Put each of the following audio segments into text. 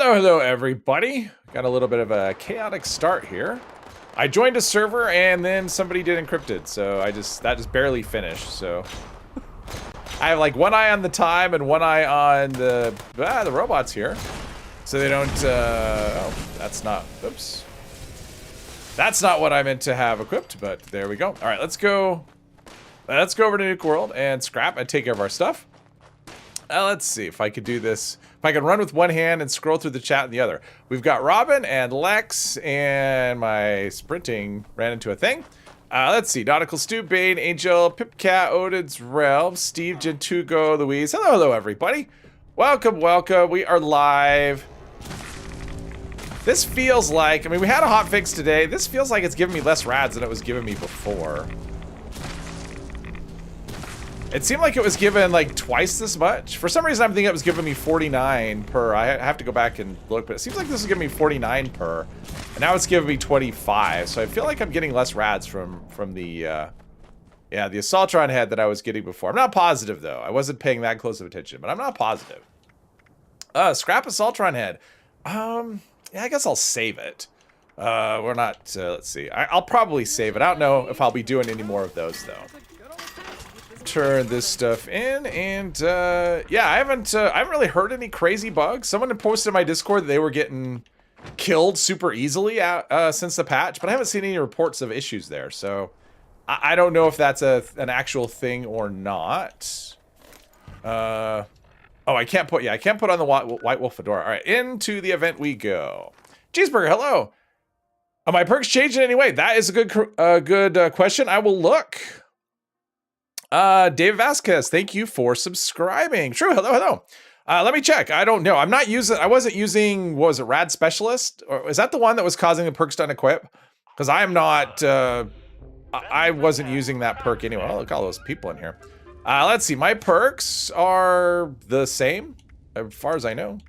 Hello everybody. Got a little bit of a chaotic start here. I joined a server and then somebody did encrypted, so that just barely finished. So I have like one eye on the time and one eye on the robots here, so they don't. Oh, that's not. Oops. That's not what I meant to have equipped, but there we go. All right, let's go. Let's go over to Nuke World and scrap and take care of our stuff. Let's see if I could do this. If I can run with one hand and scroll through the chat in the other. We've got Robin and Lex, and my sprinting ran into a thing. Let's see. Nautical Stew, Bane, Angel, Pipcat, Odin's Realm, Steve, Gentugo, Louise. Hello, everybody. Welcome, welcome. We are live. This feels like, I mean, we had a hot fix today. This feels like it's giving me less rads than it was giving me before. It seemed like it was given like twice this much. For some reason, I'm thinking it was giving me 49 per. I have to go back and look, but it seems like this is giving me 49 per. And now it's giving me 25. So I feel like I'm getting less rads from the, the Assaultron head that I was getting before. I'm not positive, though. I wasn't paying that close of attention, but I'm not positive. Scrap Assaultron head. Yeah, I guess I'll save it. We're not, let's see. I'll probably save it. I don't know if I'll be doing any more of those, though. Turn this stuff in, and yeah, I haven't really heard any crazy bugs. Someone had posted in my Discord that they were getting killed super easily since the patch, but I haven't seen any reports of issues there, so I don't know if that's an actual thing or not. Oh, I can't put on the White Wolf fedora. All right, into the event we go. Cheeseburger, hello. Are my perks changed in any way? That is a good question. I will look. Dave Vasquez, thank you for subscribing. True, hello. Let me check. I don't know. I wasn't using, what was it, Rad Specialist? Or is that the one that was causing the perks to unequip? Because I am not, I wasn't using that perk anyway. Oh, look at all those people in here. Let's see. My perks are the same, as far as I know.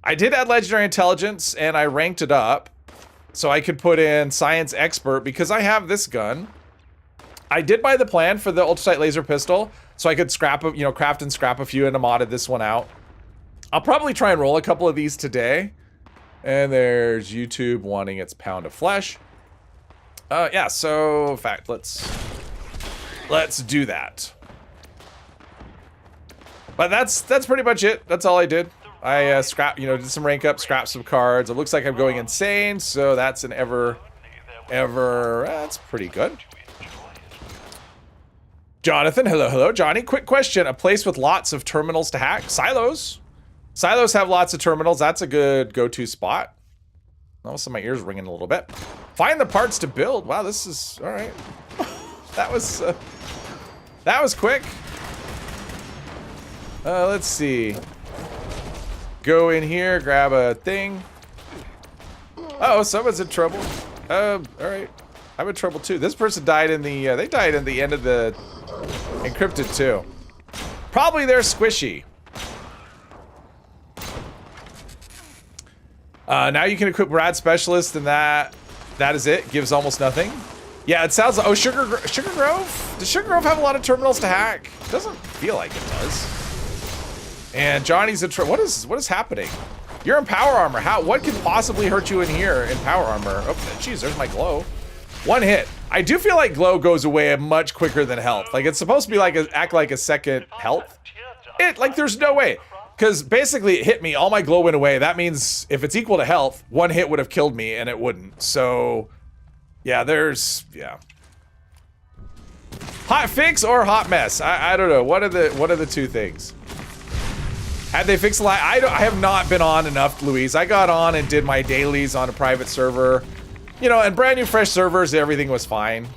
I did add Legendary Intelligence, and I ranked it up. So I could put in Science Expert, because I have this gun. I did buy the plan for the ultrasight laser pistol, so I could craft and scrap a few, and I modded this one out. I'll probably try and roll a couple of these today. And there's YouTube wanting its pound of flesh. Yeah, so in fact, let's do that. But that's pretty much it. That's all I did. I did some rank up, scrapped some cards. It looks like I'm going insane, so that's an that's pretty good. Jonathan, hello, Johnny. Quick question. A place with lots of terminals to hack? Silos. Silos have lots of terminals. That's a good go-to spot. Also, my ears ringing a little bit. Find the parts to build. Wow, this is all right. that was quick. Let's see. Go in here, grab a thing. Uh oh, someone's in trouble. All right. I'm in trouble too. This person died in the, they died in the end of the encrypted too. Probably they're squishy. Now you can equip Rad Specialist, and that is it. Gives almost nothing. Yeah, it sounds like, oh, Sugar Grove? Does Sugar Grove have a lot of terminals to hack? Doesn't feel like it does. And Johnny's in trouble. What is happening? You're in power armor. What could possibly hurt you in here in power armor? Oh, jeez, there's my glow. One hit. I do feel like glow goes away much quicker than health. Like, it's supposed to be like act like a second health. There's no way. Because basically it hit me, all my glow went away. That means if it's equal to health, one hit would have killed me, and it wouldn't. So, yeah, yeah. Hot fix or hot mess? I don't know. What are the two things? Had they fixed a lot? I have not been on enough, Louise. I got on and did my dailies on a private server. You know, and brand new fresh servers, everything was fine.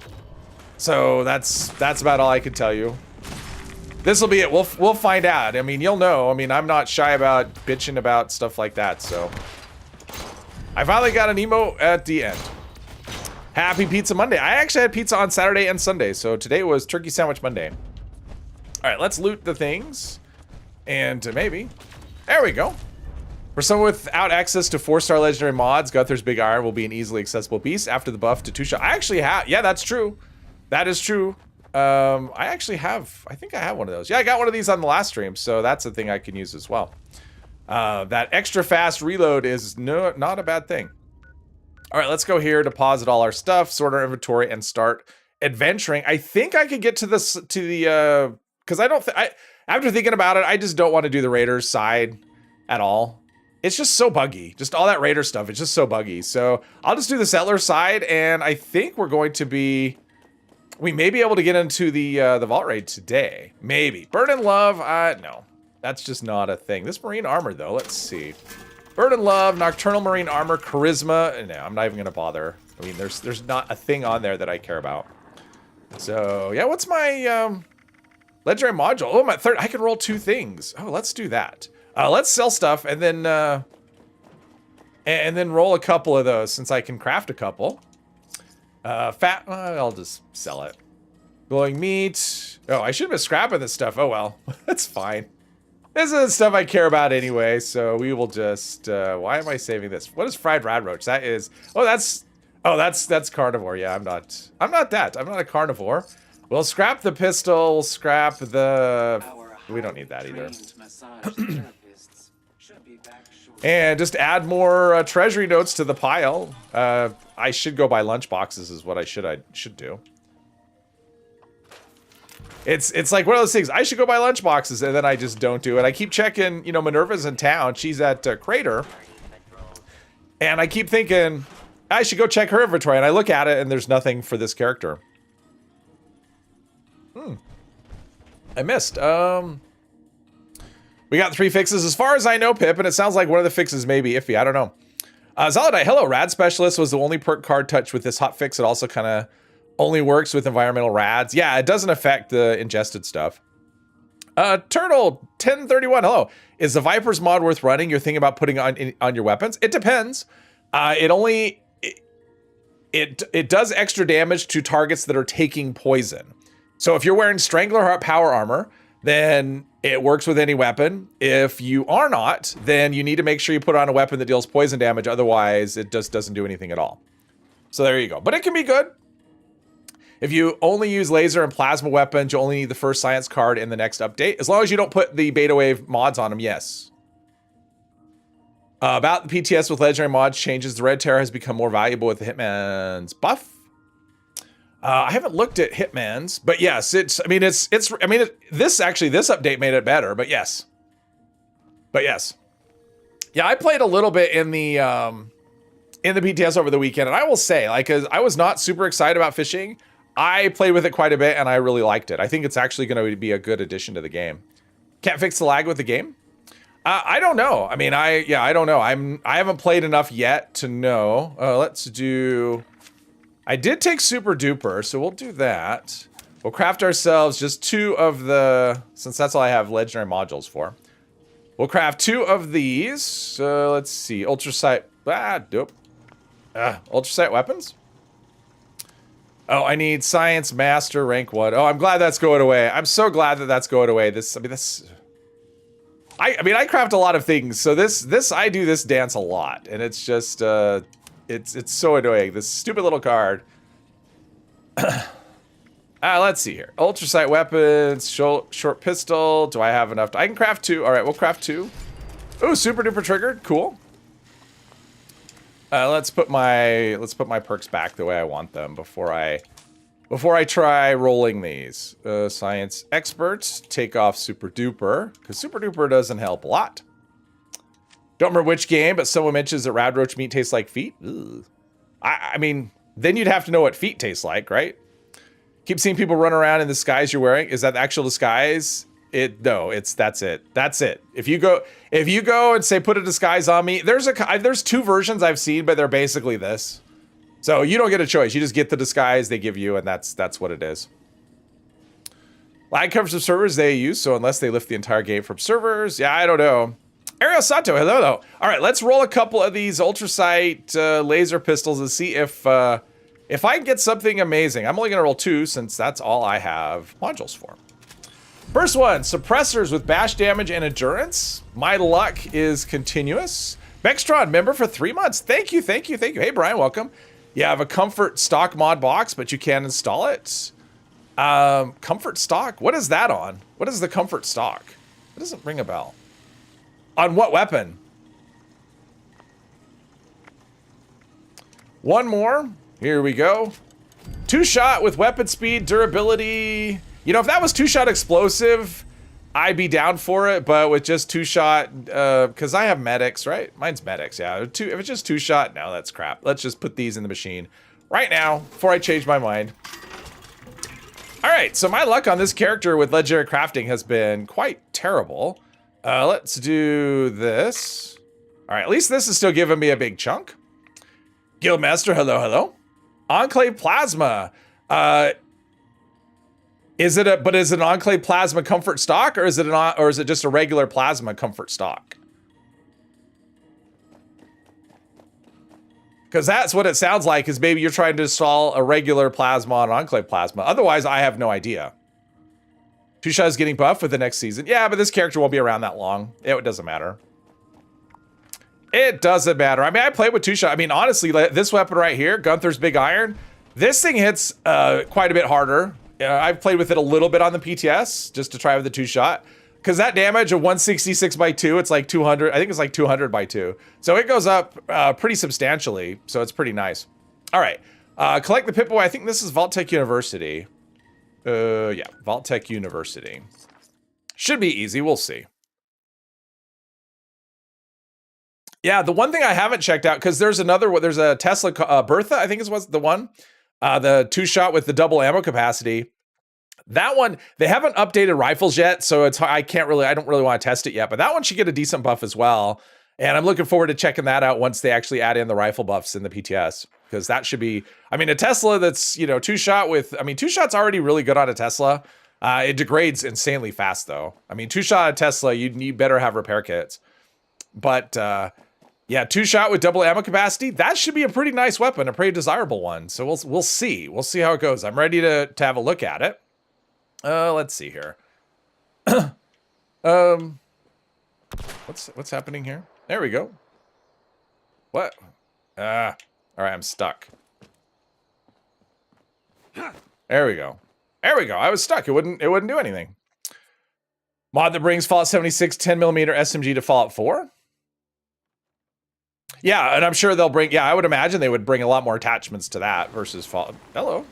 So that's about all I can tell you. This will be it. We'll find out. I mean, you'll know. I mean, I'm not shy about bitching about stuff like that, so. I finally got an emote at the end. Happy Pizza Monday. I actually had pizza on Saturday and Sunday, so today was Turkey Sandwich Monday. All right, let's loot the things. And maybe. There we go. For someone without access to 4-star legendary mods, Guther's Big Iron will be an easily accessible beast after the buff to 2-shot. I actually have, yeah, that's true. That is true. I think I have one of those. Yeah, I got one of these on the last stream, so that's a thing I can use as well. That extra fast reload is not a bad thing. All right, let's go here, deposit all our stuff, sort our inventory, and start adventuring. I think I could get to this, because after thinking about it, I just don't want to do the Raiders side at all. It's just so buggy. Just all that Raider stuff, it's just so buggy. So I'll just do the Settler side, and I think we're going to be, we may be able to get into the Vault Raid today. Maybe. Burn in Love, no. That's just not a thing. This Marine Armor, though, let's see. Burn in Love, Nocturnal Marine Armor, Charisma. No, I'm not even gonna bother. I mean, there's not a thing on there that I care about. So yeah, what's my legendary module? Oh, my third. I can roll 2 things. Oh, let's do that. Let's sell stuff and then roll a couple of those since I can craft a couple. I'll just sell it. Glowing meat. Oh, I should have been scrapping this stuff. Oh well, that's fine. This is stuff I care about anyway, so we will just, why am I saving this? What is fried radroach? That is, that's carnivore. Yeah, I'm not that. I'm not a carnivore. We'll scrap the pistol, we'll scrap the, we don't need that either. And just add more treasury notes to the pile. I should go buy lunch boxes is what I should do. It's like one of those things. I should go buy lunch boxes, and then I just don't do it. I keep checking, you know, Minerva's in town. She's at Crater. And I keep thinking, I should go check her inventory. And I look at it, and there's nothing for this character. I missed. We got 3 fixes. As far as I know, Pip, and it sounds like one of the fixes may be iffy. I don't know. Zolidite, hello. Rad Specialist was the only perk card touch with this hot fix. It also kind of only works with environmental rads. Yeah, it doesn't affect the ingested stuff. Turtle 1031, hello. Is the Viper's mod worth running? You're thinking about putting on your weapons? It depends. It does extra damage to targets that are taking poison. So if you're wearing Strangler Power Armor, then it works with any weapon. If you are not, then you need to make sure you put on a weapon that deals poison damage. Otherwise, it just doesn't do anything at all. So there you go. But it can be good. If you only use laser and plasma weapons, you only need the first science card in the next update. As long as you don't put the beta wave mods on them, yes. About the PTS with legendary mods changes, the Red Terror has become more valuable with the Hitman's buff. I haven't looked at Hitman's, but yes, this update made it better, but yes. Yeah, I played a little bit in the PTS over the weekend, and I will say, like, 'cause I was not super excited about fishing. I played with it quite a bit, and I really liked it. I think it's actually going to be a good addition to the game. Can't fix the lag with the game? I don't know. I mean, I don't know. I haven't played enough yet to know. Let's do. I did take Super Duper, so we'll do that. We'll craft ourselves just 2 of the, since that's all I have legendary modules for. We'll craft 2 of these. Let's see, ultrasight. Ultrasight weapons. Oh, I need Science Master rank 1. Oh, I'm glad that's going away. I'm so glad that that's going away. I craft a lot of things. So I do this dance a lot, and it's just, it's so annoying. This stupid little card. Let's see here. Ultrasight weapons, short pistol. Do I have enough? I can craft 2. All right, we'll craft 2. Ooh, super duper triggered. Cool. Let's put my perks back the way I want them before I try rolling these. Science experts, take off super duper, because super duper doesn't help a lot. Don't remember which game, but someone mentions that radroach meat tastes like feet. Ugh. I mean, then you'd have to know what feet taste like, right? Keep seeing people run around in the disguise you're wearing. Is that the actual disguise? That's it. That's it. If you go and say put a disguise on me, there's 2 versions I've seen, but they're basically this. So you don't get a choice. You just get the disguise they give you, and that's what it is. Lag covers of servers they use, so unless they lift the entire game from servers, yeah, I don't know. Ariel Sato, hello. All right, let's roll a couple of these ultrasight laser pistols and see if I can get something amazing. I'm only gonna roll 2 since that's all I have modules for. First one, suppressors with bash damage and endurance. My luck is continuous. Bextron, member for 3 months. Thank you. Hey, Brian, welcome. You have a comfort stock mod box, but you can install it. Comfort stock? What is that on? What is the comfort stock? It doesn't ring a bell. On what weapon? One more. Here we go. 2-shot with weapon speed, durability. You know, if that was 2-shot explosive, I'd be down for it. But with just 2-shot, because I have medics, right? Mine's medics, yeah. If it's just 2-shot, no, that's crap. Let's just put these in the machine right now before I change my mind. All right, so my luck on this character with legendary crafting has been quite terrible. Let's do this. All right, at least this is still giving me a big chunk. Guildmaster, hello, hello. Enclave Plasma. Is it an Enclave Plasma comfort stock, or is it just a regular Plasma comfort stock? Because that's what it sounds like, is maybe you're trying to install a regular Plasma on Enclave Plasma. Otherwise, I have no idea. 2-shot is getting buffed with the next season. Yeah, but this character won't be around that long. It doesn't matter. It doesn't matter. I mean, I played with 2-shot. I mean, honestly, this weapon right here, Gunther's Big Iron, this thing hits quite a bit harder. I've played with it a little bit on the PTS, just to try with the 2-shot. Because that damage of 166 by 2, it's like 200. I think it's like 200 by 2. So it goes up pretty substantially. So it's pretty nice. All right. Collect the Pip-Boy. I think this is Vault-Tec University. Yeah, Vault-Tec University. Should be easy. We'll see. Yeah, the one thing I haven't checked out, because there's a Tesla Bertha, I think was the one. The 2-shot with the double ammo capacity. That one, they haven't updated rifles yet, so I don't really want to test it yet, but that one should get a decent buff as well. And I'm looking forward to checking that out once they actually add in the rifle buffs in the PTS, because that should be, I mean, a Tesla that's, 2-shot with, I mean, 2-shot's already really good on a Tesla. It degrades insanely fast though. I mean, 2-shot Tesla, you better have repair kits. But yeah, 2-shot with double ammo capacity, that should be a pretty nice weapon, a pretty desirable one. So we'll see. We'll see how it goes. I'm ready to have a look at it. Let's see here. What's happening here? There we go. What? All right, I'm stuck. There we go. There we go. I was stuck. It wouldn't do anything. Mod that brings Fallout 76 10mm SMG to Fallout 4. Yeah, and I'm sure they'll bring, yeah, I would imagine they would bring a lot more attachments to that versus Fallout. Hello.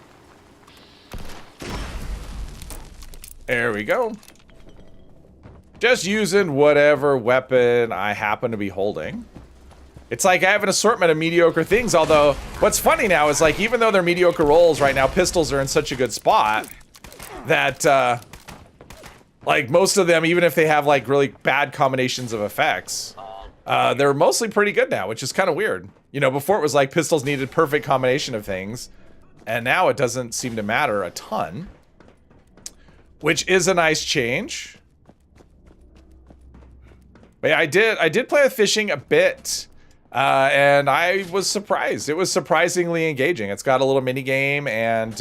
There we go. Just using whatever weapon I happen to be holding. It's like I have an assortment of mediocre things, although what's funny now is like, even though they're mediocre rolls right now, pistols are in such a good spot that, like most of them, even if they have like really bad combinations of effects, they're mostly pretty good now, which is kind of weird. You know, before it was like pistols needed perfect combination of things, and now it doesn't seem to matter a ton. Which is a nice change. But yeah, I did play with fishing a bit, and I was surprised. It was surprisingly engaging. It's got a little mini game, and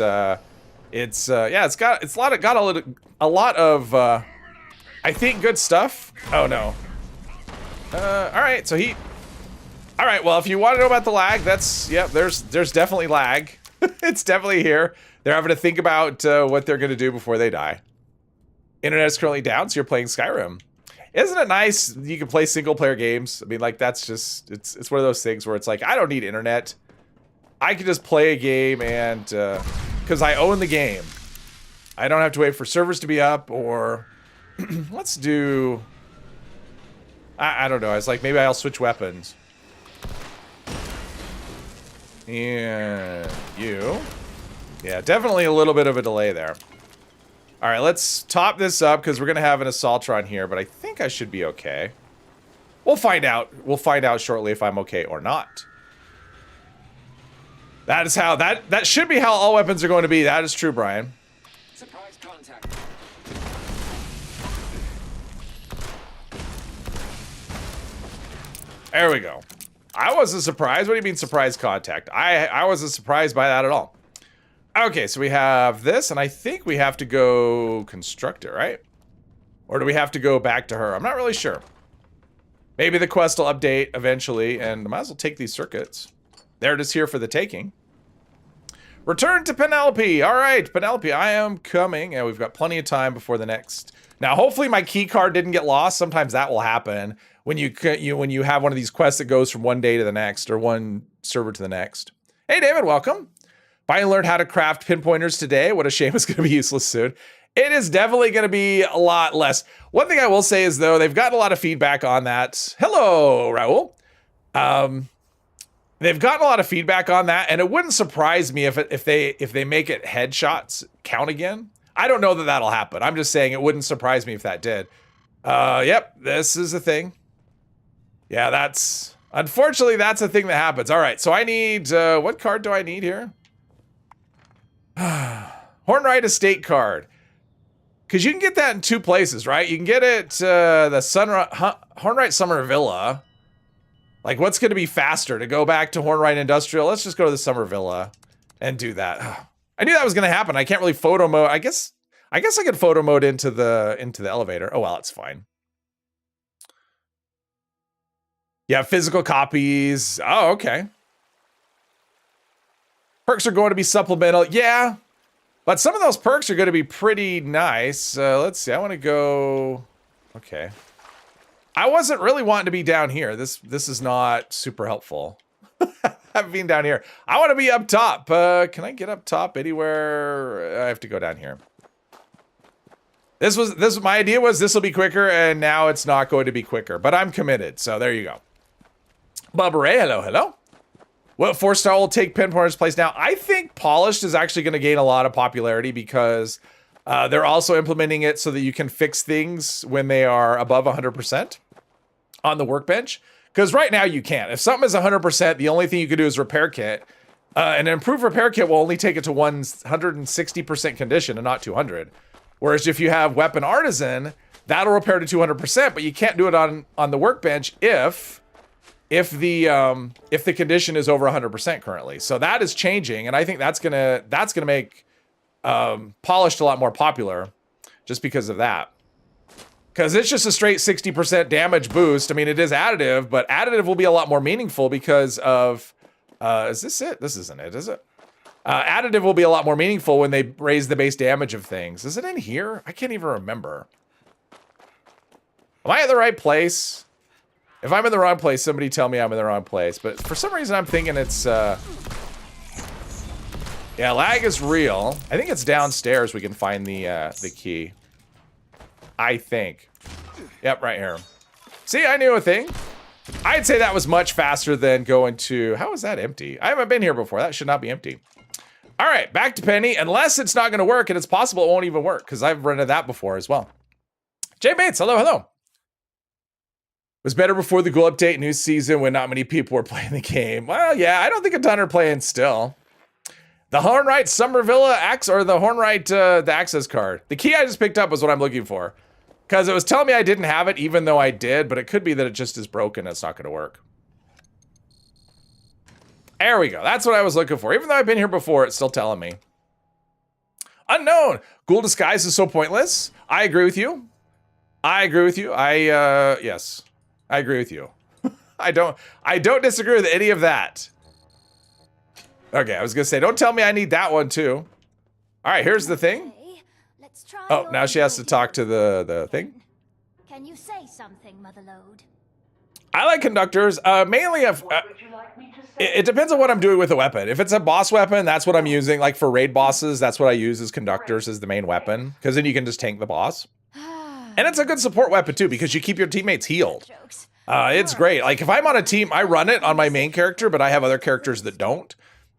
it's got a lot of I think good stuff. Oh no. All right, so all right, well, if you want to know about the lag, there's definitely lag. It's definitely here. They're having to think about what they're going to do before they die. Internet is currently down, so you're playing Skyrim. Isn't it nice you can play single player games? I mean, like, that's just, it's one of those things where it's like, I don't need internet. I can just play a game and, because I own the game. I don't have to wait for servers to be up, or let's do, I don't know. I was like, maybe I'll switch weapons. And you. Yeah, definitely a little bit of a delay there. All right, let's top this up because we're going to have an Assaultron here, but I think I should be okay. We'll find out. We'll find out shortly if I'm okay or not. That is how, that should be how all weapons are going to be. That is true, Brian. Surprise contact. There we go. I wasn't surprised. What do you mean surprise contact? I wasn't surprised by that at all. Okay, so we have this, and I think we have to go construct it, right? Or do we have to go back to her? I'm not really sure. Maybe the quest will update eventually, and I might as well take these circuits. There it is here for the taking. Return to Penelope. All right, Penelope, I am coming, and we've got plenty of time before the next. Now, hopefully my key card didn't get lost. Sometimes that will happen when you have one of these quests that goes from one day to the next or one server to the next. Hey, David, welcome. Finally learned how to craft pinpointers today. What a shame it's going to be useless soon. It is definitely going to be a lot less. One thing I will say is, though, they've gotten a lot of feedback on that. Hello, Raul. They've gotten a lot of feedback on that, and it wouldn't surprise me if they make it headshots count again. I don't know that that'll happen. I'm just saying it wouldn't surprise me if that did. Yep, this is a thing. Yeah, unfortunately, that's a thing that happens. All right, so I need, what card do I need here? Hornwright Estate card. Because you can get that in two places, right? You can get it, the Hornwright Summer Villa. Like, what's going to be faster, to go back to Hornwright Industrial? Let's just go to the Summer Villa and do that. I knew that was going to happen. I can't really photo mode. I guess I could photo mode into the elevator. Oh, well, it's fine. Yeah, physical copies. Oh, okay. Perks are going to be supplemental. Yeah, but some of those perks are going to be pretty nice. Let's see. I want to go. Okay. I wasn't really wanting to be down here. This is not super helpful. I've been down here. I want to be up top. Can I get up top anywhere? I have to go down here. My idea was this will be quicker, and now it's not going to be quicker. But I'm committed, so there you go. Bubba Ray, hello. What 4-star will take Pinpointer's place now? I think Polished is actually going to gain a lot of popularity because they're also implementing it so that you can fix things when they are above 100% on the workbench. Because right now you can't. If something is 100%, the only thing you can do is repair kit. An improved repair kit will only take it to 160% condition and not 200. Whereas if you have Weapon Artisan, that'll repair to 200%, but you can't do it on the workbench if the condition is over 100% currently. So that is changing, and I think that's gonna make Polished a lot more popular just because of that. Because it's just a straight 60% damage boost. I mean, it is additive, but additive will be a lot more meaningful because of... is this it? This isn't it, is it? Additive will be a lot more meaningful when they raise the base damage of things. Is it in here? I can't even remember. Am I at the right place? If I'm in the wrong place, somebody tell me I'm in the wrong place. But for some reason, I'm thinking it's... yeah, lag is real. I think it's downstairs we can find the key. I think. Yep, right here. See, I knew a thing. I'd say that was much faster than going to... How is that empty? I haven't been here before. That should not be empty. All right, back to Penny. Unless it's not going to work, and it's possible it won't even work, because I've run into that before as well. Jay Bates, hello. It was better before the Ghoul update new season when not many people were playing the game. Well, yeah, I don't think a ton are playing still. The Hornwright Summer Villa Axe, or the Hornwright the access card. The key I just picked up was what I'm looking for. Because it was telling me I didn't have it, even though I did, but it could be that it just is broken and it's not going to work. There we go. That's what I was looking for. Even though I've been here before, it's still telling me. Unknown. Ghoul disguise is so pointless. I agree with you. Yes. I agree with you. I don't disagree with any of that. Okay, I was gonna say, don't tell me I need that one too. All right, here's the thing. Oh, now she has to talk to the thing. Can you say something, Motherlode? I like conductors. Mainly, it depends on what I'm doing with the weapon. If it's a boss weapon, that's what I'm using. Like for raid bosses, that's what I use as conductors as the main weapon, because then you can just tank the boss. And it's a good support weapon too, because you keep your teammates healed. It's great. Like if I'm on a team, I run it on my main character, but I have other characters that don't.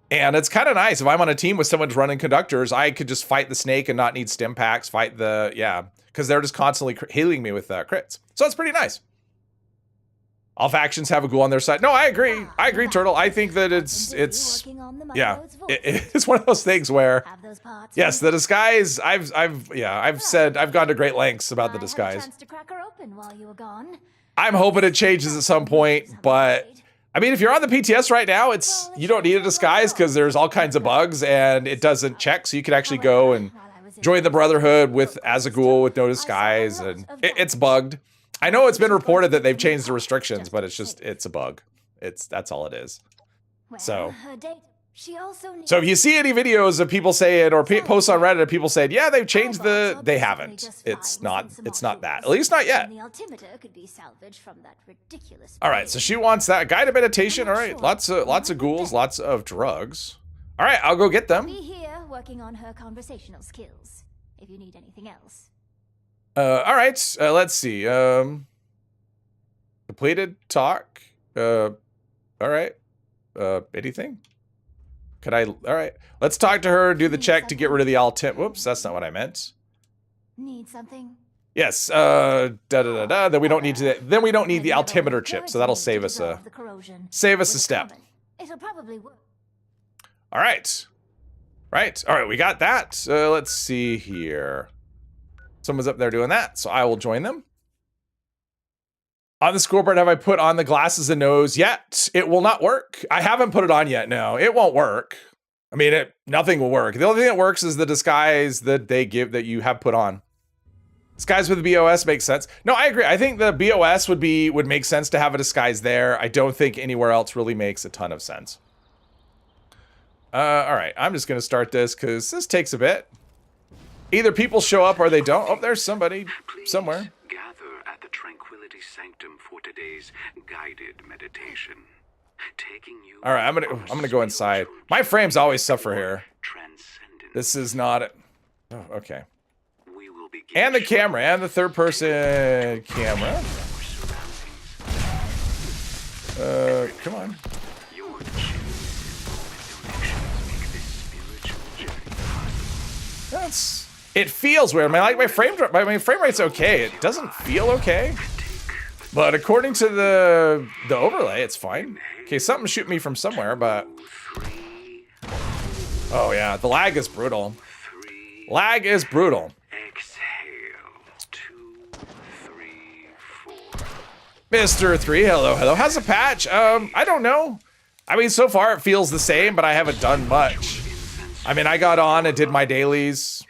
And it's kind of nice. If I'm on a team with someone running conductors, I could just fight the snake and not need stim packs, because they're just constantly healing me with crits. So it's pretty nice. All factions have a ghoul on their side. No, I agree, Turtle. I think that it's one of those things where, yes, the disguise, I've gone to great lengths about the disguise. I'm hoping it changes at some point, but I mean, if you're on the PTS right now, you don't need a disguise because there's all kinds of bugs and it doesn't check. So you can actually go and join the Brotherhood as a ghoul with no disguise, and it's bugged. I know it's been reported that they've changed the restrictions, but it's a bug. That's all it is. So She also needs So if you see any videos of people saying, or posts on Reddit of people saying, yeah, they've changed the, they haven't. It's not that. At least not yet. The altimeter could be salvaged from that ridiculous. All right, so she wants that guided meditation. All right, lots of ghouls, lots of drugs. All right, I'll go get them. Be here working on her conversational skills. If you need anything else. All right, let's see. Completed talk. All right. Anything? Could I? All right. Let's talk to her. Do the check to get rid of the altim. Whoops, that's not what I meant. Need something? Yes. Then we don't need to. Then we don't need the altimeter chip, so that'll save us a step. It'll probably work. All right. Right. All right. We got that. Let's see here. Someone's up there doing that, so I will join them. On the scoreboard, have I put on the glasses and nose yet? It will not work. I haven't put it on yet. No, it won't work. I mean, nothing will work. The only thing that works is the disguise that they give that you have put on. Disguise with the BOS makes sense. No, I agree. I think the BOS would make sense to have a disguise there. I don't think anywhere else really makes a ton of sense. All right, I'm just gonna start this because this takes a bit. Either people show up or they don't. Oh, there's somebody somewhere. The Tranquility Sanctum for today's guided meditation. Taking you. All right, I'm gonna go inside. My frames always suffer here. This is not it. Oh, okay. And the camera, and the third person camera. Come on. It feels weird. My frame rate's okay. It doesn't feel okay. But according to the overlay, it's fine. Okay, something shooting me from somewhere, but oh yeah, the lag is brutal. Lag is brutal. Exhale. 2, 3, 4. Mr. 3, hello. How's the patch? I don't know. I mean, so far it feels the same, but I haven't done much. I mean, I got on and did my dailies,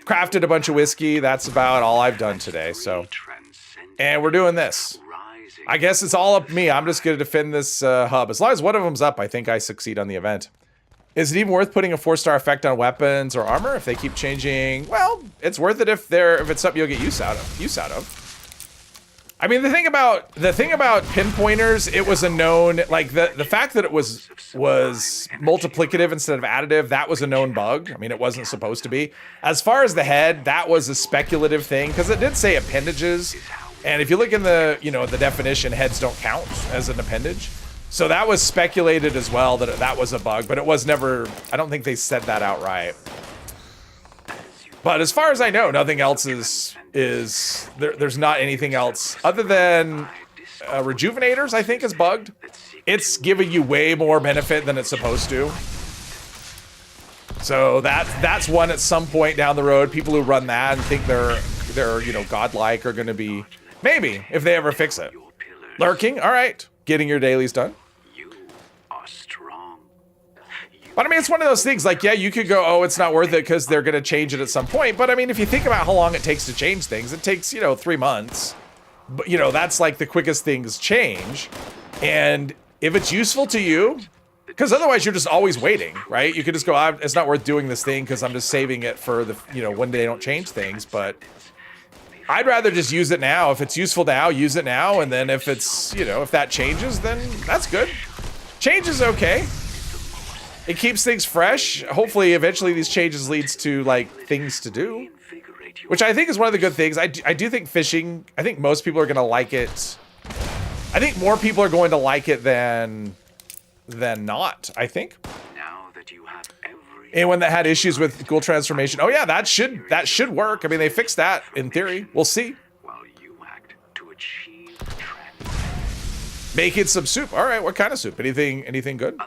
crafted a bunch of whiskey. That's about all I've done today, so. And we're doing this. I guess it's all up to me. I'm just going to defend this hub. As long as one of them's up, I think I succeed on the event. Is it even worth putting a 4-star effect on weapons or armor if they keep changing? Well, it's worth it if it's something you'll get use out of. I mean, the thing about pinpointers, it was a known, like the fact that it was multiplicative instead of additive, that was a known bug. I mean, it wasn't supposed to be. As far as the head, that was a speculative thing because it did say appendages, and if you look in the the definition, heads don't count as an appendage. So that was speculated as well that that was a bug, but it was never. I don't think they said that outright. But as far as I know, nothing else is there's not anything else other than rejuvenators, I think, is bugged. It's giving you way more benefit than it's supposed to. So that's one at some point down the road. People who run that and think they're godlike are going to be, maybe, if they ever fix it. Lurking, all right. Getting your dailies done. But I mean, it's one of those things, like, yeah, you could go, oh, it's not worth it because they're going to change it at some point. But I mean, if you think about how long it takes to change things, it takes, 3 months. But, that's like the quickest things change. And if it's useful to you, because otherwise you're just always waiting, right? You could just go, it's not worth doing this thing because I'm just saving it for the, when they don't change things. But I'd rather just use it now. If it's useful now, use it now. And then if it's, if that changes, then that's good. Change is okay. It keeps things fresh. Hopefully, eventually these changes leads to, like, things to do. Which I think is one of the good things. I do think fishing, I think most people are going to like it. I think more people are going to like it than not, I think. Anyone that had issues with ghoul transformation, oh yeah, that should work. I mean, they fixed that, in theory. We'll see. Making some soup. All right, what kind of soup? Anything good?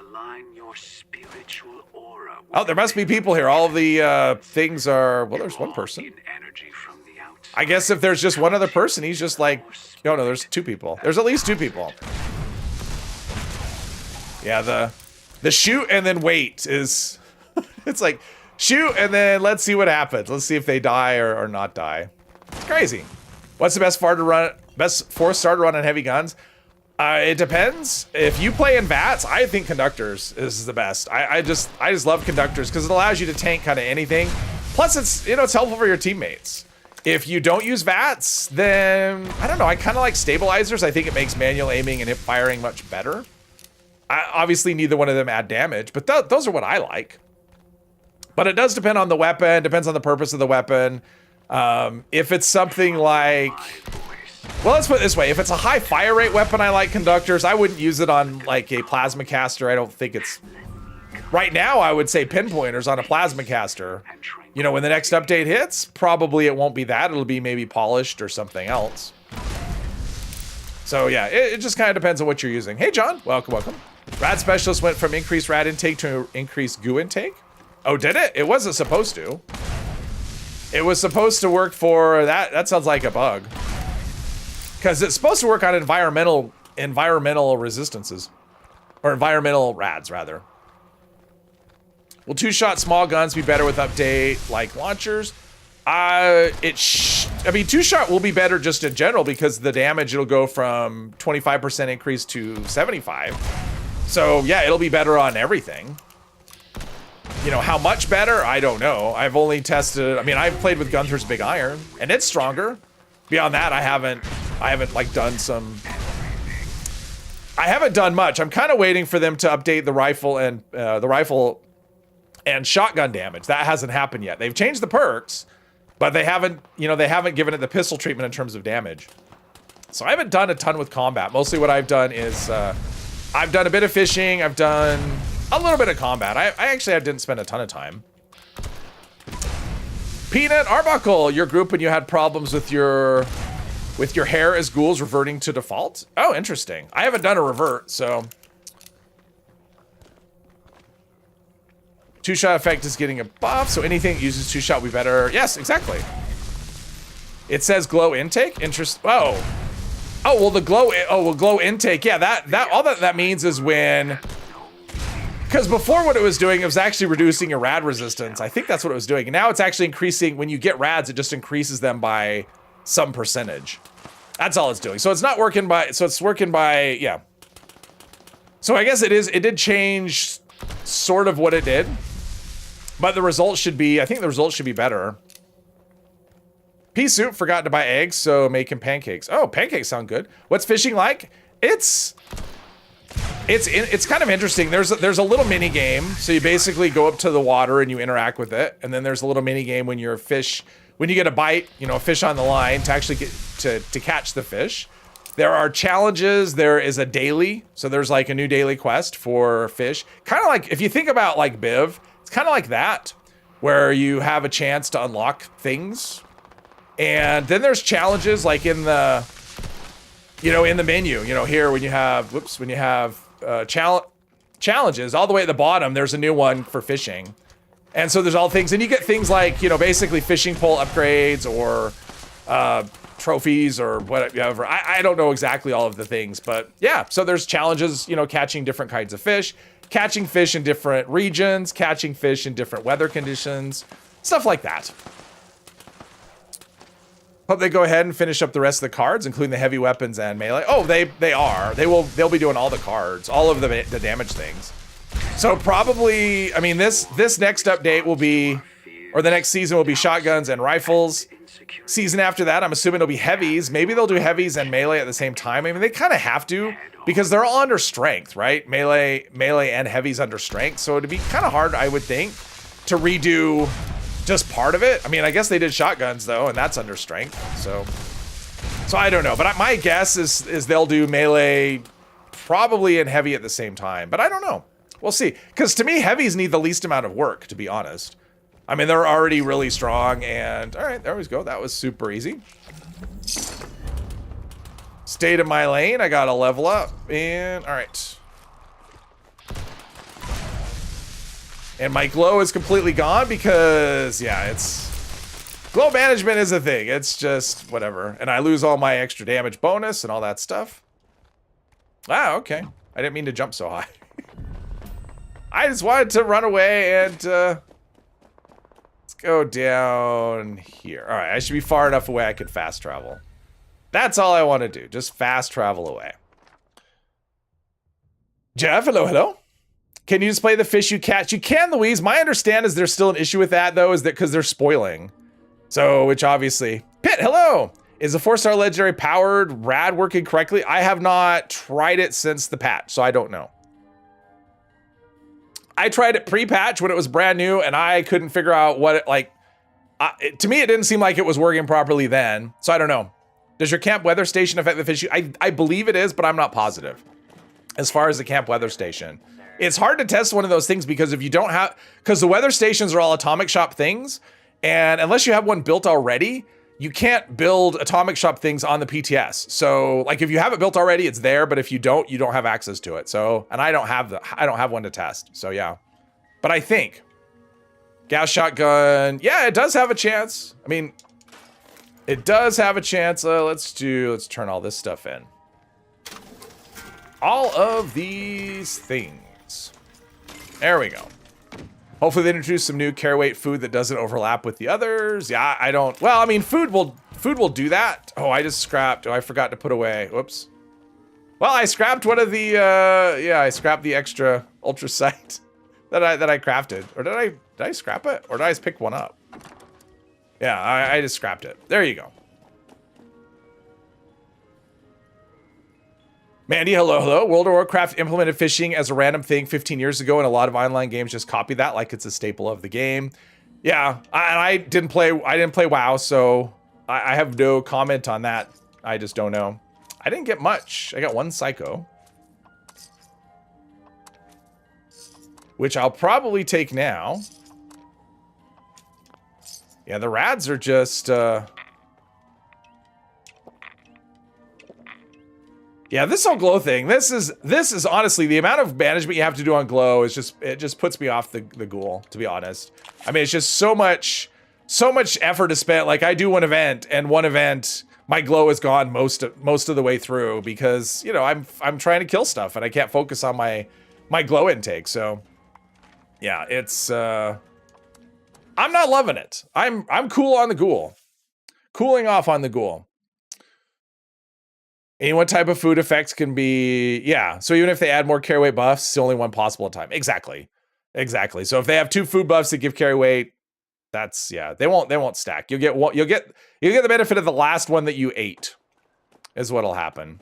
Oh, there must be people here. All of the things are... Well, there's one person. I guess if there's just one other person, he's just like... No, there's 2 people. There's at least 2 people. Yeah, the shoot and then wait is... It's like, shoot and then let's see what happens. Let's see if they die or not die. It's crazy. What's the best 4-star to run on heavy guns? It depends. If you play in VATS, I think conductors is the best. I just love conductors because it allows you to tank kind of anything. Plus, it's it's helpful for your teammates. If you don't use VATS, then I don't know. I kind of like stabilizers. I think it makes manual aiming and hip firing much better. Obviously, neither one of them add damage, but those are what I like. But it does depend on the weapon. Depends on the purpose of the weapon. If it's something like, well, let's put it this way. If it's a high fire rate weapon, I like conductors. I wouldn't use it on like a plasma caster. I don't think it's, right now I would say pinpointers on a plasma caster. When the next update hits, probably it won't be that. It'll be maybe polished or something else. So yeah, it just kind of depends on what you're using. Hey John, welcome. Rad Specialist went from increased rad intake to increased goo intake. Oh, did it? It wasn't supposed to. It was supposed to work for that. That sounds like a bug. Because it's supposed to work on environmental resistances. Or environmental rads, rather. Will two-shot small guns be better with update like launchers? I mean, two-shot will be better just in general because the damage, it'll go from 25% increase to 75. So yeah, it'll be better on everything. How much better? I don't know. I've only tested, I mean, I've played with Gunther's Big Iron and it's stronger. Beyond that, I haven't like done some, I haven't done much. I'm kind of waiting for them to update the rifle and shotgun damage. That hasn't happened yet. They've changed the perks, but they haven't given it the pistol treatment in terms of damage. So I haven't done a ton with combat. Mostly what I've done is, I've done a bit of fishing. I've done a little bit of combat. I didn't spend a ton of time. Peanut Arbuckle, your group when you had problems with your hair as ghouls reverting to default? Oh, interesting. I haven't done a revert, so. Two-shot effect is getting a buff, so anything that uses two-shot will be better. Yes, exactly. It says glow intake. Oh, well, the glow intake. Yeah, that all that means is when, because before what it was doing, it was actually reducing your rad resistance. I think that's what it was doing. And now it's actually increasing, when you get rads, it just increases them by some percentage. That's all it's doing. So it's not working by, so it's working by, yeah. So I guess it did change sort of what it did. But the results should be, I think the results should be better. Pea soup forgot to buy eggs, so making pancakes. Oh, pancakes sound good. What's fishing like? It's kind of interesting. There's a little mini game. So you basically go up to the water and you interact with it. And then there's a little mini game when you get a bite, a fish on the line to actually get to catch the fish. There are challenges. There is a daily. So there's like a new daily quest for fish. Kind of like, if you think about like Biv, it's kind of like that, where you have a chance to unlock things. And then there's challenges like in the, in the menu, here when you have, challenges all the way at the bottom, there's a new one for fishing. And so there's all things, and you get things like, basically fishing pole upgrades or trophies or whatever. I don't know exactly all of the things, but yeah, so there's challenges, catching different kinds of fish, catching fish in different regions, catching fish in different weather conditions, stuff like that. Hope they go ahead and finish up the rest of the cards, including the heavy weapons and melee. Oh, they are. They'll be doing all the cards, all of the damage things. So probably, I mean, this next update will be, or the next season will be shotguns and rifles. Season after that, I'm assuming it'll be heavies. Maybe they'll do heavies and melee at the same time. I mean, they kind of have to because they're all under strength, right? Melee and heavies under strength. So it'd be kind of hard, I would think, to redo just part of it. I mean, I guess they did shotguns though, and that's under strength. So I don't know, but my guess is they'll do melee probably and heavy at the same time, but I don't know. We'll see. Because to me, heavies need the least amount of work, to be honest. I mean, they're already really strong, and all right, there we go. That was super easy. Stayed in my lane. I got to level up, and all right. And my glow is completely gone because, yeah, glow management is a thing. It's just whatever. And I lose all my extra damage bonus and all that stuff. Ah, okay. I didn't mean to jump so high. I just wanted to run away and let's go down here. All right, I should be far enough away I could fast travel. That's all I want to do. Just fast travel away. Jeff, hello, hello. Can you display the fish you catch? You can, Louise. My understand is there's still an issue with that, though, is that because they're spoiling. So, which obviously... Pitt, hello! Is the 4-star legendary powered rad working correctly? I have not tried it since the patch, so I don't know. I tried it pre-patch when it was brand new, and I couldn't figure out what it, like... to me, it didn't seem like it was working properly then, so I don't know. Does your camp weather station affect the fish? I believe it is, but I'm not positive. As far as the camp weather station. It's hard to test one of those things because if you don't have... Because the weather stations are all atomic shop things, and unless you have one built already, you can't build atomic shop things on the PTS. So, like, if you have it built already, it's there, but if you don't have access to it. So, and I don't have one to test. So, yeah. But I think gas shotgun, yeah, it does have a chance. I mean, it does have a chance. Let's turn all this stuff in. All of these things. There we go. Hopefully they introduce some new carry weight food that doesn't overlap with the others. Yeah, I don't. Well, I mean, food will do that. Oh, I just scrapped. Oh, I forgot to put away. Whoops. Well, I scrapped one of the. Yeah, I scrapped the extra ultra sight that I crafted. Or did I scrap it? Or did I just pick one up? Yeah, I just scrapped it. There you go. Mandy, hello, hello. World of Warcraft implemented fishing as a random thing 15 years ago, and a lot of online games just copy that like it's a staple of the game. Yeah, I didn't play WoW, so I have no comment on that. I just don't know. I didn't get much. I got one Psycho, which I'll probably take now. Yeah, the rads are just... Yeah, this whole glow thing, this is honestly, the amount of management you have to do on glow is just, it just puts me off the ghoul, to be honest. I mean, it's just so much effort to spend. Like, I do one event, and one event, my glow is gone most of the way through because, you know, I'm trying to kill stuff and I can't focus on my glow intake. So, yeah, it's I'm not loving it. I'm cool on the ghoul. Cooling off on the ghoul. And what type of food effects can be, yeah. So even if they add more carry weight buffs, it's only one possible at a time. Exactly. So if they have 2 food buffs that give carry weight, that's, yeah, they won't stack. You'll get the benefit of the last one that you ate, is what'll happen.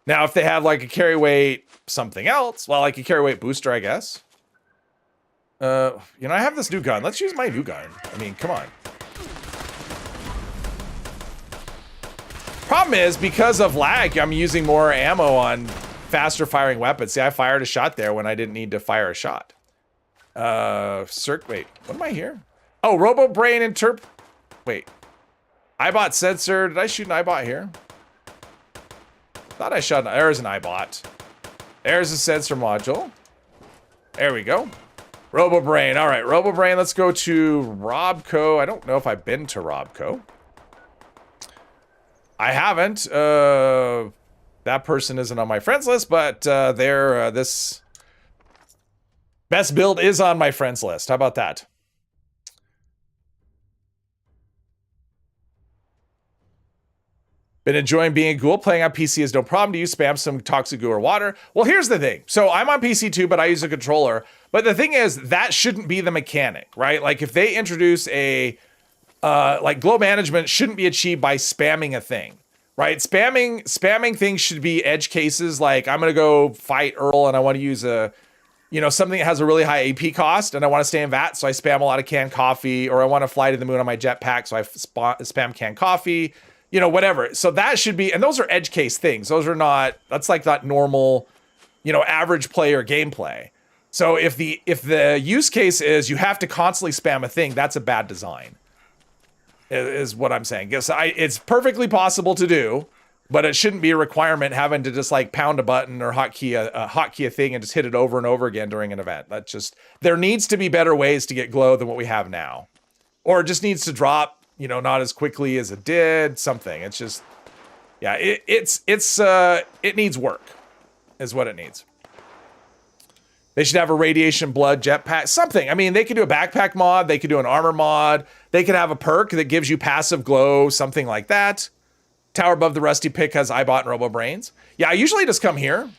Now, if they have like a carry weight something else, well, like a carry weight booster, I guess. You know, I have this new gun. Let's use my new gun. I mean, come on. Problem is, because of lag, I'm using more ammo on faster firing weapons. See, I fired a shot there when I didn't need to fire a shot. Wait, what am I here? Oh, Robo Brain Interp. Wait, iBot sensor. Did I shoot an iBot here? Thought I shot an. There's an iBot. There's a sensor module. There we go. Robo Brain. All right, Robo Brain. Let's go to Robco. I don't know if I've been to Robco. I haven't. That person isn't on my friends list, but this best build is on my friends list. How about that? Been enjoying being a ghoul. Playing on PC is no problem. Do you spam some toxic goo or water? Well, here's the thing. So I'm on PC too, but I use a controller. But the thing is, that shouldn't be the mechanic, right? Like if they introduce a like glow management shouldn't be achieved by spamming a thing, right? Spamming things should be edge cases. Like I'm going to go fight Earl and I want to use something that has a really high AP cost and I want to stay in VAT. So I spam a lot of canned coffee, or I want to fly to the moon on my jetpack. So I spam canned coffee, whatever. So that should be, and those are edge case things. Those are not, that's like that normal, average player gameplay. So if the use case is you have to constantly spam a thing, that's a bad design. Is what I'm saying. It's perfectly possible to do, but it shouldn't be a requirement having to just like pound a button or hotkey a thing and just hit it over and over again during an event. That's just, there needs to be better ways to get glow than what we have now, or it just needs to drop, not as quickly as it did. Something. It's just, yeah, it needs work, is what it needs. They should have a radiation blood jetpack, something. I mean, they could do a backpack mod. They could do an armor mod. They could have a perk that gives you passive glow, something like that. Tower above the rusty pick has iBot and Robo Brains. Yeah, I usually just come here.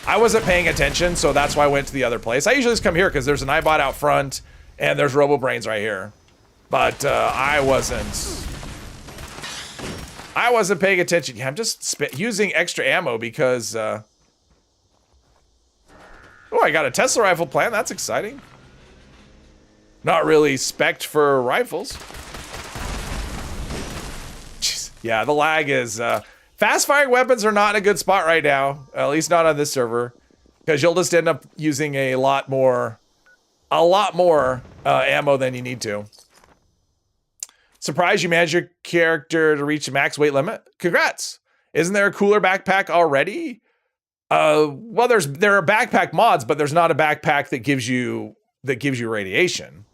I wasn't paying attention, so that's why I went to the other place. I usually just come here because there's an iBot out front and there's Robo Brains right here. But I wasn't paying attention. Yeah, I'm just using extra ammo because oh, I got a Tesla rifle plan. That's exciting. Not really spec'd for rifles. Jeez. Yeah, the lag is fast firing weapons are not in a good spot right now, at least not on this server, because you'll just end up using a lot more ammo than you need to. Surprised you managed your character to reach the max weight limit. Congrats. Isn't there a cooler backpack already? Well, there are backpack mods, but there's not a backpack that gives you radiation.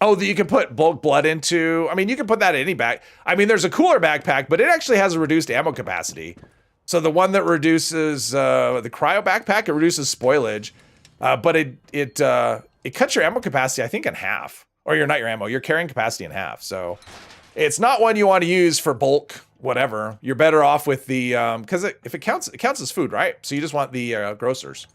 Oh, that you can put bulk blood into. I mean, you can put that in any back. I mean, there's a cooler backpack, but it actually has a reduced ammo capacity. So the one that reduces the cryo backpack, it reduces spoilage, but it cuts your ammo capacity, I think, in half. Or your carrying capacity in half. So it's not one you want to use for bulk, whatever. You're better off with the because if it counts as food, right? So you just want the grocers.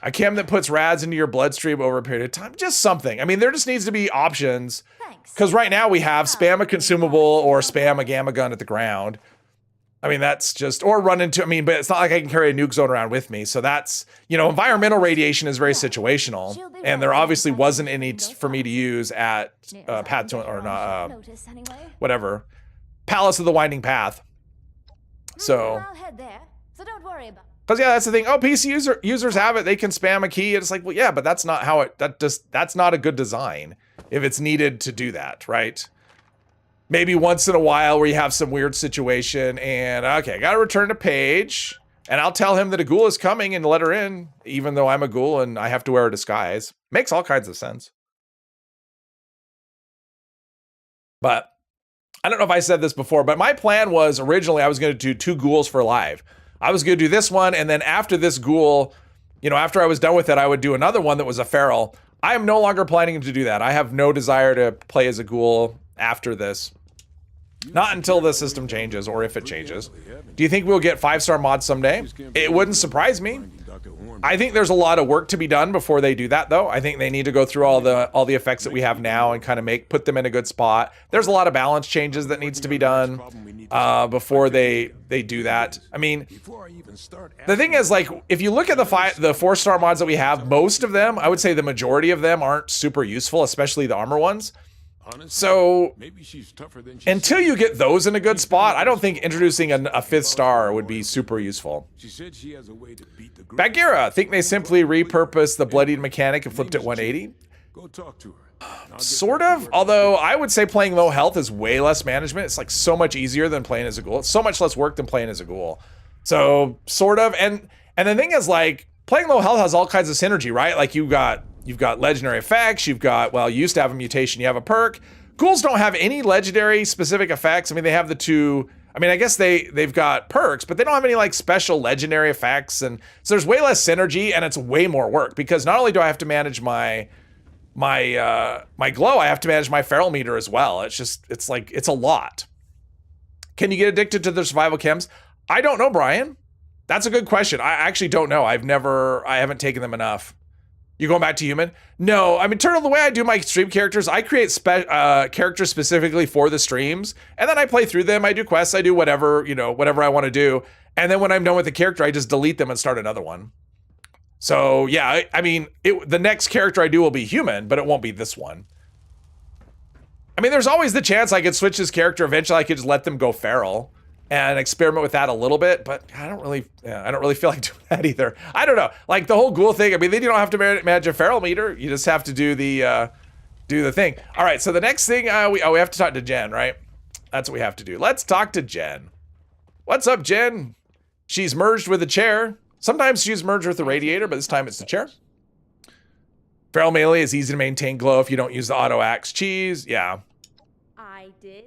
A chem that puts rads into your bloodstream over a period of time. Just something. I mean, there just needs to be options. Because right now we have spam a consumable or spam a gamma gun at the ground. I mean, that's just, or run into, I mean, but it's not like I can carry a nuke zone around with me. So that's, you know, environmental radiation is very situational. And there obviously wasn't any for me to use at Path to, or not, whatever, Palace of the Winding Path. So. Because yeah, that's the thing. Oh, PC users have it. They can spam a key. It's like, well, yeah, but that's not how it. That's not a good design if it's needed to do that, right? Maybe once in a while where you have some weird situation and okay, I got to return to Paige, and I'll tell him that a ghoul is coming and let her in, even though I'm a ghoul and I have to wear a disguise. Makes all kinds of sense. But I don't know if I said this before, but my plan was originally I was going to do 2 ghouls for live. I was going to do this one, and then after this ghoul, you know, after I was done with it, I would do another one that was a feral. I am no longer planning to do that. I have no desire to play as a ghoul after this. Not until the system changes, or if it changes. Do you think we'll get 5-star mods someday? It wouldn't surprise me. I think there's a lot of work to be done before they do that, though. I think they need to go through all the effects that we have now and kind of put them in a good spot. There's a lot of balance changes that needs to be done before they do that. I mean, the thing is, like, if you look at the 4-star mods that we have, most of them, I would say the majority of them aren't super useful, especially the armor ones. So until you get those in a good spot, I don't think introducing a 5th star would be super useful. Bagheera, think they simply repurposed the bloodied mechanic and flipped it 180? Sort of, although I would say playing low health is way less management. It's like so much easier than playing as a ghoul. It's so much less work than playing as a ghoul. So sort of, and the thing is, like, playing low health has all kinds of synergy, right? Like you've got legendary effects, you've got, well, you used to have a mutation, you have a perk. Ghouls don't have any legendary specific effects. I mean, they have the 2, I mean, I guess they've got perks, but they don't have any like special legendary effects. And so there's way less synergy and it's way more work because not only do I have to manage my glow, I have to manage my feral meter as well. It's like, it's a lot. Can you get addicted to the survival chems? I don't know, Brian. That's a good question. I actually don't know. I haven't taken them enough. You going back to human? No, I mean, Turtle, the way I do my stream characters, I create characters specifically for the streams, and then I play through them, I do quests, I do whatever, you know, whatever I want to do, and then when I'm done with the character, I just delete them and start another one. So, yeah, I mean, the next character I do will be human, but it won't be this one. I mean, there's always the chance I could switch this character, eventually I could just let them go feral and experiment with that a little bit, but I don't really feel like doing that either. I don't know, like the whole ghoul thing. I mean, then you don't have to manage a feral meter. You just have to do the thing. All right, so the next thing we have to talk to Jen, right? That's what we have to do. Let's talk to Jen. What's up, Jen? She's merged with a chair. Sometimes she's merged with the radiator, but this time it's the chair. Feral melee is easy to maintain glow if you don't use the auto axe cheese. Yeah. I did.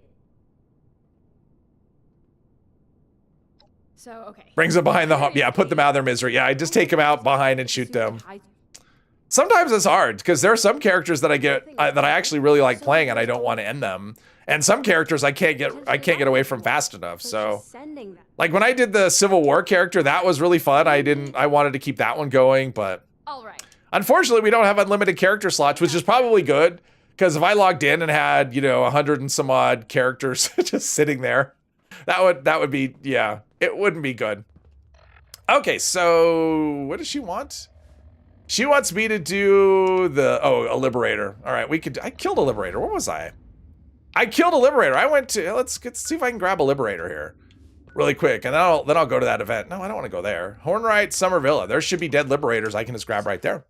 So, okay. Brings them behind the hump. Yeah, put them out of their misery. Yeah, I just take them out behind and shoot them. Sometimes it's hard because there are some characters that I get that I actually really like playing and I don't want to end them. And some characters I can't get away from fast enough. So Sending them. like when I did the Civil War character, that was really fun. I wanted to keep that one going, but All right. unfortunately we don't have unlimited character slots, which is probably good because if I logged in and had, 100 and some odd characters just sitting there, that would be, yeah, it wouldn't be good. Okay, so what does she want? She wants me to do a Liberator. All right, I killed a Liberator. Where was I? I killed a Liberator. I went to, let's see if I can grab a Liberator here really quick. And then I'll go to that event. No, I don't want to go there. Hornwright, Summer Villa. There should be dead Liberators I can just grab right there.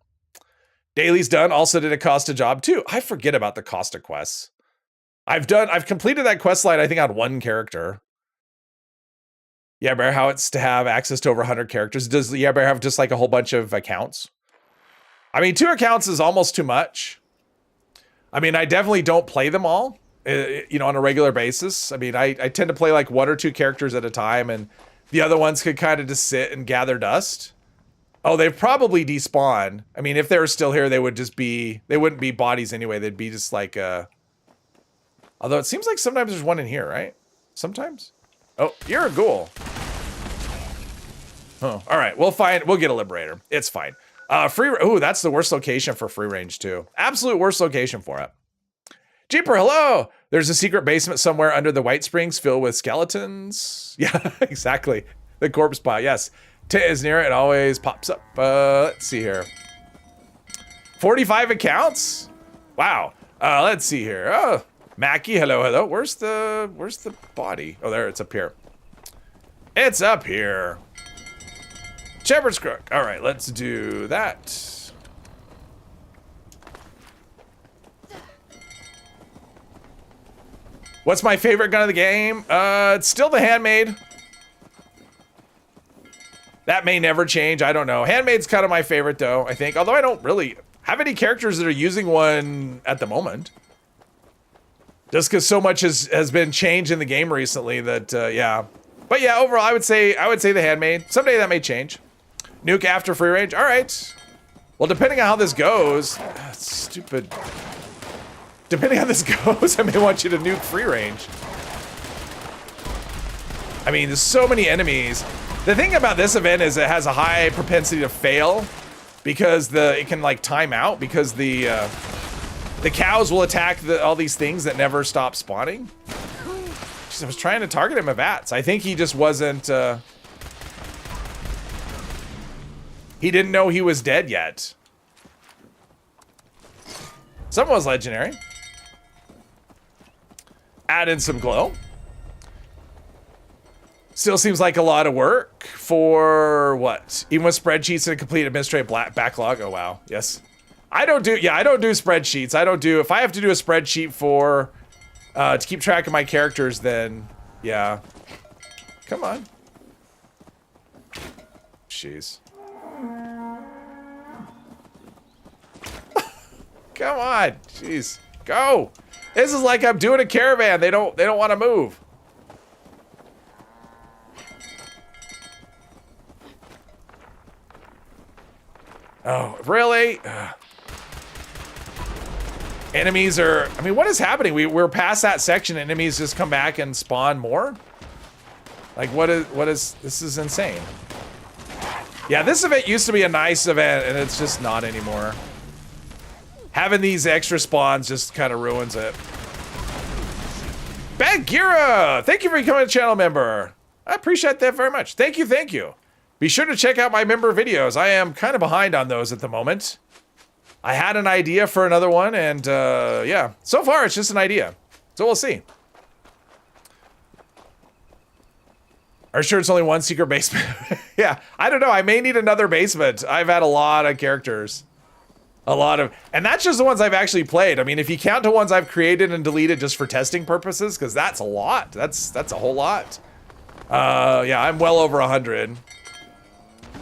Daily's done. Also did a Costa job too. I forget about the Costa quests. I've completed that quest line, I think, on one character. Yeah, Bear, how it's to have access to over 100 characters. Does Yeah Bear have just like a whole bunch of accounts? I mean, 2 accounts is almost too much. I mean, I definitely don't play them all, on a regular basis. I mean, I tend to play like 1 or 2 characters at a time, and the other ones could kind of just sit and gather dust. Oh, they've probably despawned. I mean, if they were still here, they wouldn't be bodies anyway. They'd be just like, although it seems like sometimes there's one in here, right? Sometimes? Oh, you're a ghoul. Oh, all right, we'll get a Liberator. It's fine. Ooh, that's the worst location for free range too. Absolute worst location for it. Jeeper, hello. There's a secret basement somewhere under the White Springs filled with skeletons. Yeah, exactly. The corpse pile, yes. Tit is near it, always pops up. Let's see here. 45 accounts? Wow. Let's see here. Oh, Mackie, hello. Where's the body? Oh, there, it's up here. It's up here. Shepherd's Crook. All right, let's do that. What's my favorite gun of the game? It's still the Handmade. That may never change. I don't know. Handmade's kind of my favorite, though, I think. Although I don't really have any characters that are using one at the moment. Just because so much has been changed in the game recently that, yeah. But yeah, overall, I would say the Handmade. Someday that may change. Nuke after free range. All right. Well, depending on how this goes, stupid. Depending on how this goes, I may want you to nuke free range. I mean, there's so many enemies. The thing about this event is it has a high propensity to fail because it can like time out because the cows will attack all these things that never stop spawning. Jeez, I was trying to target him with bats. I think he just wasn't. He didn't know he was dead yet. Someone was legendary. Add in some glow. Still seems like a lot of work for what? Even with spreadsheets and a complete administrative backlog. Oh wow, yes. I don't do spreadsheets. If I have to do a spreadsheet for to keep track of my characters, then yeah. Come on. Jeez. Come on, jeez, go. This is like I'm doing a caravan. They don't want to move. Oh, really? Enemies are, I mean, what is happening? We're past that section. Enemies just come back and spawn more? Like, what is, this is insane. Yeah, this event used to be a nice event, and it's just not anymore. Having these extra spawns just kind of ruins it. Bagheera! Thank you for becoming a channel member. I appreciate that very much. Thank you, thank you. Be sure to check out my member videos. I am kind of behind on those at the moment. I had an idea for another one, and yeah. So far, it's just an idea. So we'll see. Are you sure it's only one secret basement? Yeah, I don't know. I may need another basement. I've had a lot of characters. And that's just the ones I've actually played. I mean, if you count the ones I've created and deleted just for testing purposes, because that's a lot. That's a whole lot. Yeah, I'm well over 100.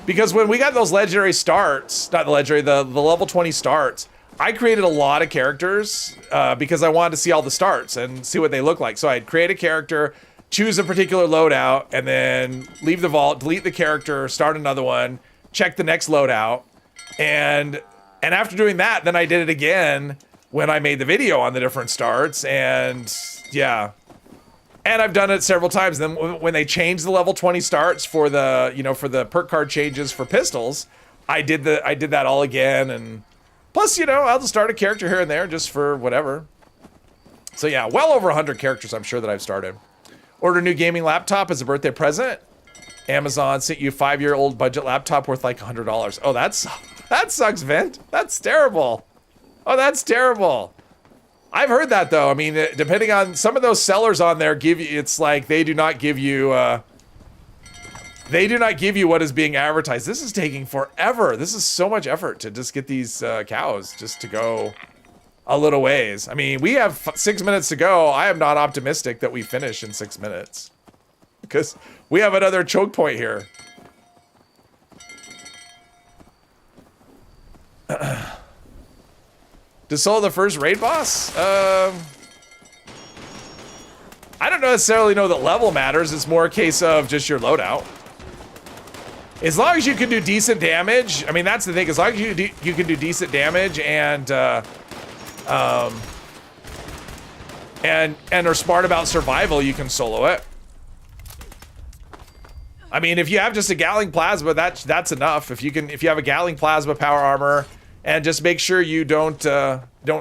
Because when we got those legendary starts, not the legendary, the level 20 starts, I created a lot of characters because I wanted to see all the starts and see what they look like. So I'd create a character, choose a particular loadout, and then leave the vault, delete the character, start another one, check the next loadout, and And after doing that, then I did it again when I made the video on the different starts, and yeah. And I've done it several times. Then when they changed the level 20 starts for the, you know, for the perk card changes for pistols, I did that all again. And plus, you know, I'll just start a character here and there just for whatever. So yeah, well over 100 characters I'm sure that I've started. Order a new gaming laptop as a birthday present. Amazon sent you a 5-year-old budget laptop worth like $100. Oh, that sucks, Vent. That's terrible. Oh, that's terrible. I've heard that though. I mean, depending on some of those sellers on there, give you, it's like they do not give you what is being advertised. This is taking forever. This is so much effort to just get these cows just to go a little ways. I mean, we have 6 minutes to go. I am not optimistic that we finish in 6 minutes because we have another choke point here. To solo the first raid boss? I don't necessarily know that level matters. It's more a case of just your loadout. As long as you can do decent damage, I mean, that's the thing. As long as you can do decent damage and are smart about survival, you can solo it. I mean, if you have just a Gatling plasma, that's enough. If you have a Gatling plasma, power armor, and just make sure you don't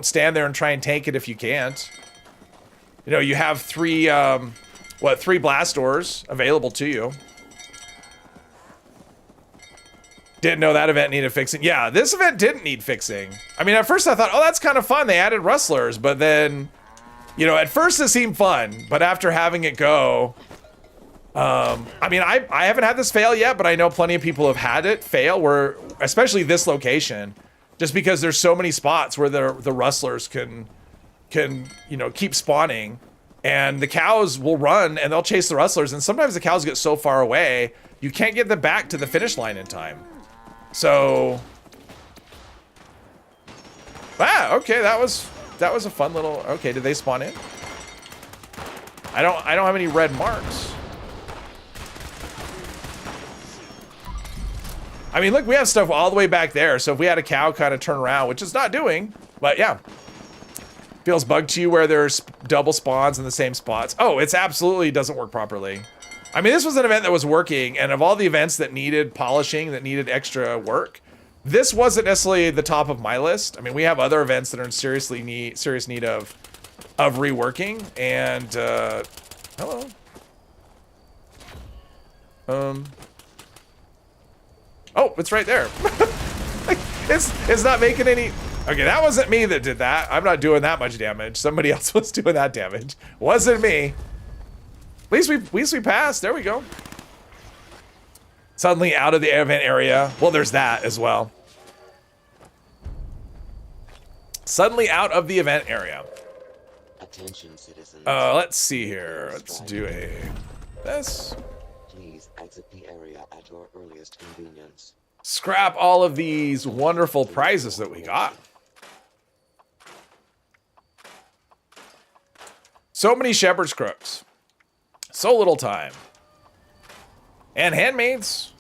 stand there and try and tank it if you can't. You know, you have three blast doors available to you. Didn't know that event needed fixing. Yeah, this event didn't need fixing. I mean, at first I thought, oh, that's kind of fun. They added rustlers, but then, you know, at first it seemed fun, but after having it go, I mean, I haven't had this fail yet, but I know plenty of people have had it fail, where, especially this location, just because there's so many spots where the rustlers can, you know, keep spawning, and the cows will run and they'll chase the rustlers, and sometimes the cows get so far away, you can't get them back to the finish line in time. So, okay, that was a fun little, okay, did they spawn in? I don't have any red marks. I mean, look, we have stuff all the way back there, so if we had a cow kind of turn around, which it's not doing, but yeah. Feels bugged to you where there's double spawns in the same spots. Oh, it's absolutely doesn't work properly. I mean, this was an event that was working, and of all the events that needed polishing, that needed extra work, this wasn't necessarily the top of my list. I mean, we have other events that are in serious need of reworking, and, hello. Oh, it's right there. It's not making any... Okay, that wasn't me that did that. I'm not doing that much damage. Somebody else was doing that damage. Wasn't me. At least we passed. There we go. Suddenly out of the event area. Well, there's that as well. Suddenly out of the event area. Attention, citizens. Let's see here. Let's do this. Please exit the area at your earliest convenience. Scrap all of these wonderful prizes that we got. So many shepherd's crooks. So little time. And handmaids.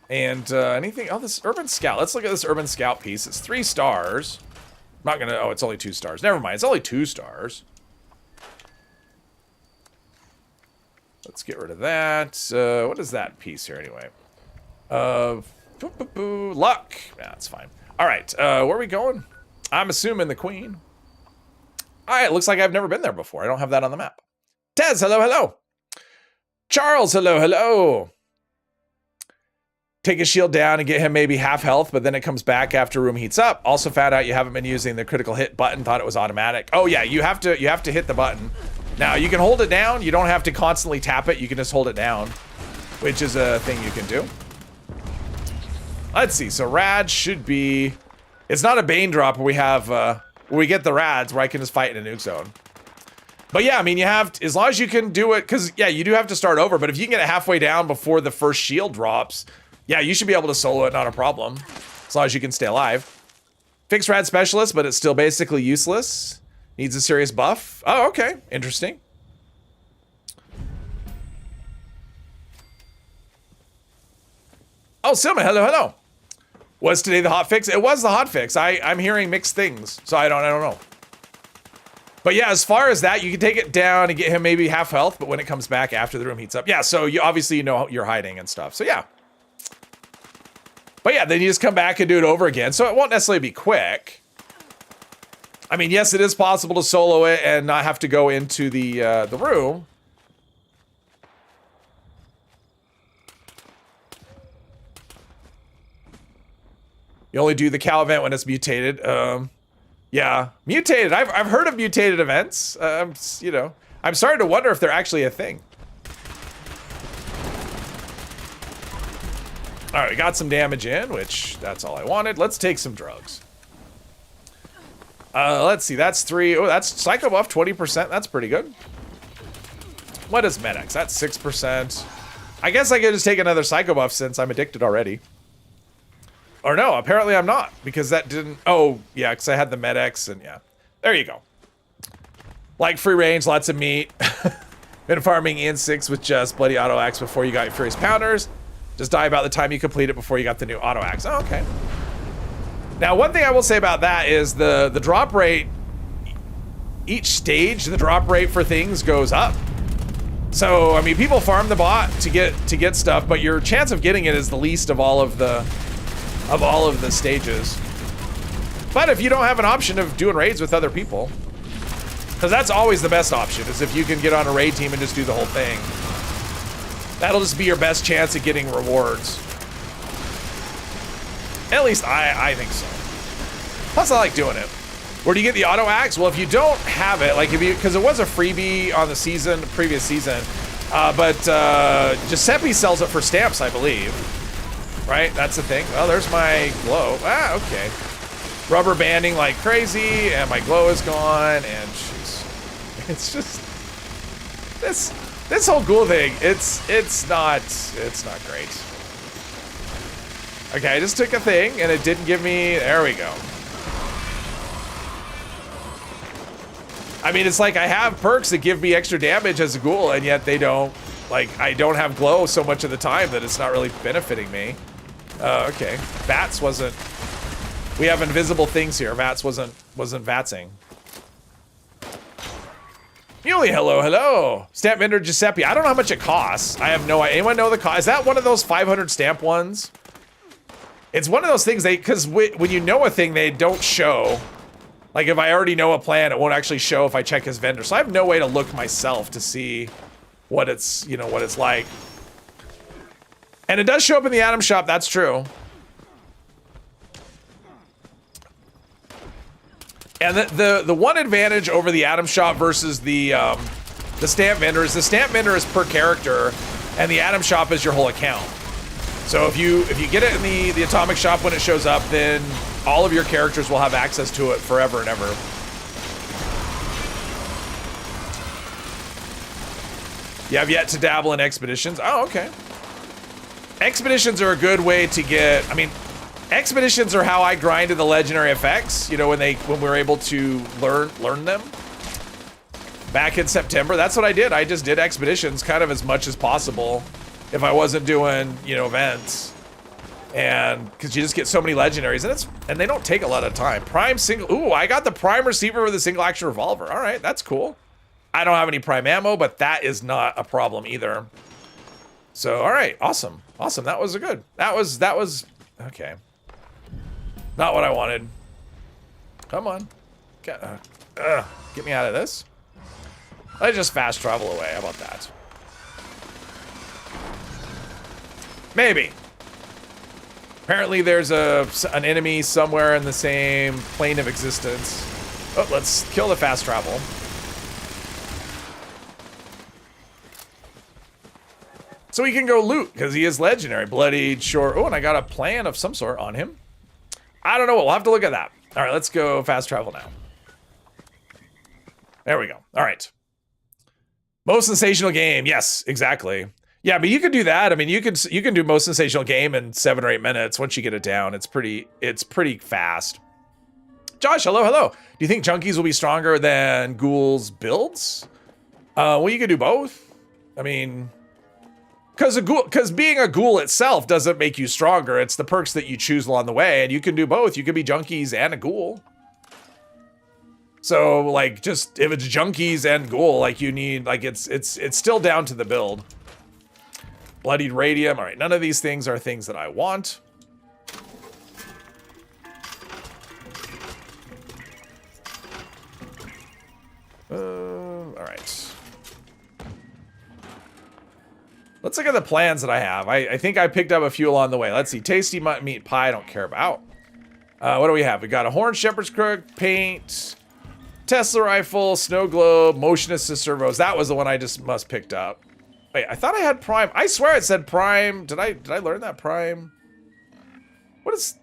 And anything. Oh, this urban scout. Let's look at this urban scout piece. It's 3 stars. I'm not gonna. Oh, it's only 2 stars. Never mind. It's only 2 stars. Let's get rid of that. What is that piece here anyway? Luck. Yeah, that's fine. All right. Where are we going? I'm assuming the Queen. All right. Looks like I've never been there before. I don't have that on the map. Tez, hello, hello. Charles, hello, hello. Take his shield down and get him maybe half health, but then it comes back after room heats up. Also found out you haven't been using the critical hit button. Thought it was automatic. Oh yeah, you have to hit the button. Now you can hold it down. You don't have to constantly tap it. You can just hold it down, which is a thing you can do. Let's see. So Rad should be. It's not a Bane drop where we have where we get the Rads where I can just fight in a nuke zone. But yeah, I mean, you have, as long as you can do it, because yeah, you do have to start over, but if you can get it halfway down before the first shield drops, yeah, you should be able to solo it, not a problem. As long as you can stay alive. Fixed Rad Specialist, but it's still basically useless. Needs a serious buff. Oh, okay. Interesting. Oh, Silma, hello, hello. Was today the hot fix? It was the hot fix. I'm hearing mixed things, so I don't know. But yeah, as far as that, you can take it down and get him maybe half health, but when it comes back after the room heats up. Yeah, so you obviously know you're hiding and stuff. So yeah. But yeah, then you just come back and do it over again. So it won't necessarily be quick. I mean, yes, it is possible to solo it and not have to go into the room. You only do the cow event when it's mutated. Yeah, mutated. I've heard of mutated events. You know, I'm starting to wonder if they're actually a thing. All right, we got some damage in, which that's all I wanted. Let's take some drugs. Let's see. That's 3. Oh, that's psycho buff 20%. That's pretty good. What is Med-X? That's 6%. I guess I could just take another psycho buff since I'm addicted already. Or no, apparently I'm not, because that didn't... Oh, yeah, because I had the Med-X, and yeah. There you go. Like free range, lots of meat. Been farming in 6 with just bloody auto axe before you got your Furious Pounders. Just die about the time you complete it before you got the new auto axe. Oh, okay. Now, one thing I will say about that is the drop rate... Each stage, the drop rate for things goes up. So, I mean, people farm the bot to get stuff, but your chance of getting it is the least of all of the stages. But if you don't have an option of doing raids with other people, because that's always the best option, is if you can get on a raid team and just do the whole thing. That'll just be your best chance at getting rewards. At least I think so. Plus I like doing it. Where do you get the auto axe? Well, if you don't have it, like if you, because it was a freebie on the previous season, but Giuseppe sells it for stamps, I believe. Right? That's the thing. Well, there's my glow. Ah, okay. Rubber banding like crazy, and my glow is gone, and jeez. It's just this whole ghoul thing, it's not great. Okay, I just took a thing and it didn't give me, there we go. I mean, it's like I have perks that give me extra damage as a ghoul, and yet they don't, like, I don't have glow so much of the time that it's not really benefiting me. Okay. Vats wasn't... We have invisible things here. Vats wasn't vatsing. Muley, hello, hello. Stamp vendor Giuseppe. I don't know how much it costs. I have no idea. Anyone know the cost? Is that one of those 500 stamp ones? It's one of those things because when you know a thing, they don't show. Like if I already know a plan, it won't actually show if I check his vendor. So I have no way to look myself to see what it's, you know, what it's like. And it does show up in the item shop, that's true. And the one advantage over the item shop versus the stamp vendor is the stamp vendor is per character, and the item shop is your whole account. So if you get it in the atomic shop when it shows up, then all of your characters will have access to it forever and ever. You have yet to dabble in expeditions. Oh, okay. Expeditions are a good way to get, I mean, expeditions are how I grinded the legendary effects, you know, when we were able to learn them. Back in September, that's what I did. I just did expeditions kind of as much as possible if I wasn't doing, you know, events. And because you just get so many legendaries, and they don't take a lot of time. Prime single, ooh, I got the prime receiver with a single action revolver. All right, that's cool. I don't have any prime ammo, but that is not a problem either. So, all right, awesome. Awesome, that was good. That was, okay. Not what I wanted. Come on. Get me out of this. Let's just fast travel away, how about that? Maybe. Apparently there's an enemy somewhere in the same plane of existence. Oh, let's kill the fast travel. So he can go loot, because he is legendary. Bloodied, short. Oh, and I got a plan of some sort on him. I don't know. We'll have to look at that. All right, let's go fast travel now. There we go. All right. Most sensational game. Yes, exactly. Yeah, but you can do that. I mean, you can do most sensational game in 7 or 8 minutes. Once you get it down, it's pretty fast. Josh, hello, hello. Do you think junkies will be stronger than ghouls builds? Well, you could do both. I mean, Because being a ghoul itself doesn't make you stronger. It's the perks that you choose along the way, and you can do both. You can be junkies and a ghoul. So like, just if it's junkies and ghoul, like you need, like it's still down to the build. Bloodied radium. All right, none of these things are things that I want. All right. Let's look at the plans that I have. I think I picked up a few along the way. Let's see. Tasty mutton meat pie, I don't care about. What do we have? We got a horn, shepherd's crook, paint, Tesla rifle, snow globe, motion assist servos. That was the one I just must picked up. Wait, I thought I had prime. I swear it said prime. Did I learn that prime? What is...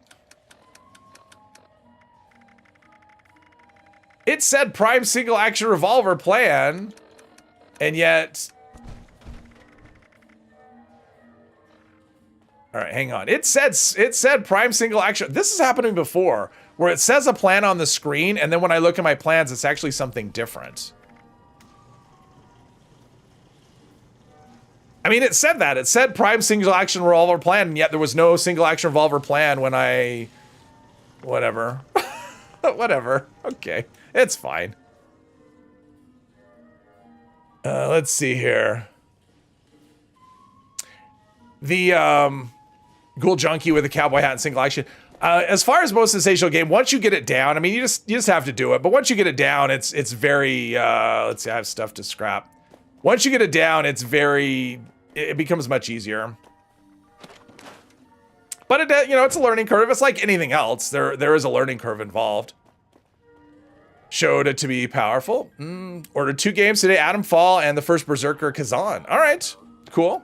It said prime single action revolver plan, and yet... All right, hang on. It said prime single action. This is happening before, where it says a plan on the screen, and then when I look at my plans, it's actually something different. I mean, it said that. It said prime single action revolver plan, and yet there was no single action revolver plan when I... Whatever. Whatever. Okay. It's fine. Let's see here. The ghoul junkie with a cowboy hat and single action. As far as most sensational game, once you get it down, I mean, you just have to do it. But once you get it down, it's very. Let's see, I have stuff to scrap. Once you get it down, it becomes much easier. But it, it's a learning curve. It's like anything else. There is a learning curve involved. Showed it to be powerful. Ordered 2 games today, Adam Fall and the first Berserker Kazan. All right, cool.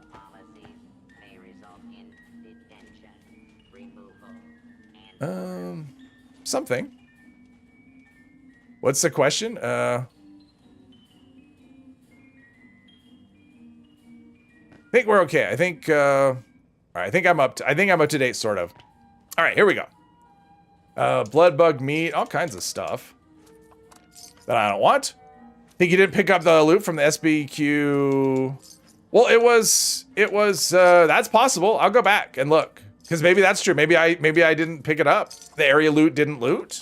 Something. What's the question? I think we're okay. I think all right, I think I'm up to date, sort of. All right, here we go. Blood bug meat, all kinds of stuff that I don't want. Think you didn't pick up the loot from the SBQ? Well, it was that's possible. I'll go back and look. Because maybe that's true. Maybe I didn't pick it up. The area loot didn't loot.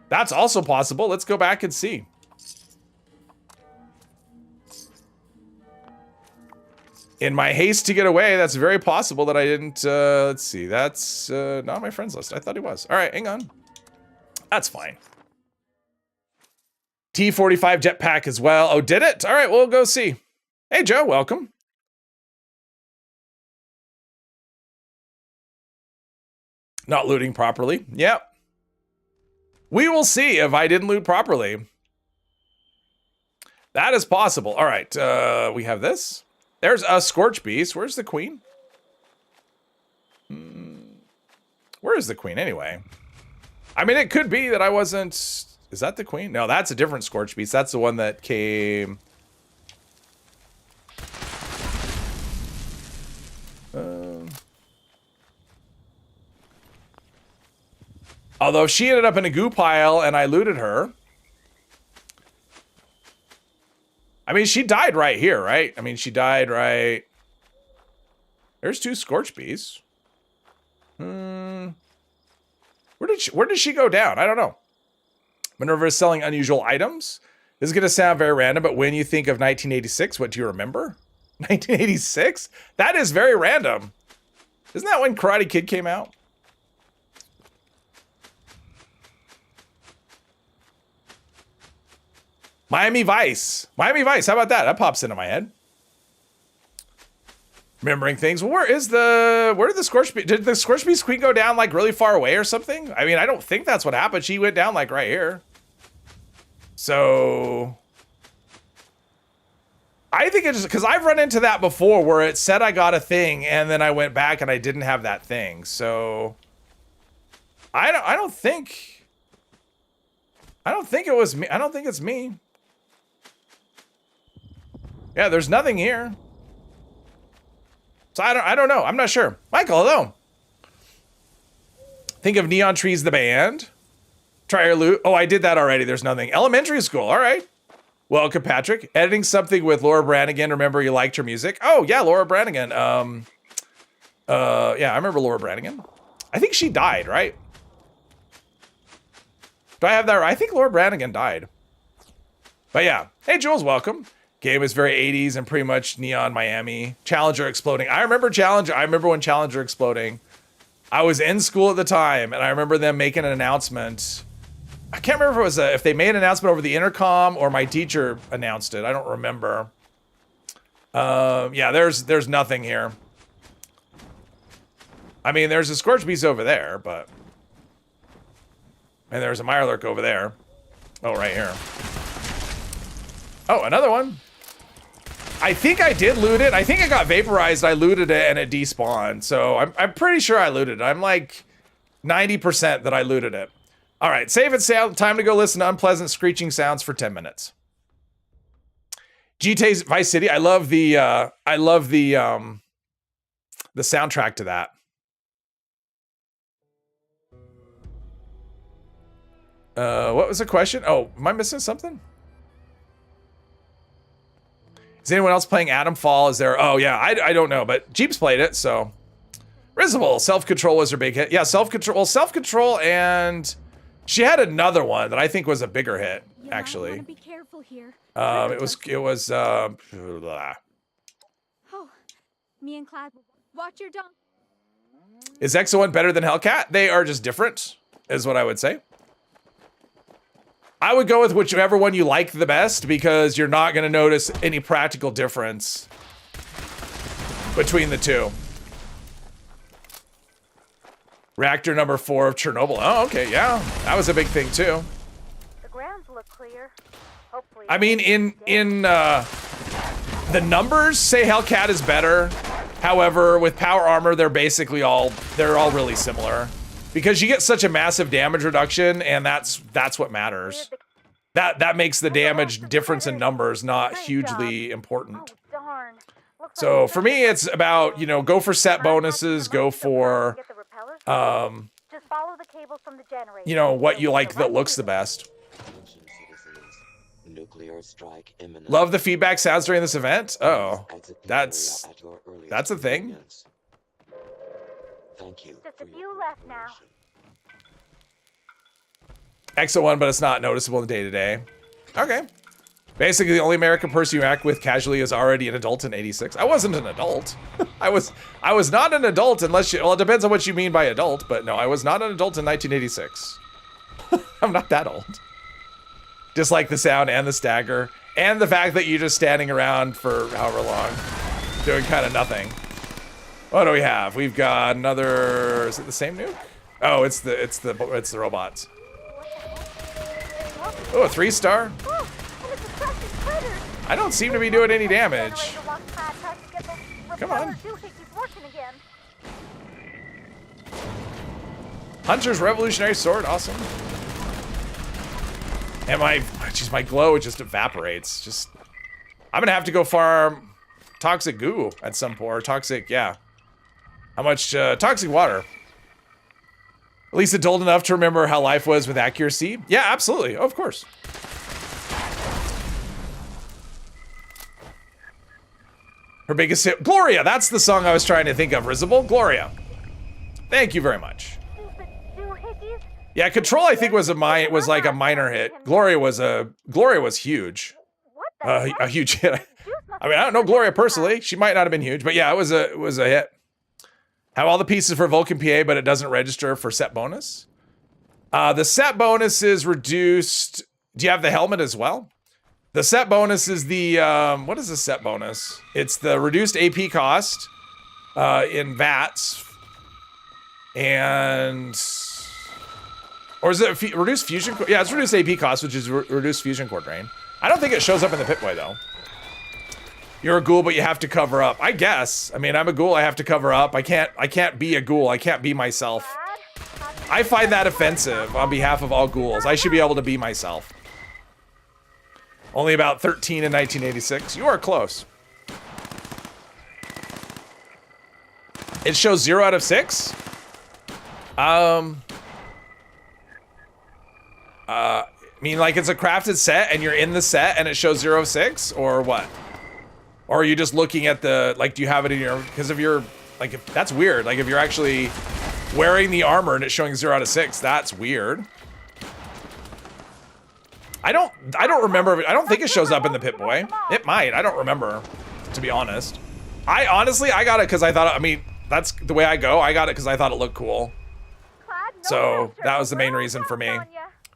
That's also possible. Let's go back and see. In my haste to get away, that's very possible that I didn't, let's see. That's not on my friends list. I thought he was. All right, hang on. That's fine. T45 jetpack as well. Oh, did it? All right, we'll go see. Hey, Joe, welcome. Not looting properly. Yep. We will see if I didn't loot properly. That is possible. All right. We have this. There's a Scorch Beast. Where's the queen? Where is the queen anyway? I mean, it could be that I wasn't... Is that the queen? No, that's a different Scorch Beast. That's the one that came... Although she ended up in a goo pile and I looted her. I mean, she died right here, right? I mean, she died right... There's 2 Scorch Beasts. Where did she go down? I don't know. Minerva is selling unusual items. This is going to sound very random, but when you think of 1986, what do you remember? 1986? That is very random. Isn't that when Karate Kid came out? Miami Vice. Miami Vice. How about that? That pops into my head. Remembering things. Well, where did the Scorch Beast... Did the Scorch Beast Queen go down, like, really far away or something? I mean, I don't think that's what happened. She went down, like, right here. So... I think it's just... Because I've run into that before where it said I got a thing, and then I went back and I didn't have that thing. So... I don't think it was me. I don't think it's me. Yeah, there's nothing here. So I don't know. I'm not sure. Michael, hello. Think of Neon Trees the band. Try your loot. Oh, I did that already. There's nothing. Elementary school. All right. Welcome, Patrick. Editing something with Laura Branigan. Remember you liked her music? Oh, yeah, Laura Branigan. Yeah, I remember Laura Branigan. I think she died, right? Do I have that right? I think Laura Branigan died. But yeah. Hey, Jules, welcome. Game is very 80s and pretty much Neon Miami. Challenger exploding. I remember Challenger. I remember when Challenger exploding. I was in school at the time, and I remember them making an announcement. I can't remember if it was if they made an announcement over the intercom or my teacher announced it. I don't remember. Yeah, there's nothing here. I mean, there's a Scorch Beast over there, but... And there's a Mirelurk over there. Oh, right here. Oh, another one. I think I did loot it. I think I got vaporized. I looted it and it despawned. So I'm pretty sure I looted it. I'm like 90% that I looted it. All right, save and sound. Time to go listen to unpleasant screeching sounds for 10 minutes. GTA's Vice City. I love the soundtrack to that. What was the question? Oh, am I missing something? Is anyone else playing Atom Fall? Is there? Oh yeah, I don't know, but Jeeps played it, so. Risible, Self-Control was her big hit. Yeah, Self-Control. Well, Self-Control, and she had another one that I think was a bigger hit, actually. Be careful here. It was Oh, me and Clyde, watch your dunk. Is Exo-1 better than Hellcat? They are just different, is what I would say. I would go with whichever one you like the best because you're not going to notice any practical difference between the two. Reactor number 4 of Chernobyl. Oh, okay, yeah. That was a big thing too. The grounds look clear. Hopefully. I mean, in the numbers say Hellcat is better. However, with power armor, they're all really similar. Because you get such a massive damage reduction, and that's what matters. That makes the damage difference in numbers not hugely important. So for me, it's about, go for set bonuses, go for, what you like that looks the best. Nuclear strike imminent. Love the feedback sounds during this event? Oh, that's a thing. Thank you. Just a few left now. Exo-1, but it's not noticeable in the day-to-day. Okay. Basically, the only American person you act with casually is already an adult in 86. I wasn't an adult. I was not an adult unless you... Well, it depends on what you mean by adult, but no, I was not an adult in 1986. I'm not that old. Just like the sound and the stagger. And the fact that you're just standing around for however long. Doing kind of nothing. What do we have? We've got another... Is it the same nuke? Oh, it's the robots. Oh, a 3-star? I don't seem to be doing any damage. Come on. Hunter's Revolutionary Sword, awesome. And my glow just evaporates. I'm gonna have to go farm toxic goo at some point, or toxic, yeah. How much toxic water? At least adult enough to remember how life was with accuracy. Yeah, absolutely, of course. Her biggest hit, Gloria. That's the song I was trying to think of. Risible, Gloria. Thank you very much. Yeah, Control I think was like a minor hit. Gloria was huge. A huge hit. I mean, I don't know Gloria personally. She might not have been huge, but yeah, it was a hit. Have all the pieces for Vulcan PA, but it doesn't register for set bonus. The set bonus is reduced. Do you have the helmet as well? The set bonus is the, what is the set bonus? It's the reduced AP cost in VATS. And, or is it reduced fusion? Yeah, it's reduced AP cost, which is reduced fusion core drain. I don't think it shows up in the Pip-Boy though. You're a ghoul, but you have to cover up. I guess. I mean, I'm a ghoul, I have to cover up. I can't be a ghoul, I can't be myself. I find that offensive on behalf of all ghouls. I should be able to be myself. Only about 13 in 1986. You are close. It shows 0 out of 6. I mean, like it's a crafted set and you're in the set and it shows 0-6 or what? Or are you just looking at the, like, do you have it in your, because if you're, like, if, that's weird. Like if you're actually wearing the armor and it's showing 0-6, that's weird. I don't remember, I don't think it shows up in the Pip-Boy. It might, I don't remember, to be honest. I got it because I thought, I mean, that's the way I go. I got it because I thought it looked cool. So that was the main reason for me.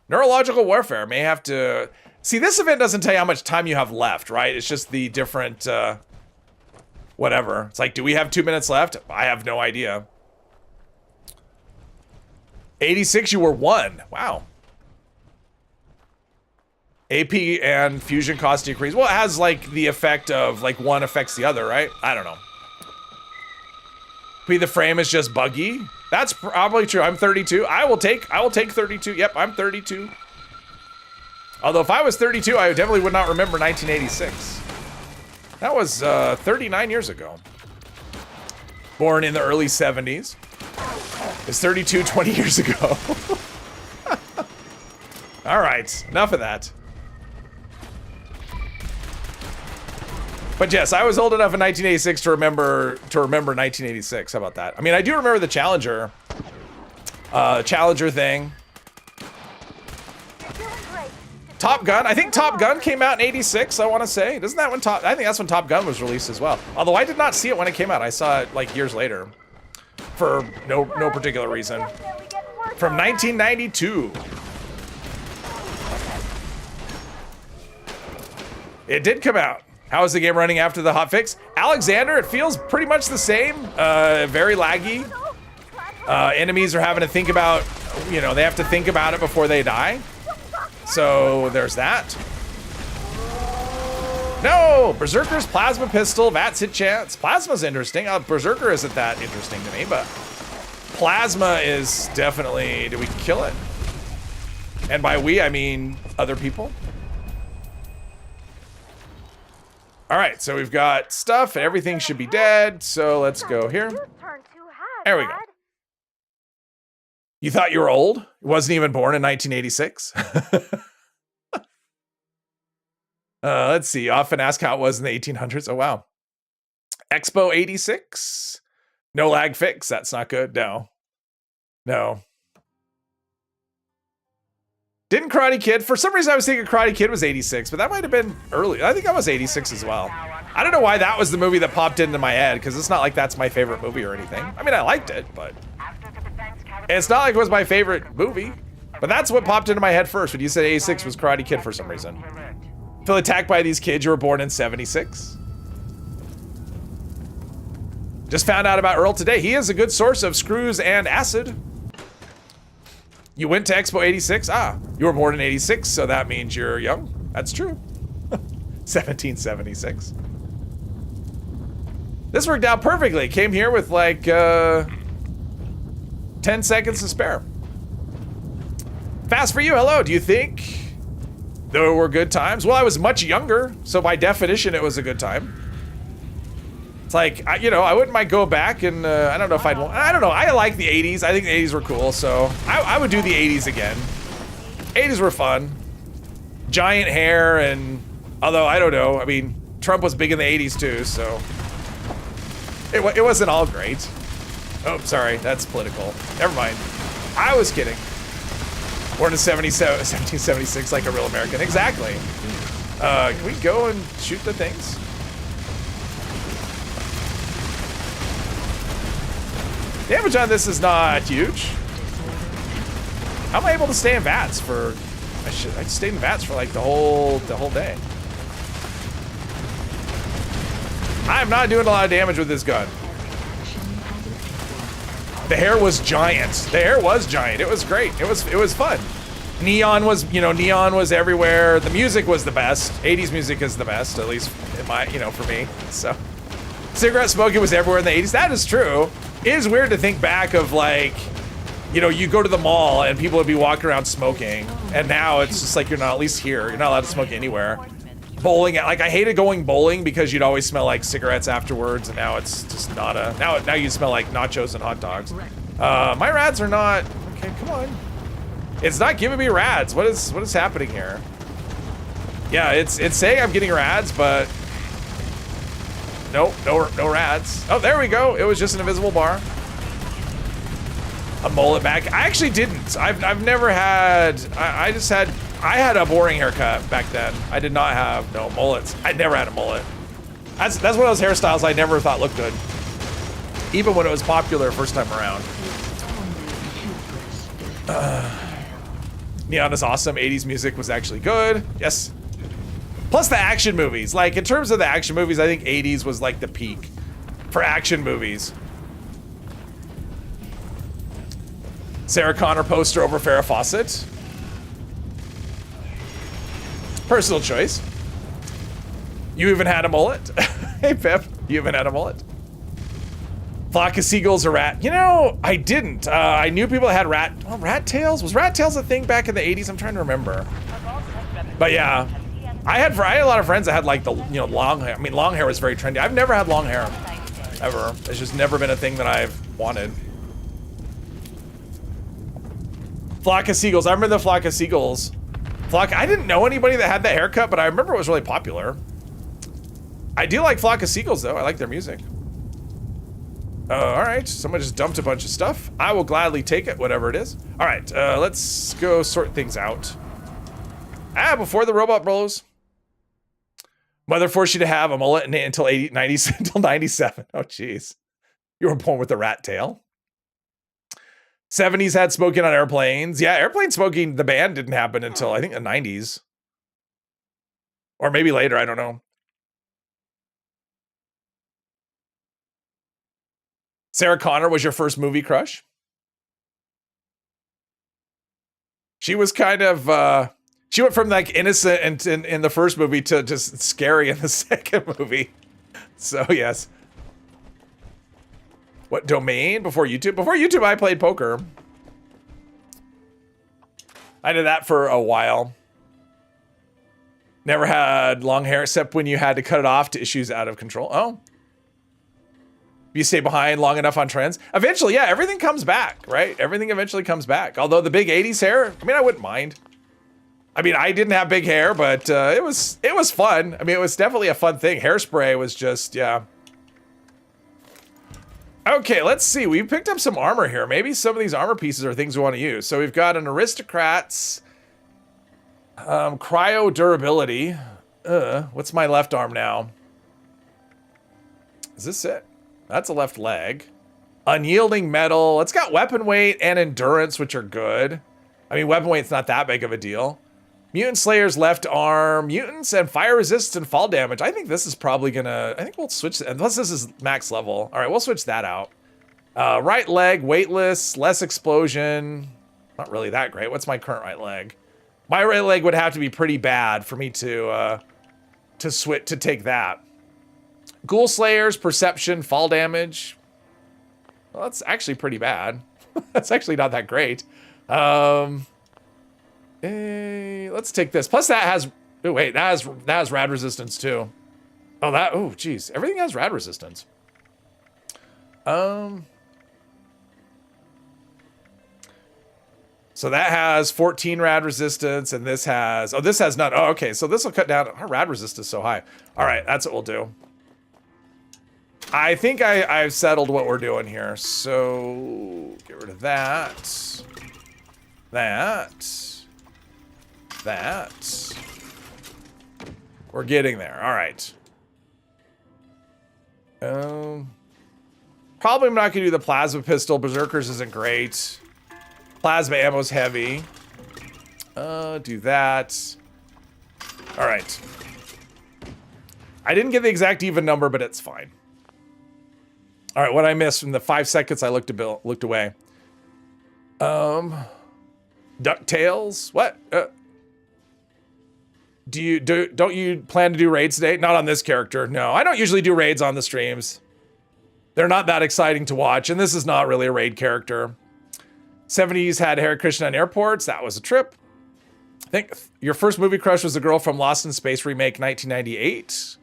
Neurological warfare may have to... See, this event doesn't tell you how much time you have left, right? It's just the different, whatever. It's like, do we have 2 minutes left? I have no idea. 86, you were 1. Wow. AP and fusion cost decrease. Well, it has, like, the effect of, like, one affects the other, right? I don't know. Maybe the frame is just buggy. That's probably true. I'm 32. I will take 32. Yep, I'm 32. Although if I was 32, I definitely would not remember 1986. That was 39 years ago. Born in the early 70s. It's 32 20 years ago. All right, enough of that. But yes, I was old enough in 1986 to remember 1986. How about that? I mean, I do remember the Challenger thing. Top Gun. I think Top Gun came out in 86, I want to say. Doesn't that when I think that's when Top Gun was released as well. Although I did not see it when it came out. I saw it like years later. For no particular reason. From 1992. It did come out. How is the game running after the hotfix? Alexander, it feels pretty much the same. Very laggy. Enemies are having to think about, you know, they have to think about it before they die. So there's that. No! Berserker's plasma pistol, VATS hit chance. Plasma's interesting. Berserker isn't that interesting to me, but plasma is definitely, do we kill it? And by we, I mean other people. All right, so we've got stuff and everything should be dead. So let's go here. There we go. You thought you were old? Wasn't even born in 1986. Let's see. Often ask how it was in the 1800s. Oh, wow. Expo 86. No lag fix. That's not good. No. No. Didn't Karate Kid? For some reason, I was thinking Karate Kid was 86, but that might have been early. I think that was 86 as well. I don't know why that was the movie that popped into my head, because it's not like that's my favorite movie or anything. I mean, I liked it, but it's not like it was my favorite movie. But that's what popped into my head first when you said 86 was Karate Kid for some reason. Feel attacked by these kids. You were born in 76. Just found out about Earl today. He is a good source of screws and acid. You went to Expo 86? Ah, you were born in 86, so that means you're young. That's true. 1776. This worked out perfectly. Came here with like 10 seconds to spare. Fast for you, hello. Do you think there were good times? Well, I was much younger, so by definition, it was a good time. It's like, you know, I wouldn't mind go back and I don't know if I don't know. I like the 80s. I think the 80s were cool, so I would do the 80s again. 80s were fun. Giant hair and, although I don't know. I mean, Trump was big in the 80s too, so it wasn't all great. Oh, sorry, that's political. Never mind. I was kidding. Born in 1776 like a real American. Exactly. Can we go and shoot the things? Damage on this is not huge. How am I able to stay in VATS for? I stayed in VATS for like the whole day. I'm not doing a lot of damage with this gun. The hair was giant. The hair was giant. It was great. It was fun. Neon was, you know, neon was everywhere. The music was the best. 80s music is the best, at least in my, you know, for me. So, cigarette smoking was everywhere in the 80s. That is true. It is weird to think back of like, you know, you go to the mall and people would be walking around smoking, and now it's just like you're not, at least here, you're not allowed to smoke anywhere. Bowling, like I hated going bowling because you'd always smell like cigarettes afterwards, and now it's just not a, now you smell like nachos and hot dogs. My rads are not, okay, come on. It's not giving me rads. What is happening here? Yeah, it's saying I'm getting rads, but nope, no rads. Oh, there we go. It was just an invisible bar. A mullet back. I actually didn't. I've never had. I had a boring haircut back then. I did not have no mullets. I never had a mullet. That's one of those hairstyles I never thought looked good, even when it was popular first time around. Neon is awesome. 80s music was actually good. Yes. Plus the action movies. Like, in terms of the action movies, I think 80s was like the peak for action movies. Sarah Connor poster over Farrah Fawcett. Personal choice. You even had a mullet. Hey, Pip. You even had a mullet. Flock of seagulls or rat. You know, I didn't. I knew people that had rat tails. Was rat tails a thing back in the 80s? I'm trying to remember. But yeah, I had a lot of friends that had like the, you know, long hair. I mean, long hair was very trendy. I've never had long hair, ever. It's just never been a thing that I've wanted. Flock of seagulls. I remember the flock of seagulls. I didn't know anybody that had that haircut, but I remember it was really popular. I do like Flock of Seagulls, though. I like their music. All right, someone just dumped a bunch of stuff. I will gladly take it, whatever it is. All right, let's go sort things out. Before the robot blows. Mother forced you to have a mullet until 97. Oh, jeez. You were born with a rat tail. 70s had smoking on airplanes. Yeah, airplane smoking, the ban didn't happen until, I think, the 90s. Or maybe later, I don't know. Sarah Connor was your first movie crush? She was kind of, she went from like innocent in the first movie to just scary in the second movie. So yes. What domain? Before YouTube? Before YouTube, I played poker. I did that for a while. Never had long hair except when you had to cut it off to issues out of control. Oh. You stay behind long enough on trends. Eventually, yeah, everything comes back, right? Everything eventually comes back. Although the big 80s hair, I mean, I wouldn't mind. I mean, I didn't have big hair, but it was fun. I mean, it was definitely a fun thing. Hairspray was just, yeah. Okay, let's see. We picked up some armor here. Maybe some of these armor pieces are things we want to use. So we've got an aristocrat's cryo durability. What's my left arm now? Is this it? That's a left leg. Unyielding metal. It's got weapon weight and endurance, which are good. I mean, weapon weight's not that big of a deal. Mutant Slayer's left arm. Mutants and fire resistance and fall damage. I think this is probably gonna... I think we'll switch... Unless this is max level. All right, we'll switch that out. Right leg, weightless, less explosion. Not really that great. What's my current right leg? My right leg would have to be pretty bad for me to switch to take that. Ghoul Slayers, perception, fall damage. Well, that's actually pretty bad. That's actually not that great. Let's take this. Plus that has, oh wait, that has rad resistance too. Oh geez, everything has rad resistance. So that has 14 rad resistance, and this has, this has none. Oh, okay, so this will cut down. Our rad resistance is so high. All right, that's what we'll do. I think I've settled what we're doing here. So get rid of that. That. We're getting there. All right. Probably I'm not gonna do the plasma pistol. Berserkers isn't great. Plasma ammo's heavy. Do that. All right. I didn't get the exact even number, but it's fine. All right, what I missed from the 5 seconds I looked away. DuckTales? What? Don't you plan to do raids today? Not on this character. No, I don't usually do raids on the streams. They're not that exciting to watch, and this is not really a raid character. 70s had Hare Krishna in airports. That was a trip. I think your first movie crush was the girl from Lost in Space remake 1998.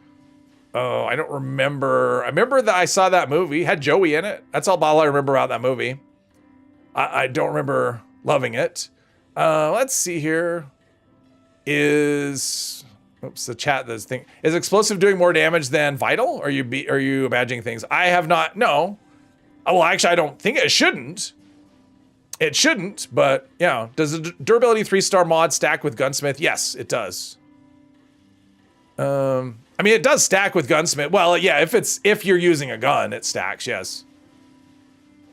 Oh, I don't remember. I remember that I saw that movie. It had Joey in it. That's all I remember about that movie. I don't remember loving it. Let's see here. Is oops, the chat this thing is explosive doing more damage than vital? Are you imagining things? I have not. No. Oh, well, actually, I don't think it shouldn't. It shouldn't, but yeah. Does the durability 3-star mod stack with gunsmith? Yes, it does. I mean, it does stack with gunsmith. Well, yeah, if you're using a gun, it stacks. Yes.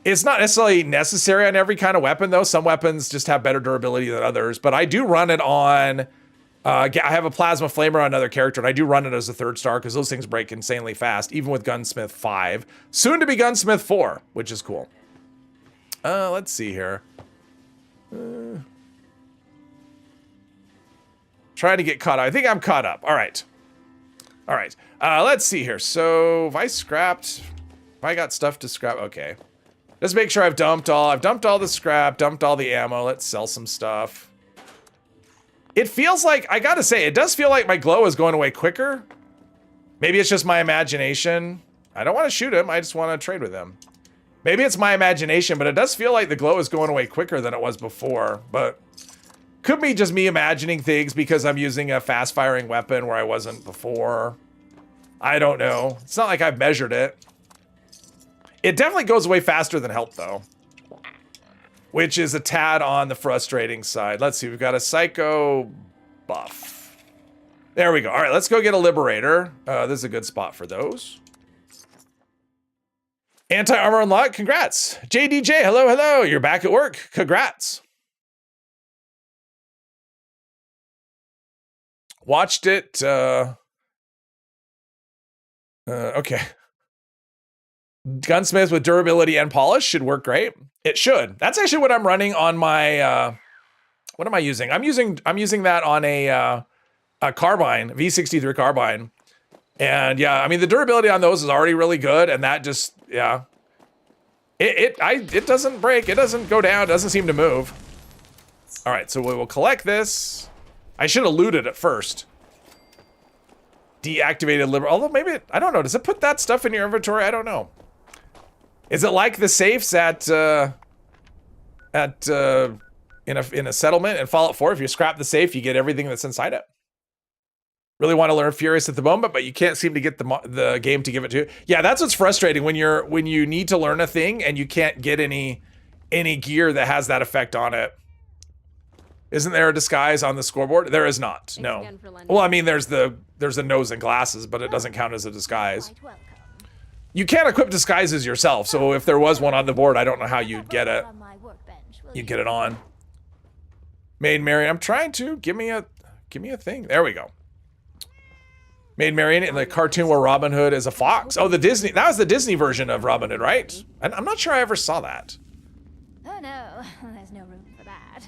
It's not necessarily necessary on every kind of weapon, though. Some weapons just have better durability than others. But I do run it on. I have a plasma flamer on another character, and I do run it as a 3rd star because those things break insanely fast, even with Gunsmith 5. Soon to be Gunsmith 4, which is cool. Let's see here. Trying to get caught up. I think I'm caught up. All right. All right. Let's see here. So if I got stuff to scrap, okay. Just make sure I've dumped all the scrap, dumped all the ammo. Let's sell some stuff. It feels like, I gotta say, it does feel like my glow is going away quicker. Maybe it's just my imagination. I don't want to shoot him. I just want to trade with him. Maybe it's my imagination, but it does feel like the glow is going away quicker than it was before. But could be just me imagining things because I'm using a fast-firing weapon where I wasn't before. I don't know. It's not like I've measured it. It definitely goes away faster than help, though. Which is a tad on the frustrating side. Let's see. We've got a psycho buff. There we go. All right, let's go get a liberator. This is a good spot for those. Anti-armor unlock. Congrats. JDJ, hello, hello. You're back at work. Congrats. Watched it. Okay. Gunsmith with durability and polish should work great. It should. That's actually what I'm running on my, what am I using? I'm using that on a carbine, V63 carbine. And yeah, I mean, the durability on those is already really good. And that just, yeah. It doesn't break. It doesn't go down. It doesn't seem to move. All right, so we will collect this. I should have looted it first. Deactivated liber, although maybe, I don't know. Does it put that stuff in your inventory? I don't know. Is it like the safes in a settlement in Fallout 4? If you scrap the safe, you get everything that's inside it. Really want to learn Furious at the moment, but you can't seem to get the game to give it to you. Yeah, that's what's frustrating when you need to learn a thing and you can't get any gear that has that effect on it. Isn't there a disguise on the scoreboard? There is not. No. Well, I mean, there's the nose and glasses, but it doesn't count as a disguise. You can't equip disguises yourself, so if there was one on the board, I don't know how you'd get it. You'd get it on. Maid Marian, I'm trying to give me a thing. There we go. Maid Marian in the cartoon where Robin Hood is a fox. Oh, that was the Disney version of Robin Hood, right? I'm not sure I ever saw that. Oh no, there's no room for that.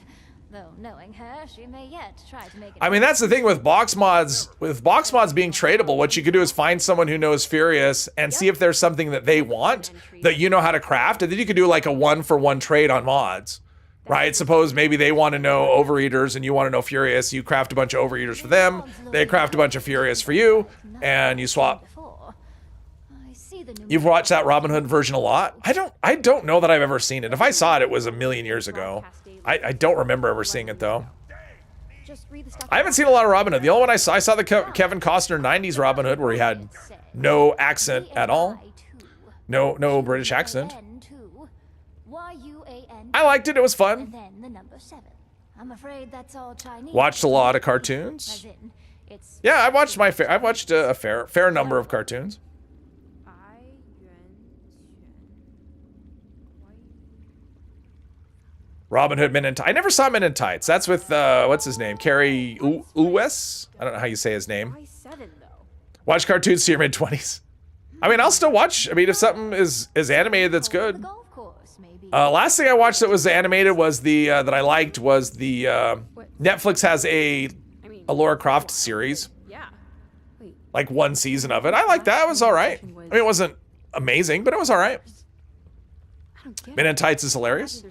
Though knowing her, she may yet try to make it. I mean, that's the thing with box mods. With box mods being tradable, what you could do is find someone who knows Furious and see if there's something that they want that you know how to craft, and then you could do like a 1-for-1 trade on mods, right? Suppose maybe they want to know Overeaters and you want to know Furious. You craft a bunch of Overeaters for them. They craft a bunch of Furious for you, and you swap. You've watched that Robin Hood version a lot? I don't know that I've ever seen it. If I saw it, it was a million years ago. I don't remember ever seeing it though. I haven't seen a lot of Robin Hood. The only one I saw the Kevin Costner 90s Robin Hood where he had no accent at all. No British accent. I liked it. It was fun. Watched a lot of cartoons. Yeah, I watched a fair number of cartoons. Robin Hood Men in Tights. I never saw Men in Tights. That's with, what's his name? Carrie Uwes? I don't know how you say his name. Watch cartoons to your mid-20s. I mean, I'll still watch. I mean, if something is animated that's good. Last thing I watched that was animated was that I liked was the, Netflix has a Lara Croft series. Like one season of it. I liked that. It was all right. I mean, it wasn't amazing, but it was all right. Men in Tights is hilarious.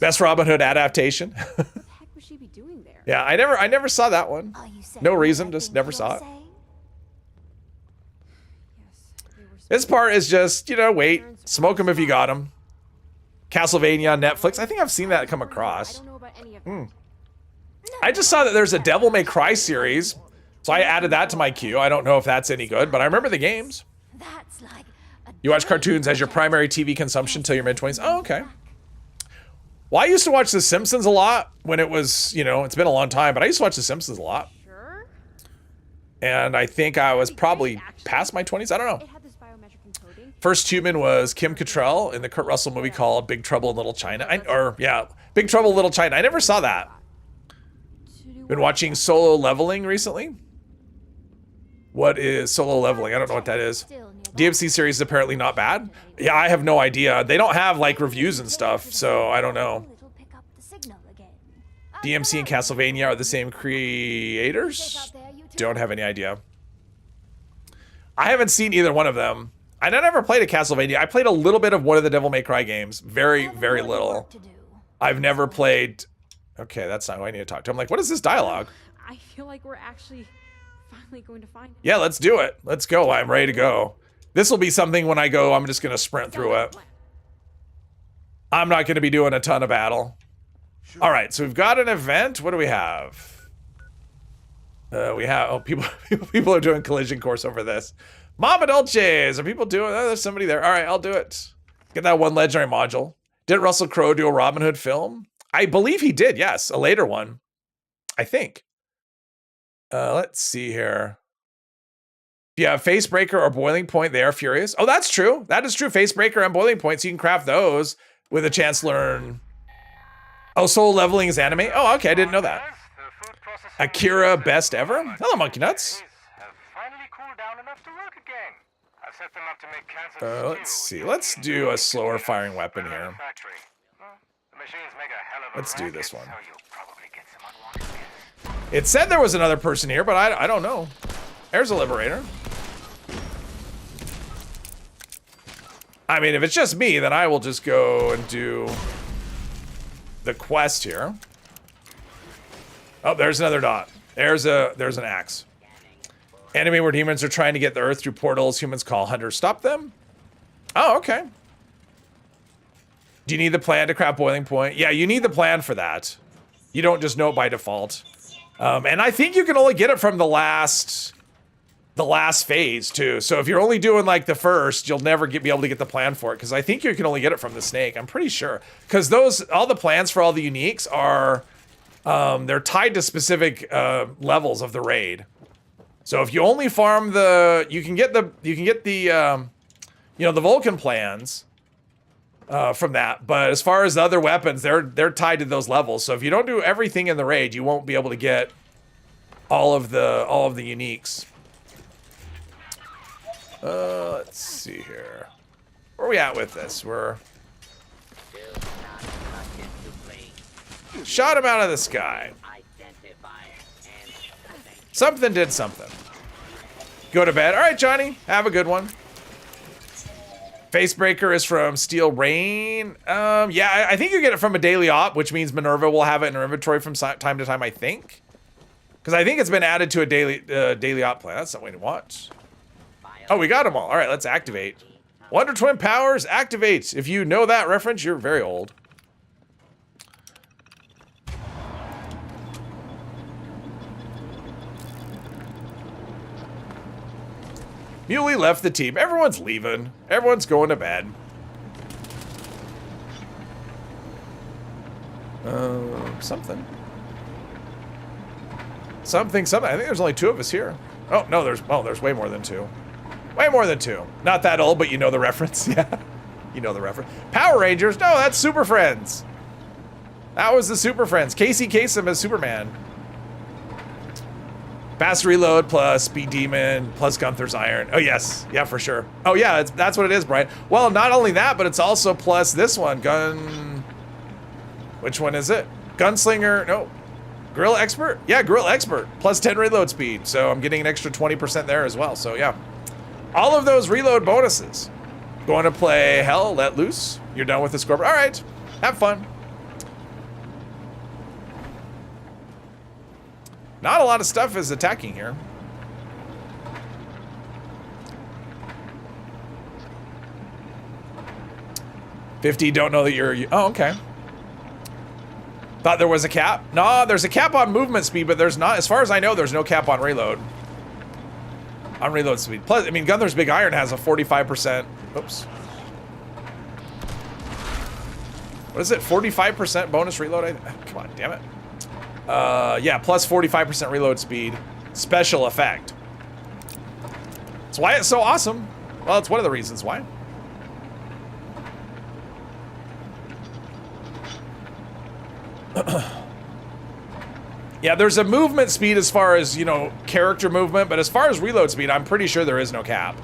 Best Robin Hood adaptation. What the heck would she be doing there? Yeah, I never saw that one. No reason, just never saw it. This part is just, you know, wait, smoke them if you got them. Castlevania on Netflix. I think I've seen that come across. I just saw that there's a Devil May Cry series, so I added that to my queue. I don't know if that's any good, but I remember the games. That's like a You watch cartoons as your primary TV consumption till your mid-20s. Oh, okay. Well, I used to watch The Simpsons a lot when it was, you know, it's been a long time, but I used to watch The Simpsons a lot. Sure. And I think I was probably past my 20s. I don't know. It had this biometric encoding. First human was Kim Cattrall in the Kurt Russell movie called Big Trouble in Little China. Big Trouble in Little China. I never saw that. Been watching Solo Leveling recently. What is Solo Leveling? I don't know what that is. DMC series is apparently not bad. Yeah, I have no idea. They don't have like reviews and stuff, so I don't know. DMC and Castlevania are the same creators? Don't have any idea. I haven't seen either one of them. I never played a Castlevania. I played a little bit of one of the Devil May Cry games. Very, very little. I've never played... Okay, that's not who I need to talk to. I'm like, what is this dialogue? I feel like we're actually finally going to find it. Yeah, let's do it. Let's go. I'm ready to go. This will be something when I go, I'm just going to sprint through it. I'm not going to be doing a ton of battle. All right, so we've got an event. What do we have? People are doing collision course over this. Mama Dolces, are people doing? Oh, there's somebody there. All right, I'll do it. Get that one legendary module. Did Russell Crowe do a Robin Hood film? I believe he did, yes. A later one, I think. Let's see here. If you have Facebreaker or Boiling Point, they are furious. Oh, that's true. That is true. Facebreaker and Boiling Point, so you can craft those with a chance to learn. Oh, Soul Leveling is anime? Oh, okay, I didn't know that. Akira Best Ever? Hello, Monkey Nuts. Let's see. Let's do a slower firing weapon here. Let's do this one. It said there was another person here, but I don't know. There's a Liberator. I mean, if it's just me, then I will just go and do the quest here. Oh, there's another dot. There's an axe. Enemy where demons are trying to get the earth through portals humans call hunters. Stop them? Oh, okay. Do you need the plan to craft Boiling Point? Yeah, you need the plan for that. You don't just know it by default. And I think you can only get it from the last phase too. So if you're only doing like the first, you'll never be able to get the plan for it, because I think you can only get it from the snake. I'm pretty sure, because all the plans for all the uniques are they're tied to specific levels of the raid. So if you only farm you can get the Vulcan plans from that. But as far as the other weapons, they're tied to those levels. So if you don't do everything in the raid, you won't be able to get all of the uniques. Let's see here. Where are we at with this? Shot him out of the sky. Something did something. Go to bed. All right, Johnny. Have a good one. Facebreaker is from Steel Rain. Yeah, I think you get it from a daily op, which means Minerva will have it in her inventory from time to time, I think. Because I think it's been added to a daily op plan. That's something to watch. Oh, we got them all. All right, let's activate. Wonder Twin Powers, activate. If you know that reference, you're very old. Muley left the team. Everyone's leaving. Everyone's going to bed. Something. Something. I think there's only 2 of us here. Oh, no, there's way more than 2. Way more than 2. Not that old, but you know the reference. Yeah. You know the reference. Power Rangers. No, that's Super Friends. That was the Super Friends. Casey Kasem as Superman. Fast reload plus Speed Demon plus Gunther's Iron. Oh, yes. Yeah, for sure. Oh, yeah, that's what it is, Brian. Well, not only that, but it's also plus this one. Which one is it? Gunslinger. No. Gorilla Expert? Yeah, Gorilla Expert. Plus 10 reload speed. So I'm getting an extra 20% there as well. So, yeah. All of those reload bonuses. Going to play Hell Let Loose. You're done with the Scorpion. All right. Have fun. Not a lot of stuff is attacking here. $50, don't know that you're... Oh, okay. Thought there was a cap? No, there's a cap on movement speed, but there's not, as far as I know, there's no cap on reload. On reload speed. Plus, I mean, Gunther's Big Iron has a 45%. Oops. What is it? 45% bonus reload? Come on, damn it. Yeah, plus 45% reload speed. Special effect. That's why it's so awesome. Well, it's one of the reasons why. Yeah, there's a movement speed as far as, you know, character movement, but as far as reload speed, I'm pretty sure there is no cap.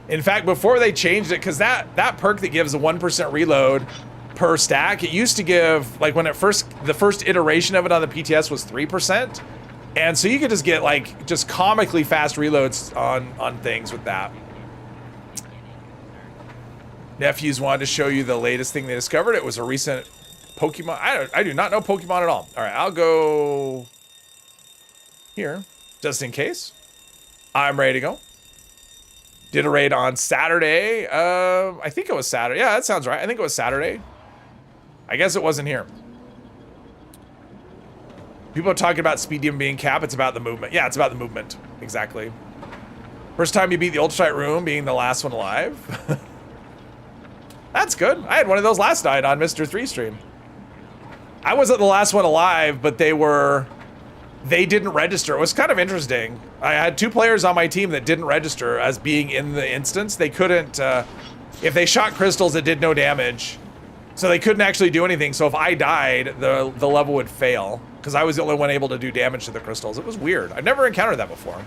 In fact, before they changed it, because that perk that gives a 1% reload per stack, it used to give, like when the first iteration of it on the PTS was 3%. And so you could just get like just comically fast reloads on things with that. Nephews wanted to show you the latest thing they discovered. It was a recent Pokemon. I do not know Pokemon at all. All right, I'll go here just in case. I'm ready to go. Did a raid on Saturday. I think it was Saturday. Yeah, that sounds right. I think it was Saturday. I guess it wasn't here. People are talking about speed demon being cap. It's about the movement. Yeah, it's about the movement. Exactly. First time you beat the Ultrafight room, being the last one alive. That's good. I had one of those last night on Mr. 3 stream. I wasn't the last one alive, but they didn't register. It was kind of interesting. I had 2 players on my team that didn't register as being in the instance. They couldn't, if they shot crystals, it did no damage. So they couldn't actually do anything. So if I died, the level would fail because I was the only one able to do damage to the crystals. It was weird. I've never encountered that before.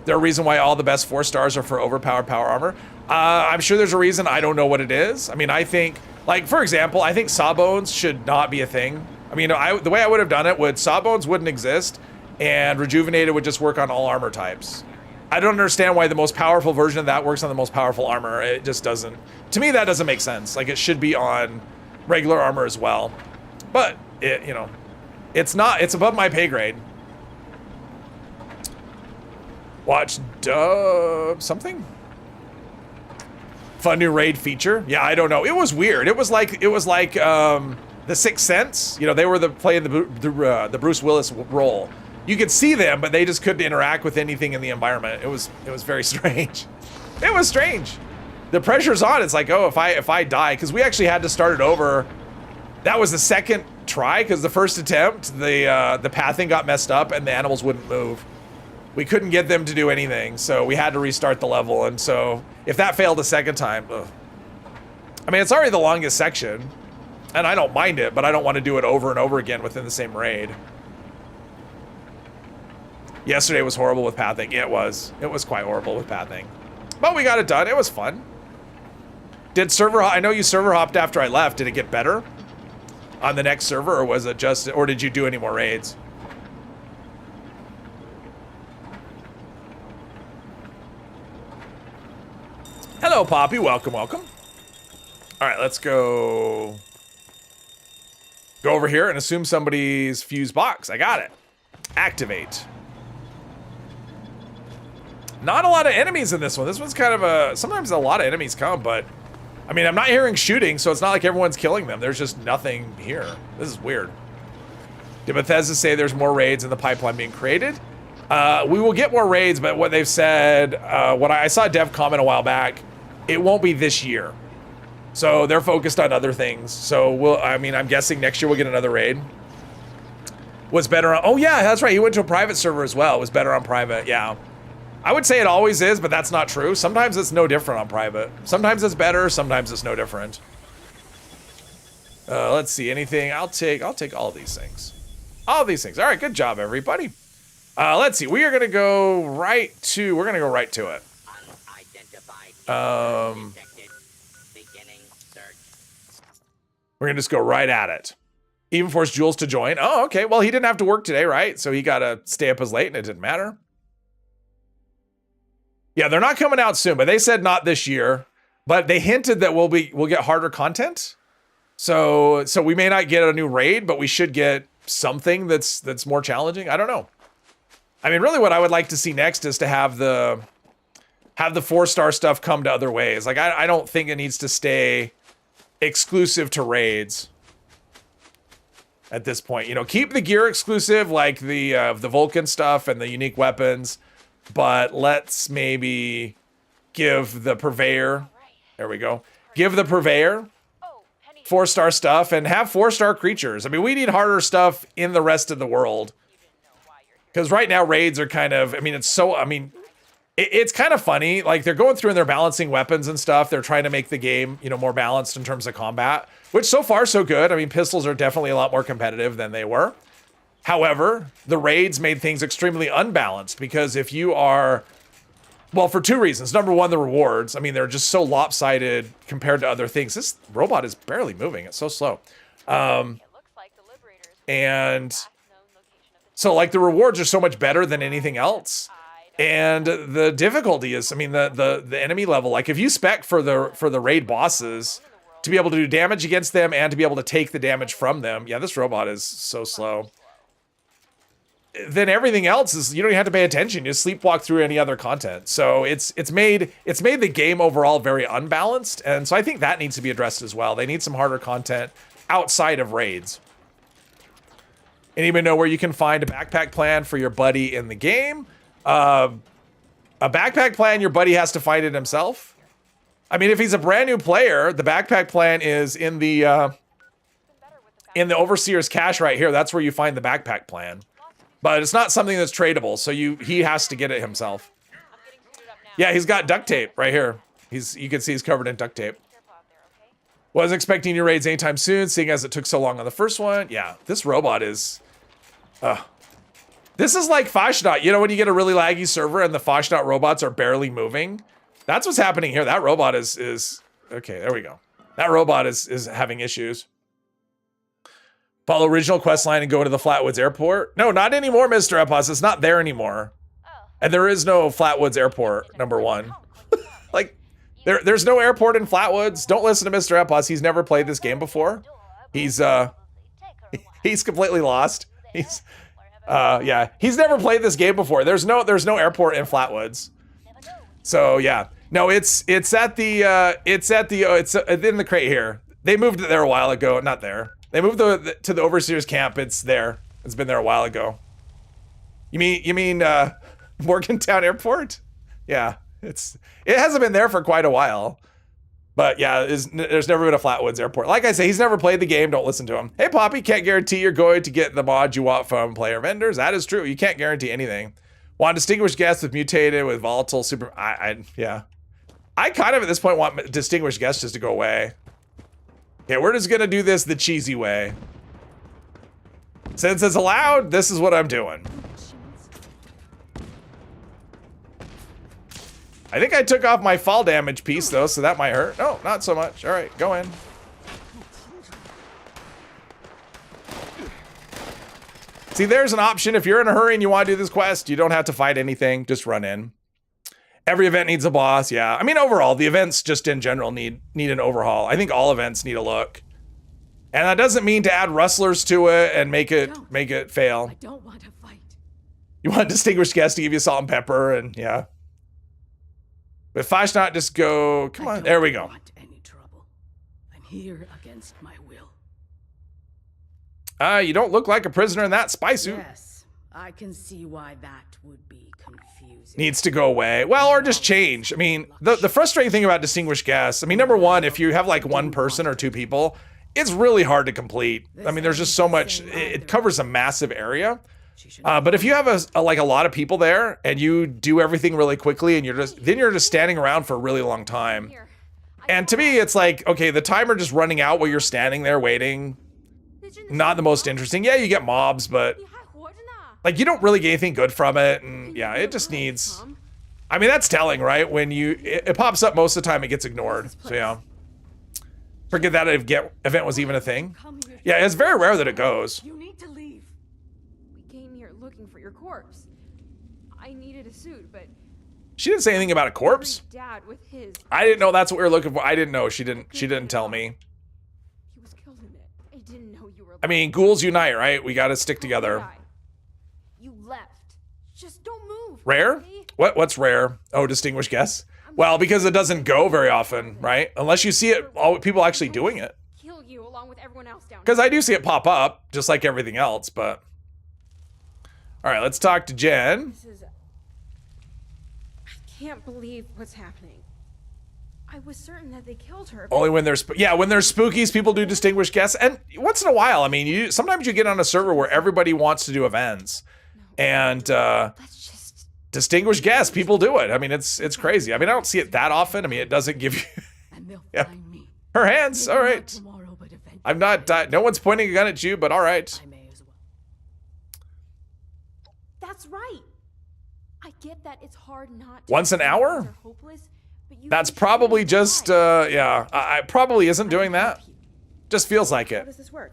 There's a reason why all the best 4 stars are for overpowered power armor. I'm sure there's a reason. I don't know what it is. I mean, I think, like, for example, I think Sawbones should not be a thing. I mean, the way I would have done it would Sawbones wouldn't exist and Rejuvenated would just work on all armor types. I don't understand why the most powerful version of that works on the most powerful armor. It just doesn't. To me, that doesn't make sense. Like, it should be on regular armor as well. But, you know, it's not. It's above my pay grade. Watch something? Fun new raid feature? Yeah, I don't know. It was weird. It was like The Sixth Sense. You know, they were playing the Bruce Willis role. You could see them, but they just couldn't interact with anything in the environment. It was very strange. It was strange. The pressure's on. It's like, oh, if I die, because we actually had to start it over. That was the second try, because the first attempt, the pathing got messed up and the animals wouldn't move. We couldn't get them to do anything, so we had to restart the level. And so if that failed a second time, ugh. I mean, it's already the longest section, and I don't mind it, but I don't want to do it over and over again within the same raid. Yesterday was horrible with pathing. It was quite horrible with pathing, but we got it done. It was fun. Did server? I know you server hopped after I left. Did it get better on the next server, or was it just, or did you do any more raids? Hello, Poppy. Welcome, welcome. All right, let's go over here and assume somebody's fuse box. I got it. Activate. Not a lot of enemies in this one. This one's kind of sometimes a lot of enemies come, but I mean, I'm not hearing shooting, so it's not like everyone's killing them. There's just nothing here. This is weird. Did Bethesda say there's more raids in the pipeline being created? We will get more raids, but what they've said, what I saw a dev comment a while back, it won't be this year. So they're focused on other things. So I'm guessing next year we'll get another raid. Was better on, oh yeah, that's right. He went to a private server as well. It was better on private, yeah. I would say it always is, but that's not true. Sometimes it's no different on private. Sometimes it's better, sometimes it's no different. Let's see, anything, I'll take all these things. All these things. All right, good job, everybody. Let's see, we're gonna go right to it. We're gonna just go right at it. Even forced Jules to join. Oh, okay. Well, he didn't have to work today, right? So he got to stay up as late, and it didn't matter. Yeah, they're not coming out soon, but they said not this year. But they hinted that we'll get harder content. So we may not get a new raid, but we should get something that's more challenging. I don't know. I mean, really, what I would like to see next is to have the 4-star stuff come to other ways. Like, I don't think it needs to stay exclusive to raids. at this point. You know, keep the gear exclusive, like the Vulcan stuff and the unique weapons, but let's maybe give the Purveyor, there we go, give the Purveyor 4-star stuff and have 4-star creatures. I mean, we need harder stuff in the rest of the world. Because right now raids are kind of, I mean, it's kind of funny. Like, they're going through and they're balancing weapons and stuff. They're trying to make the game, you know, more balanced in terms of combat, which so far so good. I mean, pistols are definitely a lot more competitive than they were. However, the raids made things extremely unbalanced because if you are, well, for 2 reasons. Number one, the rewards. I mean, they're just so lopsided compared to other things. This robot is barely moving. It's so slow. And so, like, the rewards are so much better than anything else. And the difficulty is, I mean, the enemy level. Like, if you spec for the raid bosses to be able to do damage against them and to be able to take the damage from them, yeah, this robot is so slow. Then everything else is, you don't even have to pay attention. You just sleepwalk through any other content. So it's made the game overall very unbalanced, and so I think that needs to be addressed as well. They need some harder content outside of raids. Anybody know where you can find a backpack plan for your buddy in the game? A backpack plan, your buddy has to find it himself. I mean, if he's a brand new player, the backpack plan is in the Overseer's cache right here. That's where you find the backpack plan. But it's not something that's tradable, so he has to get it himself. Yeah, he's got duct tape right here. You can see he's covered in duct tape. Wasn't expecting your raids anytime soon, seeing as it took so long on the first one. Yeah, this robot is... This is like Fashnot. You know when you get a really laggy server and the Fashnot robots are barely moving? That's what's happening here. That robot is... Okay, there we go. That robot is having issues. Follow original quest line and go to the Flatwoods Airport. No, not anymore, Mr. Epos. It's not there anymore. And there is no Flatwoods Airport, number one. Like, there's no airport in Flatwoods. Don't listen to Mr. Epos. He's never played this game before. He's completely lost. Yeah, he's never played this game before. There's no airport in Flatwoods. So yeah, no, it's in the crate here. They moved it there a while ago. Not there. They moved to the Overseer's camp. It's there. It's been there a while ago. You mean Morgantown Airport? Yeah, it hasn't been there for quite a while. But yeah, there's never been a Flatwoods Airport. Like I say, he's never played the game. Don't listen to him. Hey, Poppy, can't guarantee you're going to get the mod you want from player vendors. That is true. You can't guarantee anything. Want distinguished guests with mutated, with volatile, super... yeah. I kind of, at this point, want distinguished guests just to go away. Okay, we're just gonna do this the cheesy way. Since it's allowed, this is what I'm doing. I think I took off my fall damage piece, though, so that might hurt. No, not so much. All right, go in. See, there's an option. If you're in a hurry and you want to do this quest, you don't have to fight anything. Just run in. Every event needs a boss, yeah. I mean, overall, the events just in general need an overhaul. I think all events need a look. And that doesn't mean to add rustlers to it and make it fail. I don't want to fight. You want distinguished guests to give you salt and pepper, and yeah. But Fashnot, just go, come on, there we go. I don't want any trouble. I'm here against my will. You don't look like a prisoner in that spy suit. Yes, I can see why that would be confusing. Needs to go away. Well, or just change. I mean, the frustrating thing about distinguished guests, I mean, number one, if you have like one person or two people, it's really hard to complete. I mean, there's just so much, it covers a massive area. But if you have a lot of people there and you do everything really quickly and you're just standing around for a really long time. And to me, it's like, okay, the timer just running out while you're standing there waiting. Not the most interesting. Yeah, you get mobs, but like you don't really get anything good from it. And yeah, it just needs, I mean, that's telling, right? When it pops up most of the time, it gets ignored. So yeah. Forget that event was even a thing. Yeah, it's very rare that it goes. You need to leave. We came here looking for your corpse. I needed a suit, but she didn't say anything about a corpse. Dad with his. I didn't know that's what we were looking for. I didn't know. She didn't tell me. He was killed in it. I didn't know you were. I mean, ghouls unite, right? We got to stick together. You left. Just don't move. Rare? Okay? What's rare? Oh, distinguished guess. Well, because it doesn't go very often, right? Unless you see it, all people actually doing it. Kill you along with everyone else down Because I do see it pop up, just like everything else, but... All right, let's talk to Jen. This is... I can't believe what's happening. I was certain that they killed her. Only when there's... Yeah, when there's spookies, people do distinguished guests. And once in a while, I mean, sometimes you get on a server where everybody wants to do events. And Let's just... distinguished guests, people do it. I mean, it's crazy. I mean, I don't see it that often. I mean, it doesn't give you... And they'll Yeah. find me. Her hands, all right. Tomorrow, but eventually I'm not... no one's pointing a gun at you, but all right. I may as well. That's right. I get that it's hard not to... Once an hour? Are hopeless, but you That's can probably change just, lives. yeah. I probably isn't doing I can that. help you. Just feels like How it. does this work?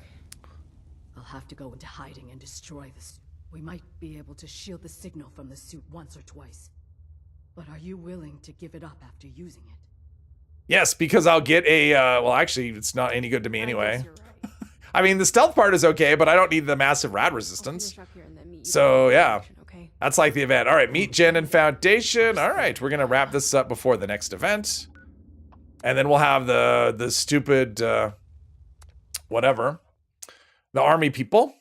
I'll have to go into hiding and destroy the suit. We might be able to shield the signal from the suit once or twice. But are you willing to give it up after using it? Yes, because I'll get a, well, actually, it's not any good to me I anyway. guess you're right. I mean, the stealth part is okay, but I don't need the massive rad resistance. I'll finish up here and then meet you So, back in yeah. action, okay? That's like the event. All right, meet Jen and Foundation. All right, we're going to wrap this up before the next event. And then we'll have the stupid, whatever, the army people.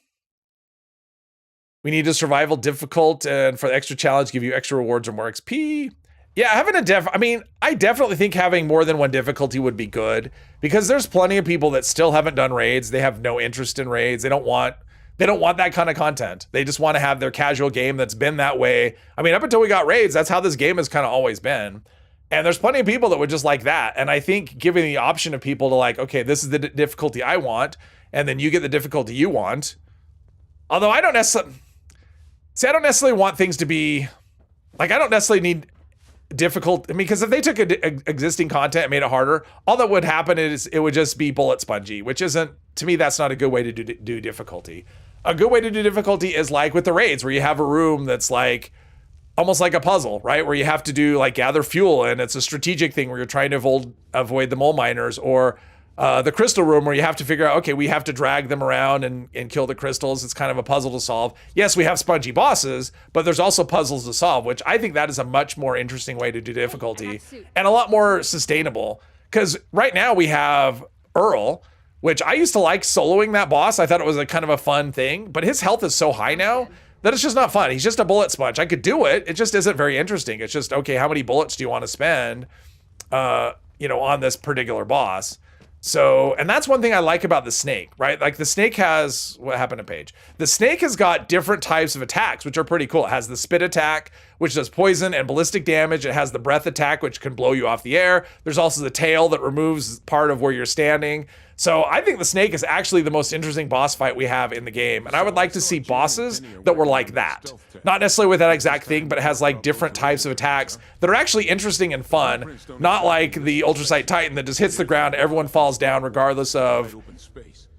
We need a survival difficult, and for the extra challenge, give you extra rewards or more XP. Yeah, having a I definitely think having more than one difficulty would be good, because there's plenty of people that still haven't done raids. They have no interest in raids. They don't want that kind of content. They just want to have their casual game that's been that way. I mean, up until we got raids, that's how this game has kind of always been. And there's plenty of people that would just like that. And I think giving the option of people to like, okay, this is the difficulty I want, and then you get the difficulty you want. Although I don't necessarily want things to be like, I don't necessarily need difficult. I mean, because if they took existing content and made it harder, all that would happen is it would just be bullet spongy, which isn't, to me, that's not a good way to do difficulty. A good way to do difficulty is like with the raids, where you have a room that's like almost like a puzzle, right? Where you have to do like gather fuel, and it's a strategic thing where you're trying to avoid the mole miners, or the crystal room where you have to figure out, okay, we have to drag them around and kill the crystals. It's kind of a puzzle to solve. Yes, we have spongy bosses, but there's also puzzles to solve, which I think that is a much more interesting way to do difficulty and a lot more sustainable. Because right now we have Earl, which I used to like soloing that boss. I thought it was a kind of a fun thing, but his health is so high now that it's just not fun. He's just a bullet sponge. I could do it. It just isn't very interesting. It's just, okay, how many bullets do you want to spend, on this particular boss? So, and that's one thing I like about the snake, right? Like the snake has, what happened to Paige? The snake has got different types of attacks, which are pretty cool. It has the spit attack, which does poison and ballistic damage. It has the breath attack, which can blow you off the air. There's also the tail that removes part of where you're standing. So I think the snake is actually the most interesting boss fight we have in the game. And I would like to see bosses that were like that. Not necessarily with that exact thing, but it has like different types of attacks that are actually interesting and fun. Not like the Ultrasight Titan that just hits the ground, everyone falls down regardless of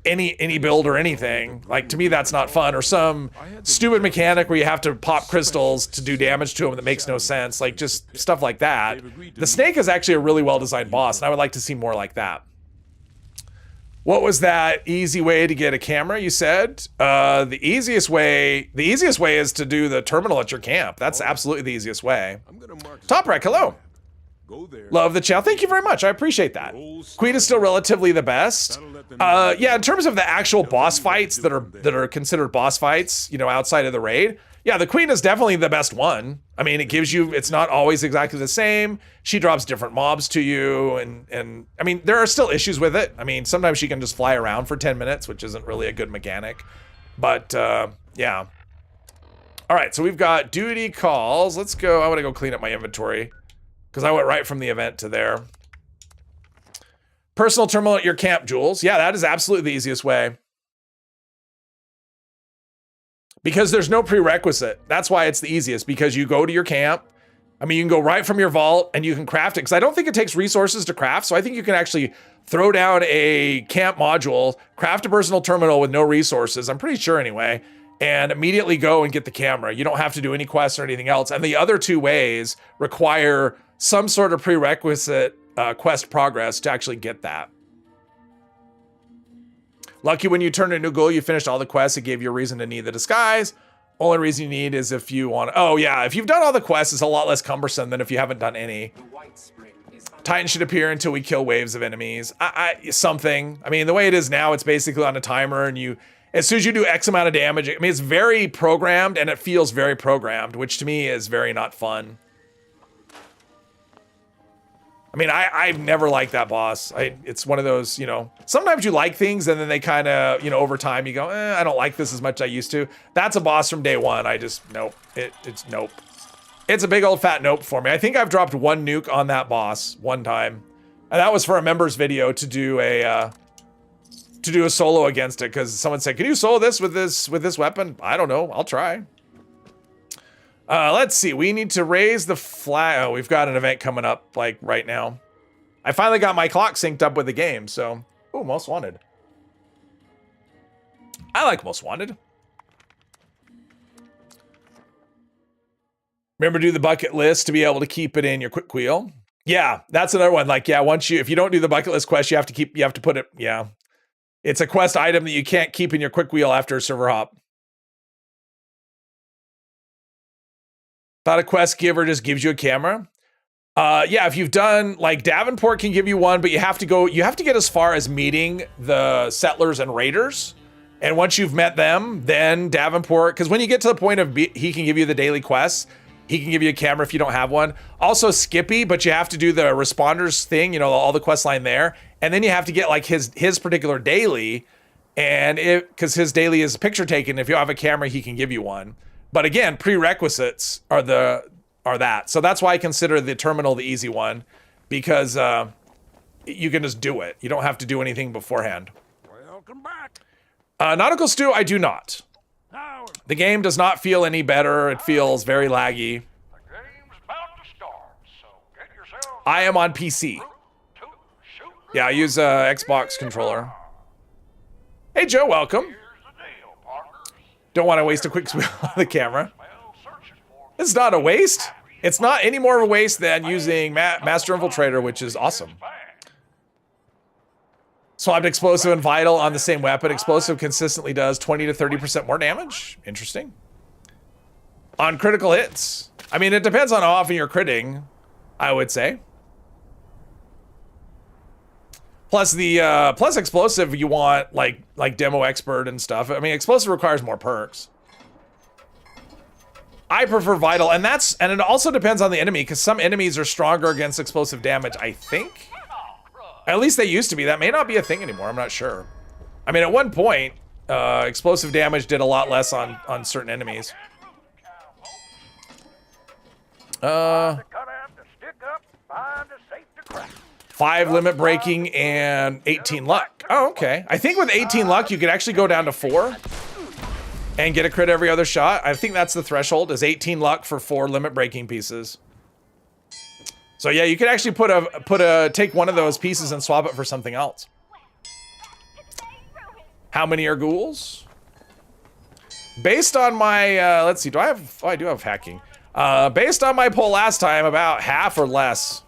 any build or anything. Like, to me, that's not fun. Or some stupid mechanic where you have to pop crystals to do damage to them that makes no sense. Like, just stuff like that. The snake is actually a really well-designed boss, and I would like to see more like that. What was that easy way to get a camera, you said? The easiest way is to do the terminal at your camp. That's absolutely the easiest way. Top Rec, hello. Love the channel. Thank you very much. I appreciate that. Queen is still relatively the best. Yeah, in terms of the actual boss fights that are considered boss fights, outside of the raid, yeah, the Queen is definitely the best one. I mean, it's not always exactly the same. She drops different mobs to you, and I mean, there are still issues with it. I mean, sometimes she can just fly around for 10 minutes, which isn't really a good mechanic. But, yeah. All right, so we've got duty calls. Let's go. I want to go clean up my inventory, because I went right from the event to there. Personal terminal at your camp, Jules. Yeah, that is absolutely the easiest way. Because there's no prerequisite. That's why it's the easiest, because you go to your camp. I mean, you can go right from your vault and you can craft it, because I don't think it takes resources to craft. So I think you can actually throw down a camp module, craft a personal terminal with no resources, I'm pretty sure anyway, and immediately go and get the camera. You don't have to do any quests or anything else. And the other two ways require some sort of prerequisite quest progress to actually get that. Lucky when you turn a new ghoul, you finished all the quests. It gave you a reason to need the disguise. Only reason you need is if you want. Oh yeah, if you've done all the quests, it's a lot less cumbersome than if you haven't done any. The white spring is Titan should appear until we kill waves of enemies. Something. I mean, the way it is now, it's basically on a timer, and you, as soon as you do X amount of damage, I mean, it's very programmed, and it feels very programmed, which to me is very not fun. I mean, I've never liked that boss. It's one of those, you know, sometimes you like things and then they kind of, you know, over time you go, I don't like this as much as I used to. That's a boss from day one. I just, nope. It's nope. It's a big old fat nope for me. I think I've dropped one nuke on that boss one time. And that was for a members video to do a solo against it. Because someone said, can you solo this with this weapon? I don't know. I'll try. Let's see. We need to raise the flag. Oh, we've got an event coming up like right now. I finally got my clock synced up with the game. So, oh, most wanted. I like most wanted. Remember to do the bucket list to be able to keep it in your quick wheel. Yeah, that's another one. Like, yeah, if you don't do the bucket list quest, you have to put it. Yeah, it's a quest item that you can't keep in your quick wheel after a server hop. Thought a quest giver just gives you a camera. Yeah, if you've done, like, Davenport can give you one, but you have to get as far as meeting the settlers and raiders. And once you've met them, then Davenport, because when you get to the point of he can give you the daily quests, he can give you a camera if you don't have one. Also Skippy, but you have to do the responders thing, you know, all the quest line there. And then you have to get like his particular daily, and because his daily is picture taken, if you have a camera, he can give you one. But again, prerequisites are that. So that's why I consider the terminal the easy one, because you can just do it. You don't have to do anything beforehand. Welcome back. Nautical Stew, I do not. The game does not feel any better. It feels very laggy. The game's about to start, so get yourself. I am on PC. Yeah, I use a Xbox controller. Hey Joe, welcome. Here's the deal, partners. Don't want to waste a quick swim on the camera. It's not a waste. It's not any more of a waste than using Master Infiltrator, which is awesome. Swapped Explosive and Vital on the same weapon. Explosive consistently does 20 to 30% more damage. Interesting. On critical hits. I mean, it depends on how often you're critting, I would say. Plus plus Explosive, you want like Demo Expert and stuff. I mean, Explosive requires more perks. I prefer Vital, and it also depends on the enemy, because some enemies are stronger against explosive damage, I think. At least they used to be. That may not be a thing anymore. I'm not sure. I mean, at one point, explosive damage did a lot less on certain enemies. 5 limit breaking and 18 luck. Oh, okay. I think with 18 luck, you could actually go down to 4 and get a crit every other shot. I think that's the threshold, is 18 luck for 4 limit breaking pieces. So yeah, you could actually take one of those pieces and swap it for something else. How many are ghouls? Based on my, let's see, do I have, oh, I do have hacking. Based on my poll last time, about half or less.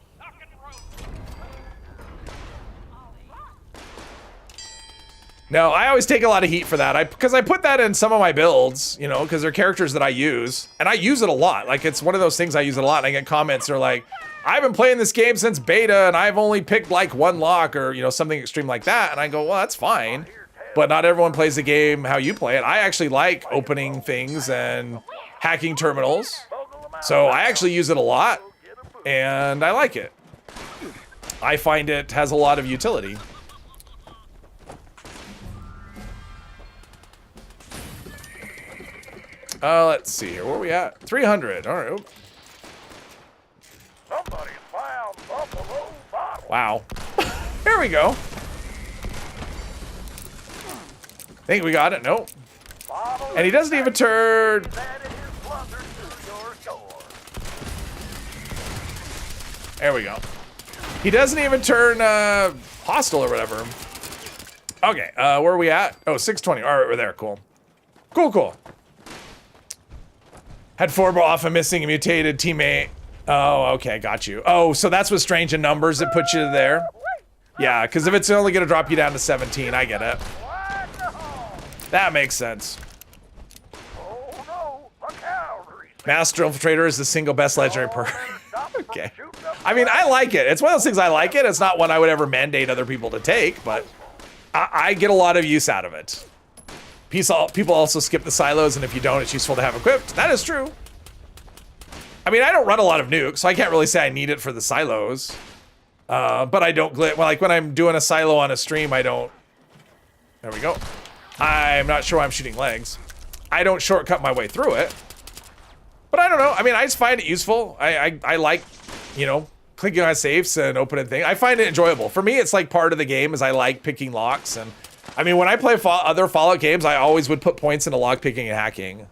No, I always take a lot of heat for that. Because I put that in some of my builds, you know, because they're characters that I use. And I use it a lot. Like, it's one of those things I use it a lot. And I get comments that are like, I've been playing this game since beta and I've only picked like 1 lock or, you know, something extreme like that. And I go, well, that's fine. But not everyone plays the game how you play it. I actually like opening things and hacking terminals. So I actually use it a lot and I like it. I find it has a lot of utility. Let's see here. Where are we at? 300. All right. Somebody found Buffalo bottle. Wow. Here we go. Think we got it? Nope. And he doesn't even turn. There we go. He doesn't even turn hostile or whatever. Okay, where are we at? Oh, 620. All right, we're there. Cool. Cool. Had 4 off a missing a mutated teammate. Oh, okay, got you. Oh, so that's what strange in numbers that puts you there. Yeah, because if it's only gonna drop you down to 17, I get it. That makes sense. Master Infiltrator is the single best legendary perk. Okay. I mean, I like it. It's one of those things I like it. It's not one I would ever mandate other people to take, but I get a lot of use out of it. People also skip the silos, and if you don't, it's useful to have equipped. That is true. I mean, I don't run a lot of nukes, so I can't really say I need it for the silos. But I don't well, like when I'm doing a silo on a stream, I don't. There we go. I'm not sure why I'm shooting legs. I don't shortcut my way through it. But I don't know. I mean, I just find it useful. I like, you know, clicking on safes and opening things. I find it enjoyable. For me, it's like part of the game is I like picking locks. And I mean, when I play other Fallout games, I always would put points into lock picking and hacking.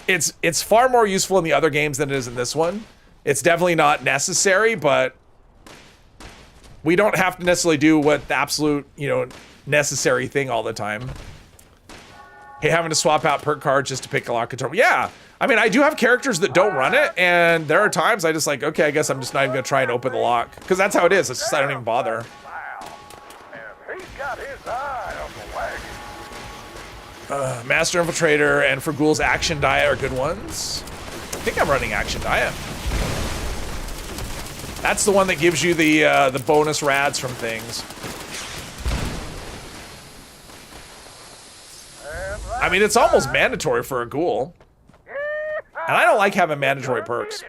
It's far more useful in the other games than it is in this one. It's definitely not necessary, but we don't have to necessarily do what the absolute, you know, necessary thing all the time. Hey, having to swap out perk cards just to pick a lock control. Yeah. I mean, I do have characters that don't run it, and there are times I just like, okay, I guess I'm just not even gonna try and open the lock. Because that's how it is. It's just I don't even bother. And he's got his eye on the wagon. Master Infiltrator and for Ghoul's Action Diet are good ones. I think I'm running Action Diet. That's the one that gives you the bonus rads from things. I mean, it's almost mandatory for a Ghoul. And I don't like having mandatory perks.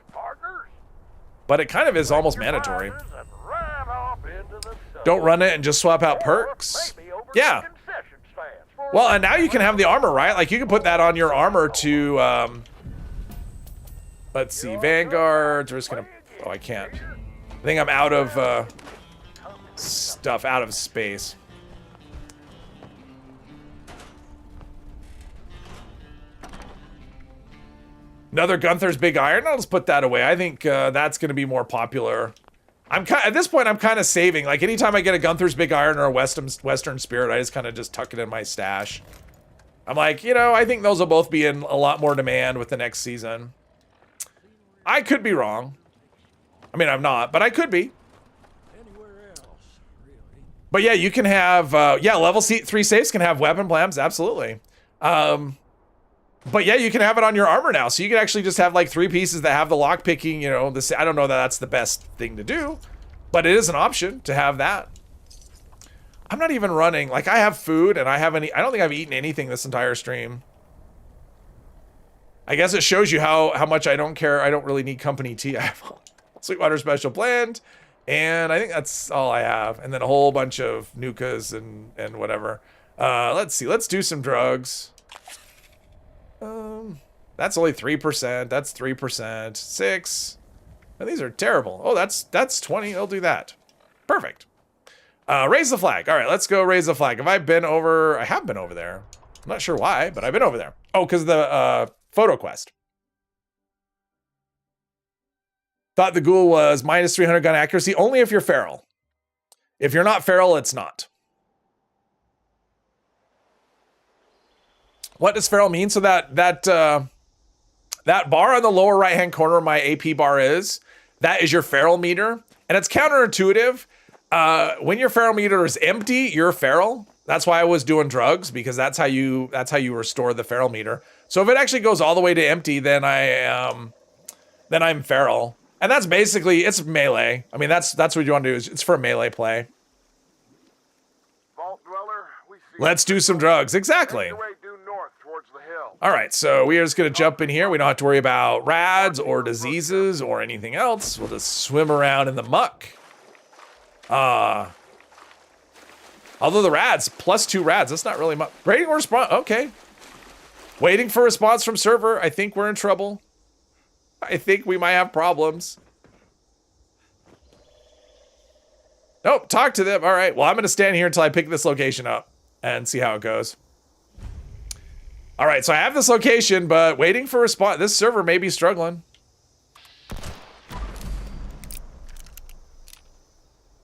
But it kind of is almost mandatory. Don't run it and just swap out perks? Yeah. Well, and now you can have the armor, right? Like, you can put that on your armor to, let's see, Vanguards. We're just gonna, oh, I can't. I think I'm out of, stuff, out of space. Another Gunther's Big Iron. I'll just put that away. I think that's going to be more popular. At this point, I'm kind of saving. Like anytime I get a Gunther's Big Iron or a Western Spirit, I just kind of tuck it in my stash. I'm like, you know, I think those will both be in a lot more demand with the next season. I could be wrong. I mean, I'm not, but I could be. But yeah, you can have, yeah, level 3 safes can have weapon plams, absolutely. But yeah, you can have it on your armor now. So you can actually just have like 3 pieces that have the lock picking, you know, I don't know that that's the best thing to do, but it is an option to have that. I'm not even running, like I have food and I don't think I've eaten anything this entire stream. I guess it shows you how much I don't care. I don't really need company tea. I have Sweetwater Special Blend, and I think that's all I have. And then a whole bunch of Nukas and whatever. Let's see, let's do some drugs. That's only 3%. That's 3%. 6. And these are terrible. Oh, that's 20. I'll do that. Perfect. Raise the flag. All right, let's go raise the flag. Have I been over? I have been over there. I'm not sure why, but I've been over there. Oh, because the photo quest. Thought the Ghoul was minus 300 gun accuracy only if you're feral. If you're not feral, it's not. What does feral mean? So that bar on the lower right hand corner of my AP bar that is your feral meter, and it's counterintuitive. When your feral meter is empty, you're feral. That's why I was doing drugs, because that's how you restore the feral meter. So if it actually goes all the way to empty, then I'm feral, and that's basically, it's melee. I mean, that's what you want to do. It's for melee play. Vault Dweller, we see Let's do some drugs. Exactly. the way due north towards the hill. All right, so we are just going to jump in here. We don't have to worry about rads or diseases or anything else. We'll just swim around in the muck. Although the rads, +2 rads, that's not really much. Waiting for response, okay. Waiting for response from server. I think we're in trouble. I think we might have problems. Nope, talk to them. All right, well, I'm going to stand here until I pick this location up and see how it goes. All right, so I have this location, but waiting for response. This server may be struggling.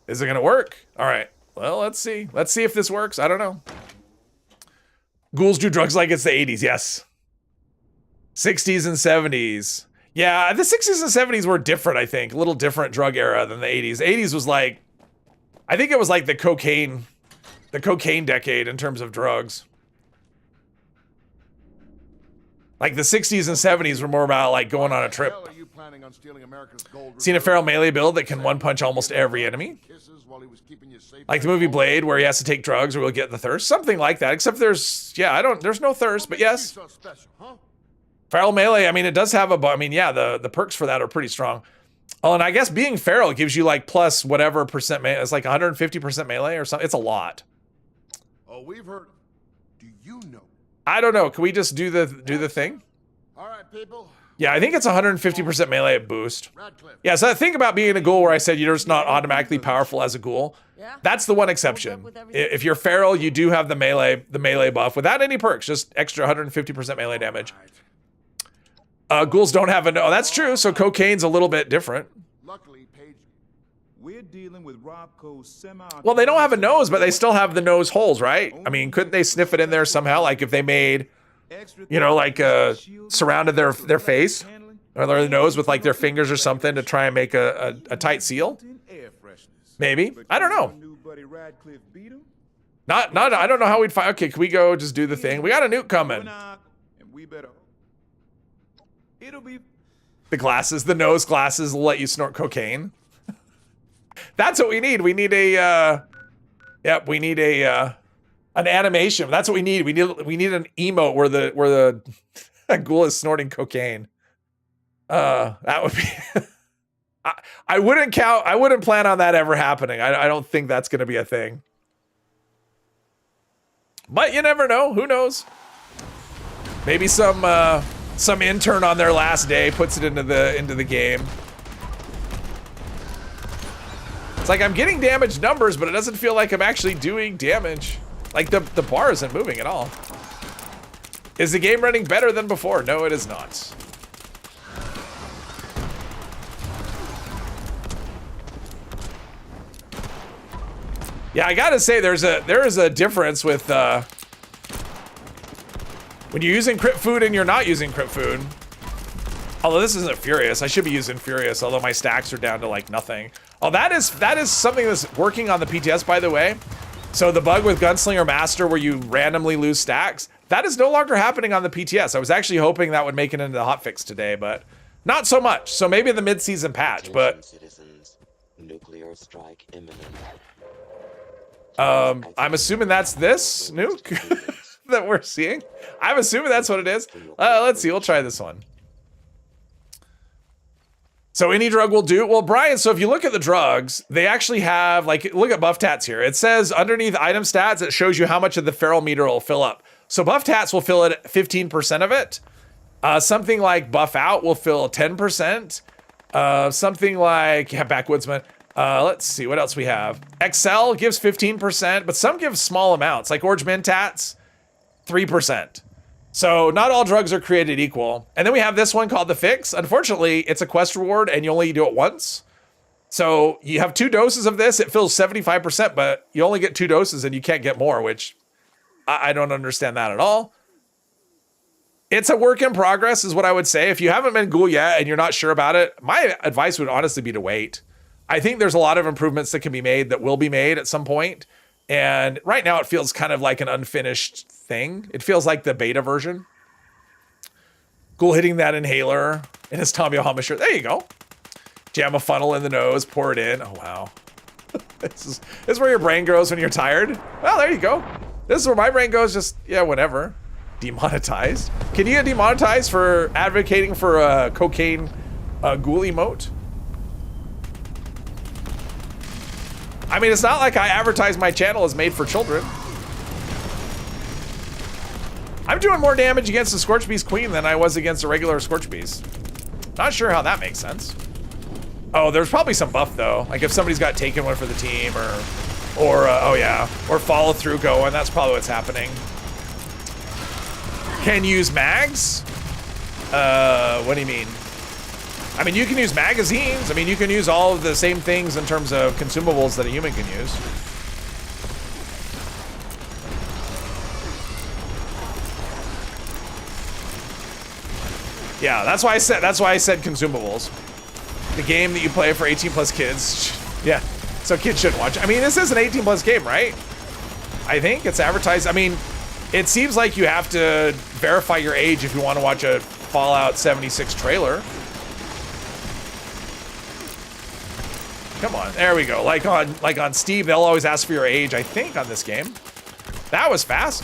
Is it going to work? All right, well, let's see. Let's see if this works. I don't know. Ghouls do drugs like it's the 80s, yes. 60s and 70s. Yeah, the 60s and 70s were different, I think. A little different drug era than the 80s. 80s was like, I think it was like the cocaine decade in terms of drugs. Like the 60s and 70s were more about like going on a trip. Hell are you planning on stealing America's gold Seen a reserve? feral melee build that can one-punch almost every enemy. Kisses while he was keeping you safe Like the movie Blade, where he has to take drugs or he'll get the thirst. Something like that, except there's, there's no thirst, but yes. So special, huh? Feral melee, I mean, it does have the perks for that are pretty strong. Oh, and I guess being feral gives you like plus whatever percent melee. It's like 150% melee or something. It's a lot. Oh, we've heard. Do you know? I don't know. Can we just do the thing? All right, people. Yeah, I think it's 150% melee boost. Radcliffe. Yeah, so the thing about being a ghoul where I said you're just not automatically powerful as a ghoul. That's the one exception. If you're feral, you do have the melee buff without any perks, just extra 150% melee damage. Ghouls don't have a... Oh, that's true. So cocaine's a little bit different. Luckily, Paige. We're dealing with Robco's semi. Well, they don't have a nose, but they still have the nose holes, right? I mean, couldn't they sniff it in there somehow? Like if they made, like surrounded their face or their nose with like their fingers or something to try and make a tight seal? Maybe. I don't know. Not. I don't know how we'd find... Okay, can we go just do the thing? We got a nuke coming. It'll be The glasses, the nose glasses will let you snort cocaine. That's what we need. We need a, we need a, an animation. That's what we need. We need an emote where the ghoul is snorting cocaine. That would be, I wouldn't plan on that ever happening. I don't think that's going to be a thing. But you never know. Who knows? Maybe some intern on their last day puts it into the game. It's like I'm getting damage numbers, but it doesn't feel like I'm actually doing damage. Like the bar isn't moving at all. Is the game running better than before? No, it is not. Yeah, I gotta say there is a difference with when you're using crit food and you're not using crit food. Although this isn't Furious, I should be using Furious, although my stacks are down to like nothing. Oh, that is something that's working on the PTS, by the way. So the bug with Gunslinger Master where you randomly lose stacks, that is no longer happening on the PTS. I was actually hoping that would make it into the hotfix today, but not so much. So maybe the mid-season patch, but citizens, nuclear strike imminent. I'm assuming that's this nuke that we're seeing. I'm assuming that's what it is. Let's see, we'll try this one. So any drug will do. Well, Brian, so if you look at the drugs, they actually have, like, look at buff tats here. It says underneath item stats, it shows you how much of the feral meter will fill up. So buff tats will fill it 15% of it. Something like buff out will fill 10%. Something like, backwoodsman. Let's see what else we have. Excel gives 15%, but some give small amounts, like Orange Mint Tats, 3%. So not all drugs are created equal. And then we have this one called the Fix. Unfortunately, it's a quest reward and you only do it once. So you have 2 doses of this. It fills 75%, but you only get 2 doses and you can't get more, which I don't understand that at all. It's a work in progress is what I would say. If you haven't been Ghoul yet and you're not sure about it, my advice would honestly be to wait. I think there's a lot of improvements that can be made that will be made at some point. And right now it feels kind of like an unfinished thing. It feels like the beta version. Ghoul hitting that inhaler in his Tommy Bahama shirt. There you go. Jam a funnel in the nose, pour it in. Oh, wow. This is where your brain goes when you're tired. Well, there you go. This is where my brain goes, just, yeah, whatever. Demonetized. Can you get demonetized for advocating for a cocaine ghoul emote? I mean, it's not like I advertise my channel as made for children. I'm doing more damage against the Scorch Beast Queen than I was against a regular Scorch Beast. Not sure how that makes sense. Oh, there's probably some buff though. Like if somebody's got taken one for the team oh yeah, or follow through going, that's probably what's happening. Can use mags? What do you mean? I mean, you can use magazines. I mean, you can use all of the same things in terms of consumables that a human can use. Yeah, that's why I said consumables. The game that you play for 18 plus kids. Yeah, so kids shouldn't watch. I mean, this is an 18 plus game, right? I think it's advertised. I mean, It seems like you have to verify your age if you want to watch a Fallout 76 trailer. Come on, there we go. Like on Steam, they'll always ask for your age, I think, on this game. That was fast.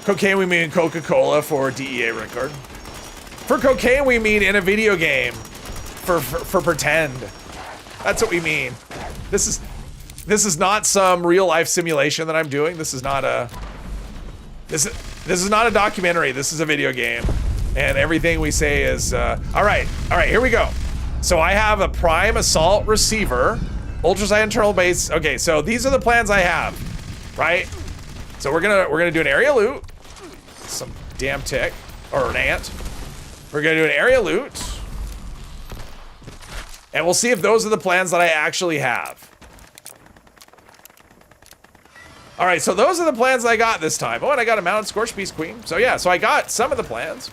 Cocaine, we mean Coca-Cola for DEA record. For cocaine, we mean in a video game. For pretend. That's what we mean. This is not some real life simulation that I'm doing. This is not a documentary. This is a video game. And everything we say is all right, here we go. So I have a prime assault receiver, ultrasonic internal base. Okay, so these are the plans I have, right? So we're gonna do an area loot. Some damn tick or an ant. We're gonna do an area loot. And we'll see if those are the plans that I actually have. All right, so those are the plans I got this time. Oh, and I got a mounted Scorch Beast Queen. So yeah, so I got some of the plans.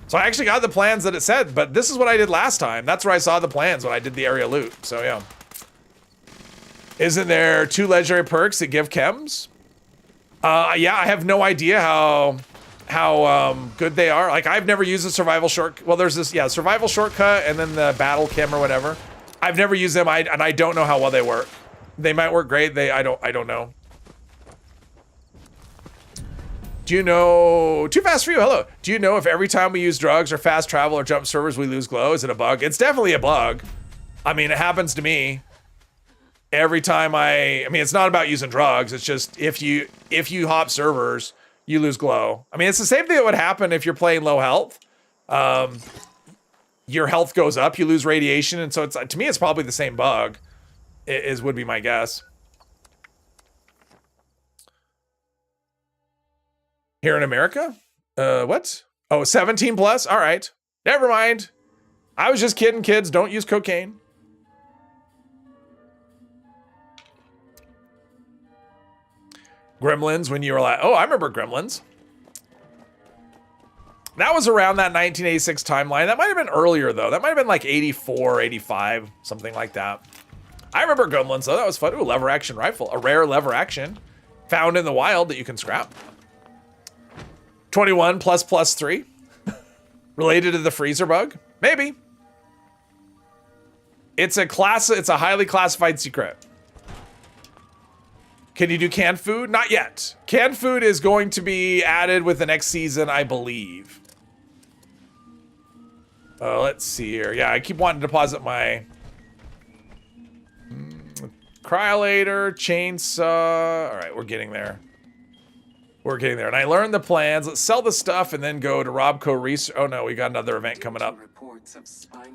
So I actually got the plans that it said, but this is what I did last time. That's where I saw the plans when I did the area loot. So yeah. Isn't there 2 legendary perks that give chems? Yeah, I have no idea how good they are. Like, I've never used a survival shortcut. Well, there's this, yeah, survival shortcut and then the battle chem or whatever. I've never used them, and I don't know how well they work. They might work great. I don't know. Do you know, Too Fast for You, hello. Do you know if every time we use drugs or fast travel or jump servers, we lose glow? Is it a bug? It's definitely a bug. I mean, it happens to me. Every time I mean, it's not about using drugs. It's just if you hop servers, you lose glow. I mean, it's the same thing that would happen if you're playing low health. Your health goes up, you lose radiation, and so it's, to me, it's probably the same bug. Would be my guess. Here in America? What? Oh, 17 plus? All right. Never mind. I was just kidding, kids. Don't use cocaine. Gremlins, when you were like, oh, I remember Gremlins. That was around that 1986 timeline. That might have been earlier, though. That might have been like 84, 85, something like that. I remember Gremlins, though. That was fun. Ooh, lever action rifle. A rare lever action found in the wild that you can scrap. 21 plus 3. Related to the freezer bug? Maybe. It's a highly classified secret. Can you do canned food? Not yet. Canned food is going to be added with the next season, I believe. Let's see here. Yeah, I keep wanting to deposit my cryolator, chainsaw. All right, we're getting there. We're getting there. And I learned the plans. Let's sell the stuff and then go to Robco Research. Oh no, we got another event coming up.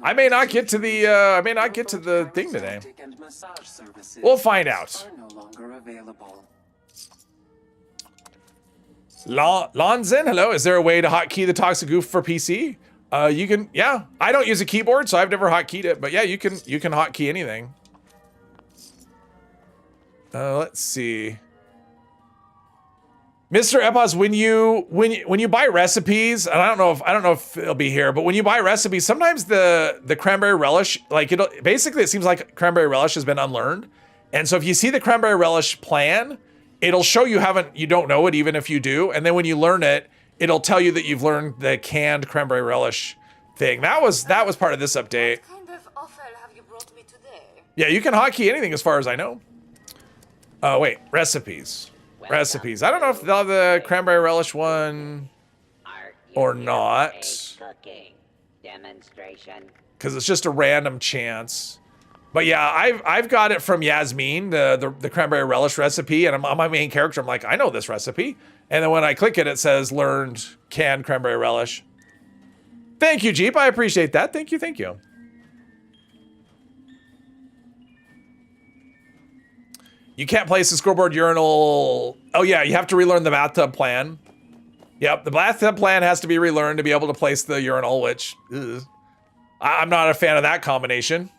I may not get to the thing today. We'll find out. Lonzen, hello. Is there a way to hotkey the Toxic Goof for PC? You can, yeah. I don't use a keyboard, so I've never hotkeyed it. But yeah, you can hotkey anything. Let's see. Mr. Epos, when you buy recipes, and I don't know if it'll be here, but when you buy recipes, sometimes the cranberry relish, like basically it seems like cranberry relish has been unlearned. And so if you see the cranberry relish plan, it'll show you don't know it even if you do. And then when you learn it, it'll tell you that you've learned the canned cranberry relish thing. That was part of this update. What kind of offer have you brought me today? Yeah, you can hotkey anything as far as I know. Wait, recipes. Recipes. I don't know if they'll have the cranberry relish one or not. Because it's just a random chance. But yeah, I've got it from Yasmin, the cranberry relish recipe, and I'm on my main character. I'm like, I know this recipe. And then when I click it, it says learned canned cranberry relish. Thank you, Jeep. I appreciate that. Thank you. Thank you. You can't place the scoreboard urinal. Oh yeah, you have to relearn the bathtub plan. Yep, the bathtub plan has to be relearned to be able to place the urinal, which I'm not a fan of that combination.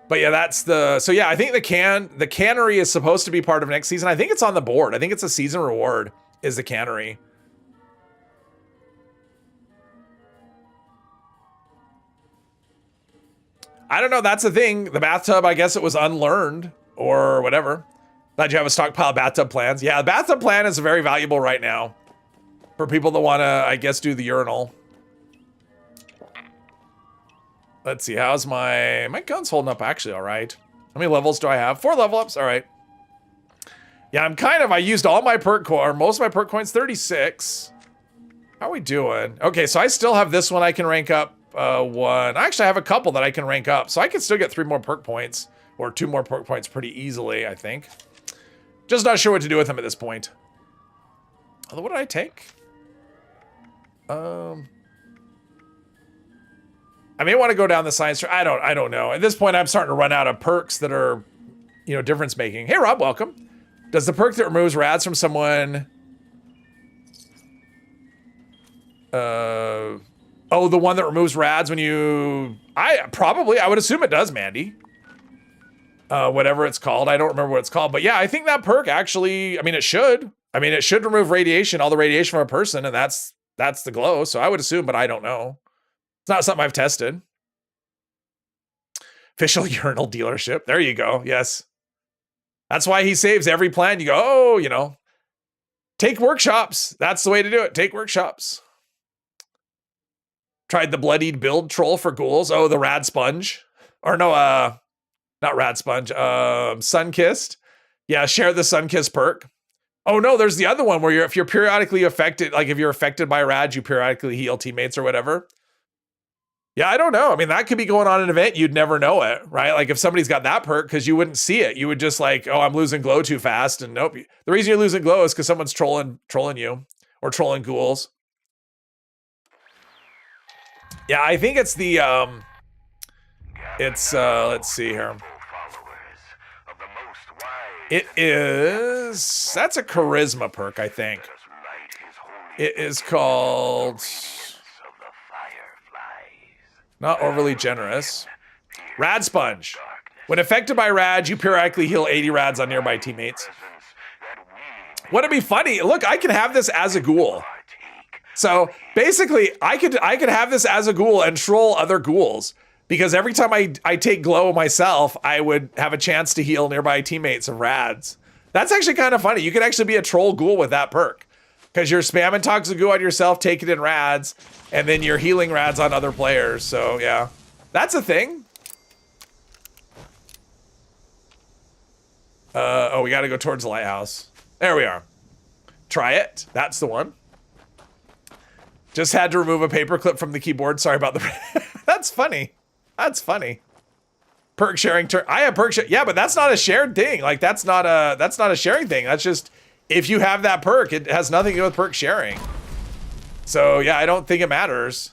But yeah, so yeah, I think the cannery is supposed to be part of next season. I think it's on the board. I think it's a season reward is the cannery. I don't know. That's the thing. The bathtub, I guess it was unlearned or whatever. Glad you have a stockpile of bathtub plans. Yeah, the bathtub plan is very valuable right now for people that want to, I guess, do the urinal. Let's see. How's my gun's holding up actually all right. How many levels do I have? 4 level ups. All right. Yeah, I used all my perk core, most of my perk coins, 36. How are we doing? Okay, so I still have this one I can rank up. One. I actually have a couple that I can rank up, so I can still get 3 more perk points or 2 more perk points pretty easily, I think. Just not sure what to do with them at this point. Although, what did I take? I may want to go down the science. I don't know. At this point, I'm starting to run out of perks that are, you know, difference making. Hey, Rob, welcome. Does the perk that removes rads from someone? Oh, the one that removes rads when you... I would assume it does, Mandy. Whatever it's called. I don't remember what it's called. But yeah, I think that perk actually... I mean, it should. I mean, it should remove radiation, all the radiation from a person, and that's the glow. So I would assume, but I don't know. It's not something I've tested. Official urinal dealership. There you go. Yes. That's why he saves every plan. You go, oh, you know. Take workshops. That's the way to do it. Take workshops. Tried the bloodied build troll for ghouls. Oh, the rad sponge. Or no, not rad sponge. Sun-kissed. Yeah, share the sun-kissed perk. Oh no, there's the other one where if you're periodically affected, like if you're affected by rad, you periodically heal teammates or whatever. Yeah, I don't know. I mean, that could be going on in an event. You'd never know it, right? Like if somebody's got that perk, because you wouldn't see it. You would just like, oh, I'm losing glow too fast. And nope. The reason you're losing glow is because someone's trolling you or trolling ghouls. Yeah, I think it's the, let's see here. It is, that's a charisma perk, I think. It is called, not overly generous. Rad sponge. When affected by rad, you periodically heal 80 rads on nearby teammates. Wouldn't it be funny? Look, I can have this as a ghoul. So basically, I could have this as a ghoul and troll other ghouls because every time I take glow myself, I would have a chance to heal nearby teammates of rads. That's actually kind of funny. You could actually be a troll ghoul with that perk because you're spamming toxic goo on yourself, taking in rads, and then you're healing rads on other players. So yeah, that's a thing. Oh, we got to go towards the lighthouse. There we are. Try it. That's the one. Just had to remove a paperclip from the keyboard. Sorry about the... That's funny. That's funny. Perk sharing turn. I have perk share. Yeah, but that's not a shared thing. Like that's not a sharing thing. That's just if you have that perk, it has nothing to do with perk sharing. So yeah, I don't think it matters.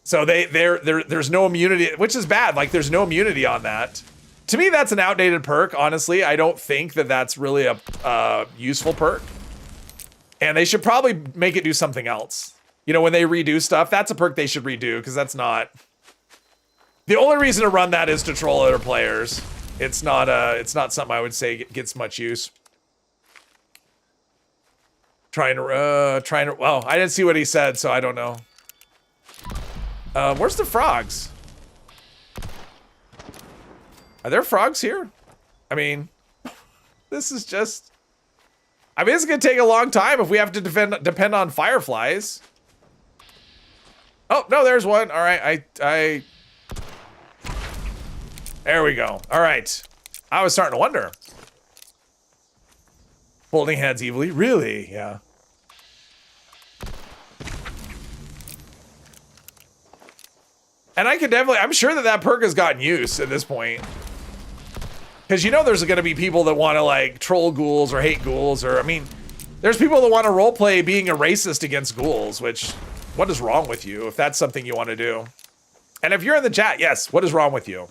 So there's no immunity, which is bad. Like there's no immunity on that. To me, that's an outdated perk. Honestly, I don't think that that's really a useful perk. And they should probably make it do something else. You know, when they redo stuff, that's a perk they should redo because that's not... The only reason to run that is to troll other players. It's not something I would say gets much use. Trying to, well, I didn't see what he said, so I don't know. Where's the frogs? Are there frogs here? I mean, this is just... I mean, it's gonna take a long time if we have to depend on fireflies. Oh, no, there's one. All right, there we go. All right. I was starting to wonder. Holding hands evilly? Really? Yeah. And I could definitely, I'm sure that perk has gotten use at this point. Because you know there's going to be people that want to like troll ghouls or hate ghouls or, I mean, there's people that want to roleplay being a racist against ghouls, which, what is wrong with you if that's something you want to do? And if you're in the chat, yes, what is wrong with you?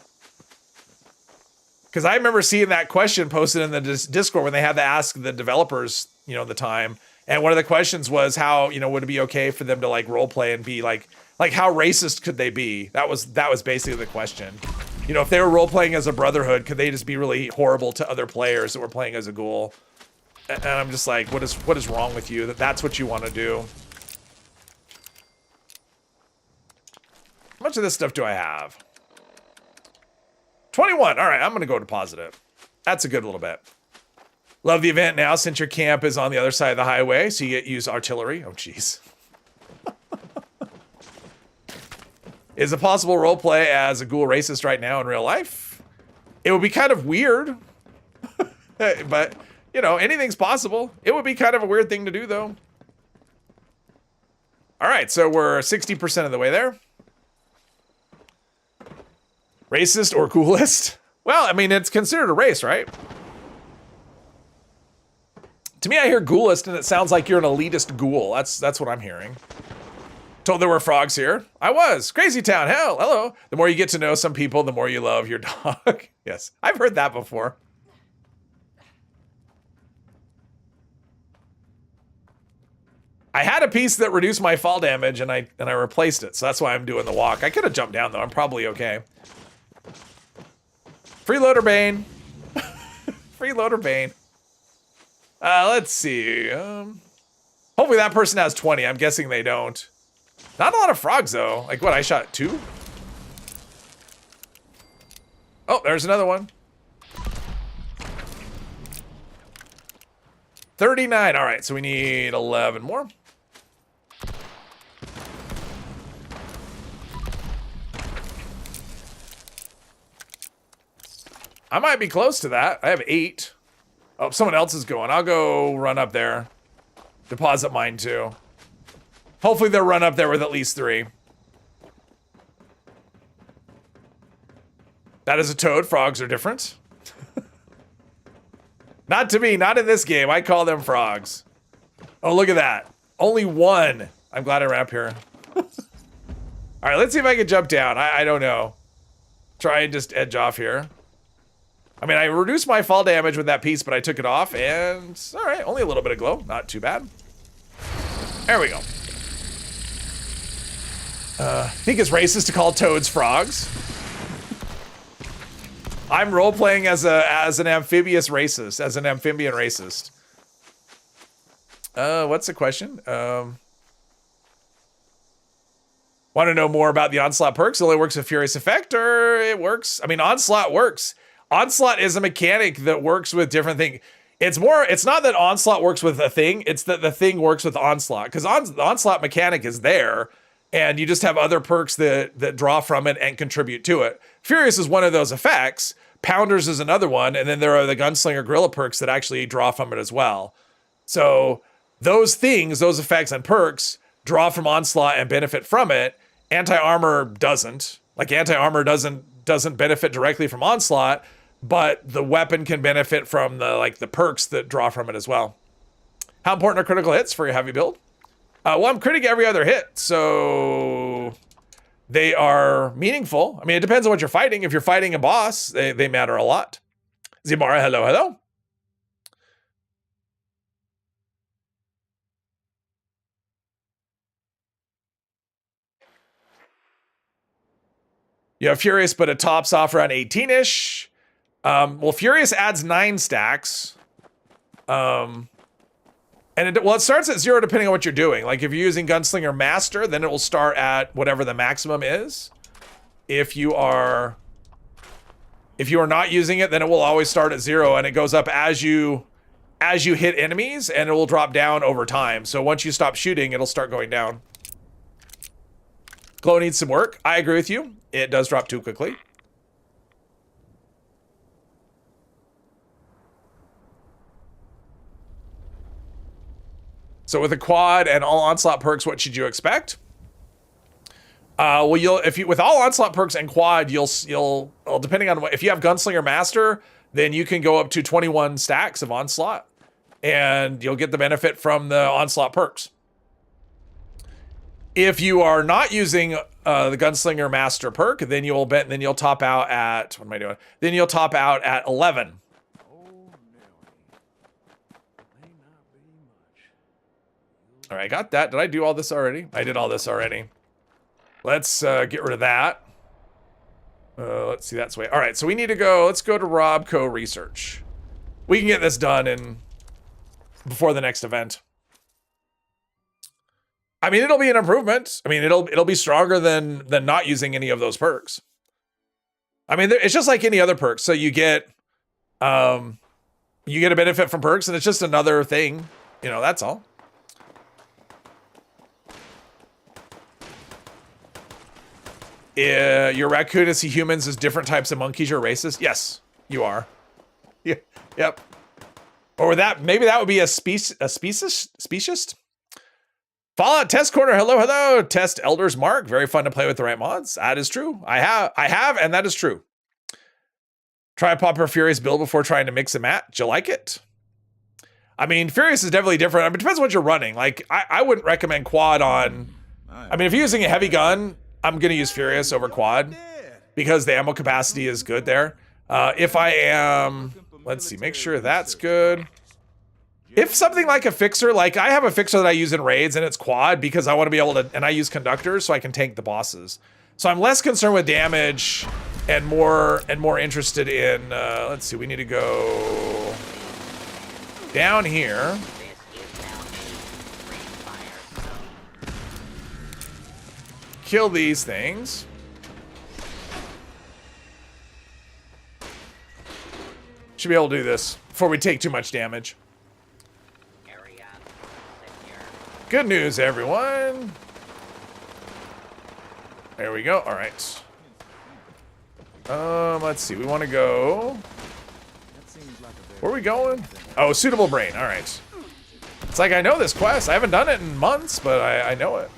Because I remember seeing that question posted in the Discord when they had to ask the developers, you know, the time. And one of the questions was how, you know, would it be okay for them to like roleplay and be like how racist could they be? That was basically the question. You know, if they were role-playing as a brotherhood, could they just be really horrible to other players that were playing as a ghoul? And I'm just like, what is wrong with you? That's what you want to do. How much of this stuff do I have? 21. All right, I'm going to go deposit it. That's a good little bit. Love the event now since your camp is on the other side of the highway, so you get use artillery. Oh, jeez. Is it possible roleplay as a ghoul racist right now in real life? It would be kind of weird. But, you know, anything's possible. It would be kind of a weird thing to do, though. All right, so we're 60% of the way there. Racist or coolest? Well, I mean, it's considered a race, right? To me, I hear ghoulist, and it sounds like you're an elitist ghoul. That's what I'm hearing. Told there were frogs here. I was. Crazy town. Hell, hello. The more you get to know some people, the more you love your dog. Yes, I've heard that before. I had a piece that reduced my fall damage, and I replaced it, so that's why I'm doing the walk. I could have jumped down, though. I'm probably okay. Freeloader Bane. Freeloader Bane. Let's see. Hopefully that person has 20. I'm guessing they don't. Not a lot of frogs, though. Like, what, I shot 2? Oh, there's another one. 39. All right, so we need 11 more. I might be close to that. I have 8. Oh, someone else is going. I'll go run up there. Deposit mine, too. Hopefully they'll run up there with at least 3. That is a toad. Frogs are different. Not to me. Not in this game. I call them frogs. Oh, look at that. Only 1. I'm glad I ran up here. All right, let's see if I can jump down. I don't know. Try and just edge off here. I mean, I reduced my fall damage with that piece, but I took it off, and all right, only a little bit of glow. Not too bad. There we go. I think it's racist to call toads frogs. I'm role-playing as an amphibious racist, as an amphibian racist. What's the question? Want to know more about the Onslaught perks? It only works with Furious Effect, or it works? I mean, Onslaught works. Onslaught is a mechanic that works with different things. It's not that Onslaught works with a thing, it's that the thing works with Onslaught. Because the Onslaught mechanic is there, and you just have other perks that draw from it and contribute to it. Furious is one of those effects. Pounders is another one, and then there are the Gunslinger Gorilla perks that actually draw from it as well. So those things, those effects and perks, draw from Onslaught and benefit from it. Anti-armor doesn't. Like, anti-armor doesn't benefit directly from Onslaught, but the weapon can benefit from the perks that draw from it as well. How important are critical hits for your heavy build? Well, I'm critting every other hit, so they are meaningful. I mean, it depends on what you're fighting. If you're fighting a boss, they matter a lot. Zimara, hello, hello. You have Furious, but it tops off around 18-ish. Well, Furious adds 9 stacks. And it starts at 0 depending on what you're doing. Like, if you're using Gunslinger Master, then it will start at whatever the maximum is. If you are not using it, then it will always start at 0, and it goes up as you hit enemies, and it will drop down over time. So once you stop shooting, it'll start going down. Glow needs some work. I agree with you. It does drop too quickly. So with a quad and all Onslaught perks, what should you expect? Well, with all Onslaught perks and quad, you'll depending on if you have Gunslinger Master, then you can go up to 21 stacks of Onslaught, and you'll get the benefit from the Onslaught perks. If you are not using the Gunslinger Master perk, then you'll top out at, what am I doing? Then you'll top out at 11. All right, I got that. Did I do all this already? I did all this already. Let's get rid of that. Let's see, that's way. All right, so we need to go. Let's go to Robco Research. We can get this done before the next event. I mean, it'll be an improvement. I mean, it'll be stronger than not using any of those perks. I mean, it's just like any other perk. So you get a benefit from perks, and it's just another thing. You know, that's all. Your raccoon and see humans as different types of monkeys or races? Yes, you are. Yeah, yep. Or that maybe that would be a speciesist? Fallout Test Corner, hello. Test Elders Mark, very fun to play with the right mods. That is true. I have, and that is true. Try a Popper Furious build before trying to mix and match. Do you like it? I mean, Furious is definitely different. I mean, it depends on what you're running. Like, I wouldn't recommend quad on... I mean, if you're using a heavy gun, I'm going to use Furious over quad because the ammo capacity is good there. If I am... Let's see, make sure that's good. If something like a fixer, like I have a fixer that I use in raids and it's quad because I want to be able to... And I use conductors so I can tank the bosses. So I'm less concerned with damage and more interested in... let's see, we need to go... down here. Kill these things. Should be able to do this before we take too much damage. Good news, everyone. There we go. All right. Let's see. We want to go... Where are we going? Oh, suitable brain. All right. It's like I know this quest. I haven't done it in months, but I know it.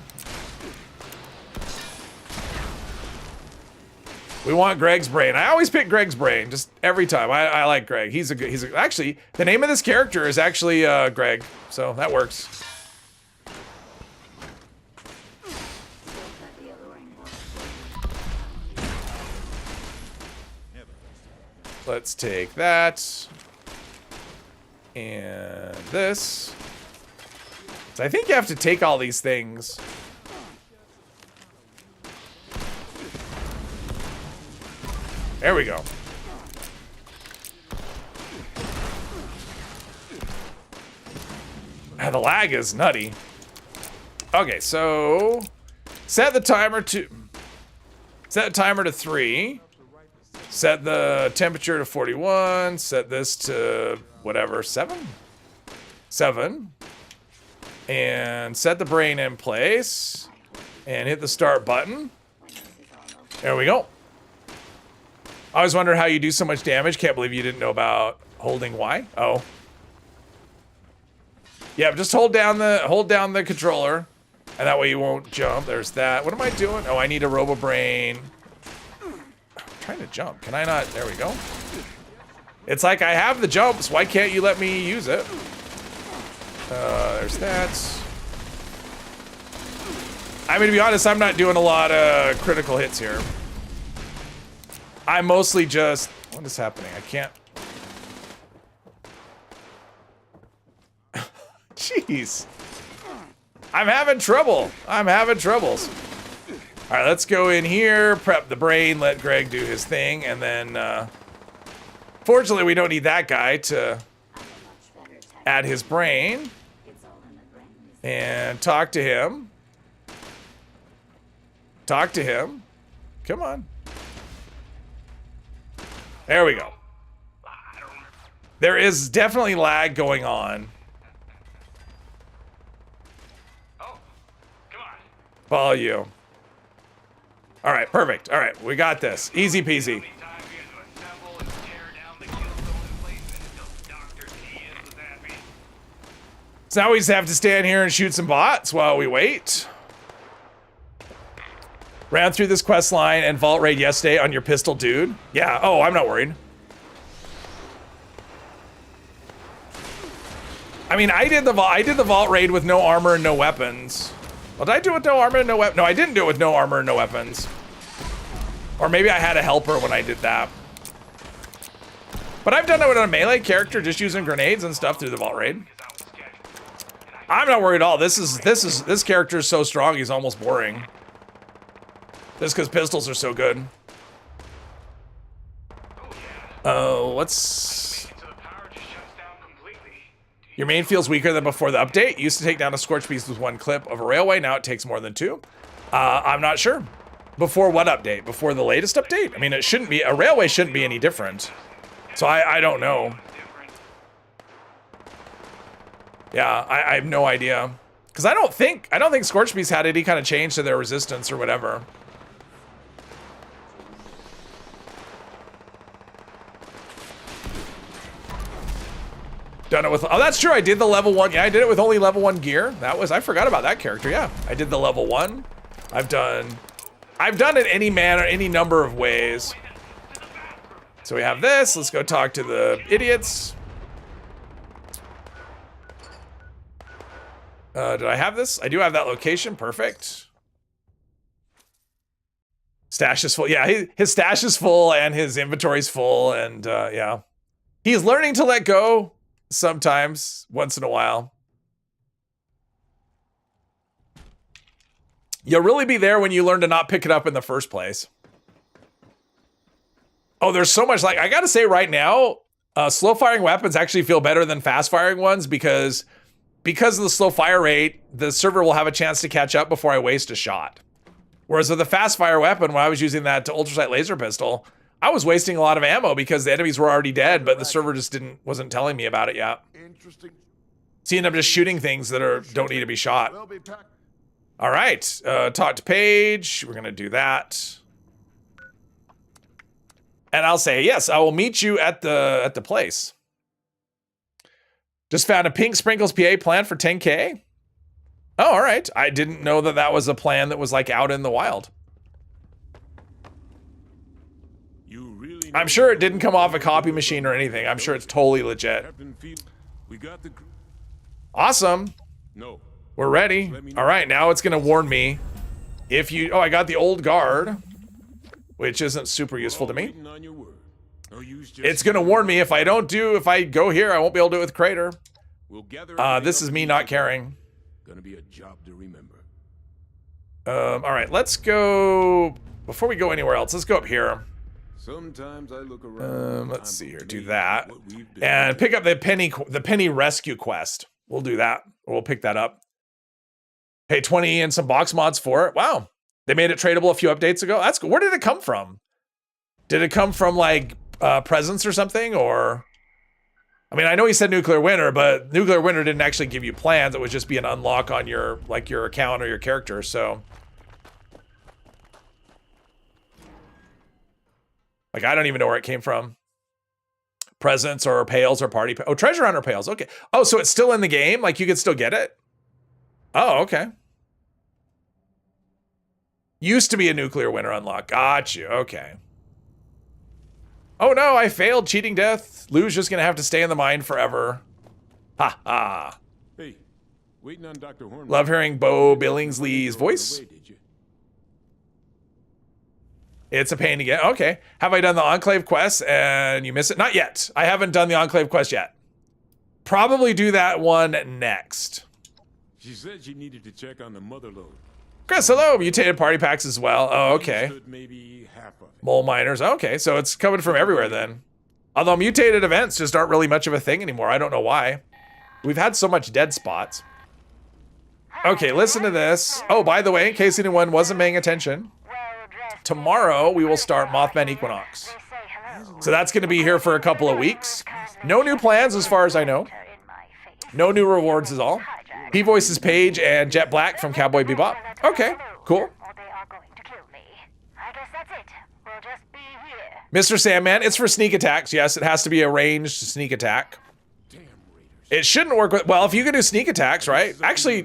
We want Greg's brain. I always pick Greg's brain, just every time. I like Greg. Actually, the name of this character is actually Greg, so that works. Let's take that. And this. So I think you have to take all these things. There we go. The lag is nutty. Okay, so set the timer to 3. Set the temperature to 41. Set this to whatever, 7. And set the brain in place. And hit the start button. There we go. I always wonder how you do so much damage. Can't believe you didn't know about holding Y. Oh. Yeah, just hold down the controller. And that way you won't jump. There's that. What am I doing? Oh, I need a Robo Brain. I'm trying to jump. Can I not? There we go. It's like I have the jumps. Why can't you let me use it? There's that. I mean, to be honest, I'm not doing a lot of critical hits here. I'm mostly just... What is happening? I can't... Jeez. I'm having trouble. I'm having troubles. All right, let's go in here, prep the brain, let Greg do his thing, and then... Fortunately, we don't need that guy to add his brain. And talk to him. Talk to him. Come on. There we go. There is definitely lag going on. Oh, come on. Follow you. All right, perfect. All right, we got this. Easy peasy. So now we just have to stand here and shoot some bots while we wait. Ran through this quest line and vault raid yesterday on your pistol, dude. Yeah. Oh, I'm not worried. I mean, I did the vault raid with no armor and no weapons. Well, did I do it with no armor and no weapons? No, I didn't do it with no armor and no weapons. Or maybe I had a helper when I did that. But I've done it with a melee character, just using grenades and stuff through the vault raid. I'm not worried at all. This character is so strong, he's almost boring. Just because pistols are so good. Oh, what's... Your main feels weaker than before the update. Used to take down a scorch beast with 1 clip of a railway. Now it takes more than 2. I'm not sure. Before what update? Before the latest update? I mean, it shouldn't be, a railway shouldn't be any different. So I don't know. Yeah, I have no idea. Because I don't think Scorch Beast had any kind of change to their resistance or whatever. Done it with, oh, that's true. I did the level 1. Yeah, I did it with only level 1 gear. I forgot about that character. Yeah, I did the level 1. I've done it any number of ways. So we have this. Let's go talk to the idiots. Did I have this? I do have that location. Perfect. Stash is full. Yeah, his stash is full and his inventory's full. And yeah, he's learning to let go sometimes, once in a while. You'll really be there when you learn to not pick it up in the first place. Oh, there's so much, like, I gotta say right now, slow firing weapons actually feel better than fast firing ones because of the slow fire rate, the server will have a chance to catch up before I waste a shot. Whereas with a fast fire weapon, when I was using that ultrasight laser pistol, I was wasting a lot of ammo because the enemies were already dead, but the server just wasn't telling me about it yet. Interesting. So you end up just shooting things that don't need to be shot. All right, talk to Paige. We're gonna do that. And I'll say, yes, I will meet you at the place. Just found a Pink Sprinkles PA plan for 10K. Oh, all right. I didn't know that was a plan that was like out in the wild. I'm sure it didn't come off a copy machine or anything. I'm sure it's totally legit. Awesome. No. We're ready. All right, now it's gonna warn me if you, oh, I got the old guard, which isn't super useful to me. It's gonna warn me if I go here, I won't be able to do it with Crater. This is me not caring. Gonna be a job to remember. All right, let's go, before we go anywhere else, let's go up here. Sometimes I look around. Let's see here, do that. And pick up the penny rescue quest. We'll do that, or we'll pick that up. Pay 20 and some box mods for it. Wow, they made it tradable a few updates ago. That's cool. Where did it come from? Did it come from like presents or something, or? I mean, I know he said Nuclear Winter, but Nuclear Winter didn't actually give you plans. It would just be an unlock on your account or your character. So, like, I don't even know where it came from. Presents or pails or party. Oh, treasure hunter pails. Okay. Oh, so it's still in the game. Like you could still get it. Oh, okay. Used to be a Nuclear Winter unlock. Got you. Okay. Oh no, I failed. Cheating death. Lou's just gonna have to stay in the mine forever. Ha ha. Hey, waiting on Dr. Horn. Love hearing Bo Billingsley's voice. It's a pain to get. Okay. Have I done the Enclave quest and you miss it? Not yet. I haven't done the Enclave quest yet. Probably do that one next. She said she needed to check on the mother load. Chris, hello. Mutated party packs as well. Oh, okay. Maybe half of it. Mole miners. Okay, so it's coming from everywhere then. Although mutated events just aren't really much of a thing anymore. I don't know why. We've had so much dead spots. Okay, listen to this. Oh, by the way, in case anyone wasn't paying attention, tomorrow we will start Mothman Equinox. So that's going to be here for a couple of weeks. No new plans as far as I know. No new rewards is all. He voices Paige and Jet Black from Cowboy Bebop. Okay, cool. Mr. Sandman, it's for sneak attacks. Yes, it has to be a ranged sneak attack. It shouldn't work with, well, if you can do sneak attacks, right? Actually,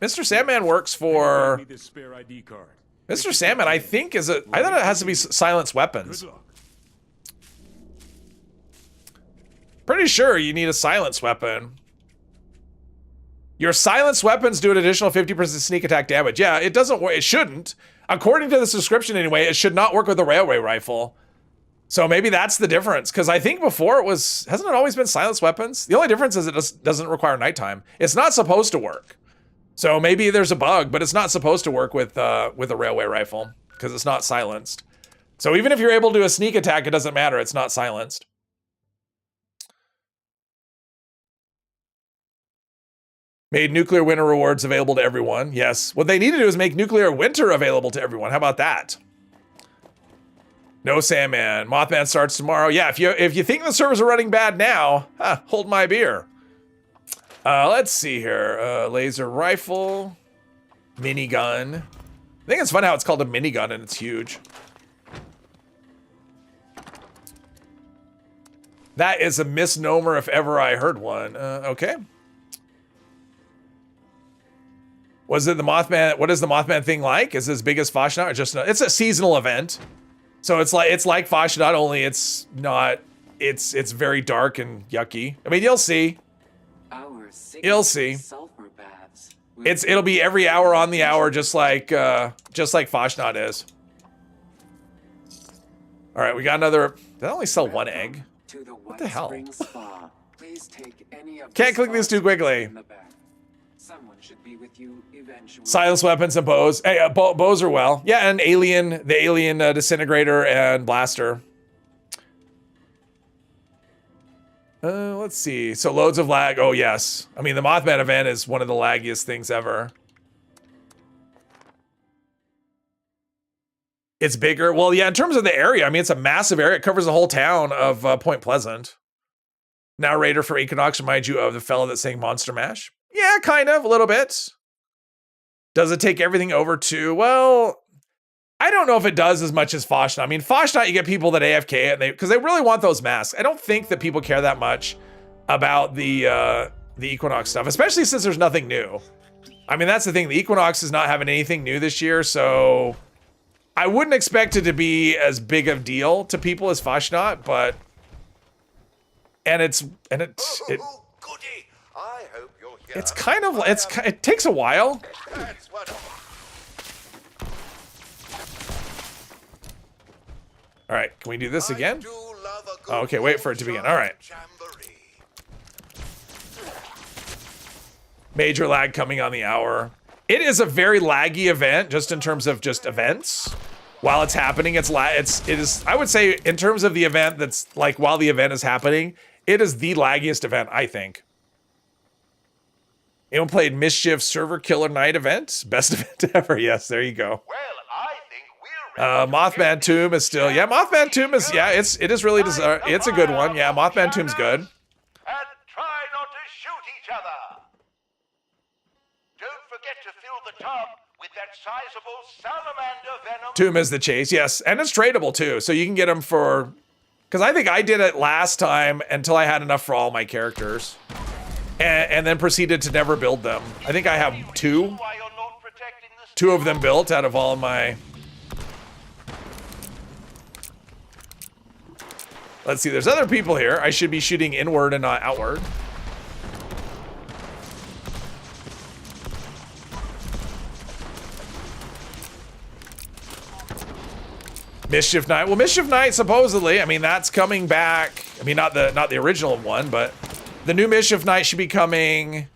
Mr. Sandman works for, Mr. Sandman, I think I thought it has to be silenced weapons. Pretty sure you need a silenced weapon. Your silenced weapons do an additional 50% sneak attack damage. Yeah, it doesn't work. It shouldn't. According to the description anyway, it should not work with a railway rifle. So maybe that's the difference. Because I think before it was, hasn't it always been silenced weapons? The only difference is it doesn't require nighttime. It's not supposed to work. So maybe there's a bug, but it's not supposed to work with a railway rifle because it's not silenced. So even if you're able to do a sneak attack, it doesn't matter. It's not silenced. Made Nuclear Winter rewards available to everyone. Yes. What they need to do is make Nuclear Winter available to everyone. How about that? No Sandman. Mothman starts tomorrow. Yeah, if you think the servers are running bad now, hold my beer. Let's see here. Laser rifle. Minigun. I think it's fun how it's called a minigun and it's huge. That is a misnomer if ever I heard one. Okay. Was it the Mothman? What is the Mothman thing like? Is it as big as Fasnacht or just not? It's a seasonal event. So it's like Fasnacht, only it's not, it's very dark and yucky. I mean, you'll see. You'll see. It'll be every hour on the hour, just like Fasnacht is. All right, we got another. Did I only sell one egg? What the hell? Can't click these too quickly. Silence weapons and bows. Hey, bows are well. Yeah, and the alien disintegrator and blaster. Let's see. So loads of lag. Oh yes. I mean, the Mothman event is one of the laggiest things ever. It's bigger. Well, yeah, in terms of the area, I mean, it's a massive area. It covers the whole town of Point Pleasant. Narrator for Equinox remind you of the fellow that sang Monster Mash? Yeah, kind of, a little bit. Does it take everything over too? Well, I don't know if it does as much as Fasnacht. I mean, Fasnacht, you get people that AFK because they really want those masks. I don't think that people care that much about the Equinox stuff, especially since there's nothing new. I mean, that's the thing. The Equinox is not having anything new this year, so I wouldn't expect it to be as big of a deal to people as Fasnacht, but it's kind of it takes a while. All right, can we do this again? Oh, okay, wait for it to begin. All right. Major lag coming on the hour. It is a very laggy event, just in terms of just events. While it's happening, it is. I would say, in terms of the event, that's like while the event is happening, it is the laggiest event, I think. Anyone played Mischief Server Killer Night event? Best event ever. Yes, there you go. Well, I think we're Mothman Tomb is still. Yeah, Mothman Tomb is. Yeah, it is really. It's a good one. Yeah, Mothman Tomb's good. And try not to shoot each other. Don't forget to fill the tub with that sizable salamander venom. Tomb is the chase, yes, and it's tradable too, so you can get them for. Because I think I did it last time until I had enough for all my characters, and then proceeded to never build them. I think I have two of them built out of all my. Let's see, there's other people here. I should be shooting inward and not outward. Mischief Night. Well, Mischief Night supposedly, I mean, that's coming back. I mean, not the original one, but the new Mischief Night should be coming.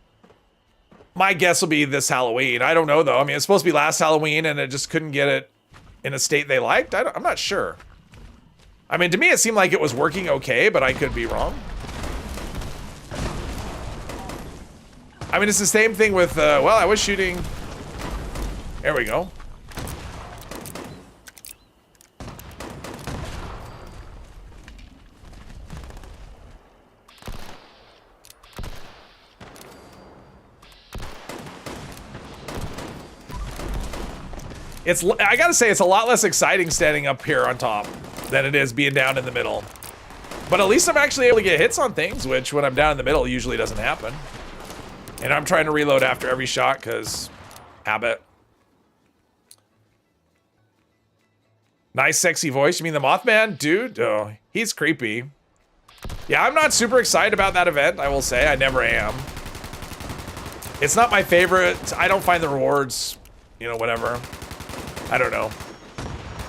My guess will be this Halloween. I don't know though. I mean, it's supposed to be last Halloween and it just couldn't get it in a state they liked. I'm not sure. I mean, to me, it seemed like it was working okay, but I could be wrong. I mean, it's the same thing with, well, I was shooting. There we go. I gotta say, it's a lot less exciting standing up here on top than it is being down in the middle. But at least I'm actually able to get hits on things, which when I'm down in the middle usually doesn't happen. And I'm trying to reload after every shot because habit. Nice sexy voice. You mean the Mothman? Dude, oh, he's creepy. Yeah, I'm not super excited about that event, I will say. I never am. It's not my favorite. I don't find the rewards, you know, whatever. I don't know.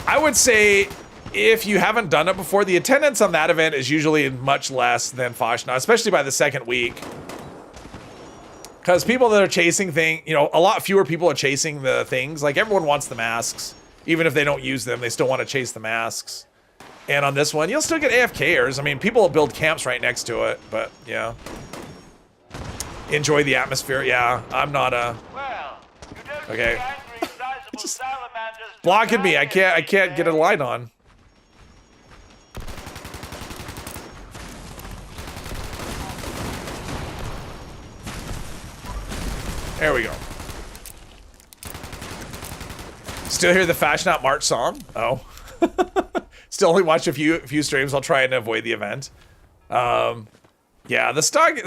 I would say if you haven't done it before, the attendance on that event is usually much less than Fasnacht, especially by the second week. Because people that are chasing things, you know, a lot fewer people are chasing the things. Like, everyone wants the masks. Even if they don't use them, they still want to chase the masks. And on this one, you'll still get AFKers. I mean, people will build camps right next to it, but yeah. Enjoy the atmosphere. Yeah, I'm not a... Well, you don't okay. see angry, sizable Just salamanders blocking me. I can't get a line on. There we go. Still hear the Fashion Out March song? Oh. Still only watch a few streams. I'll try and avoid the event. Yeah, the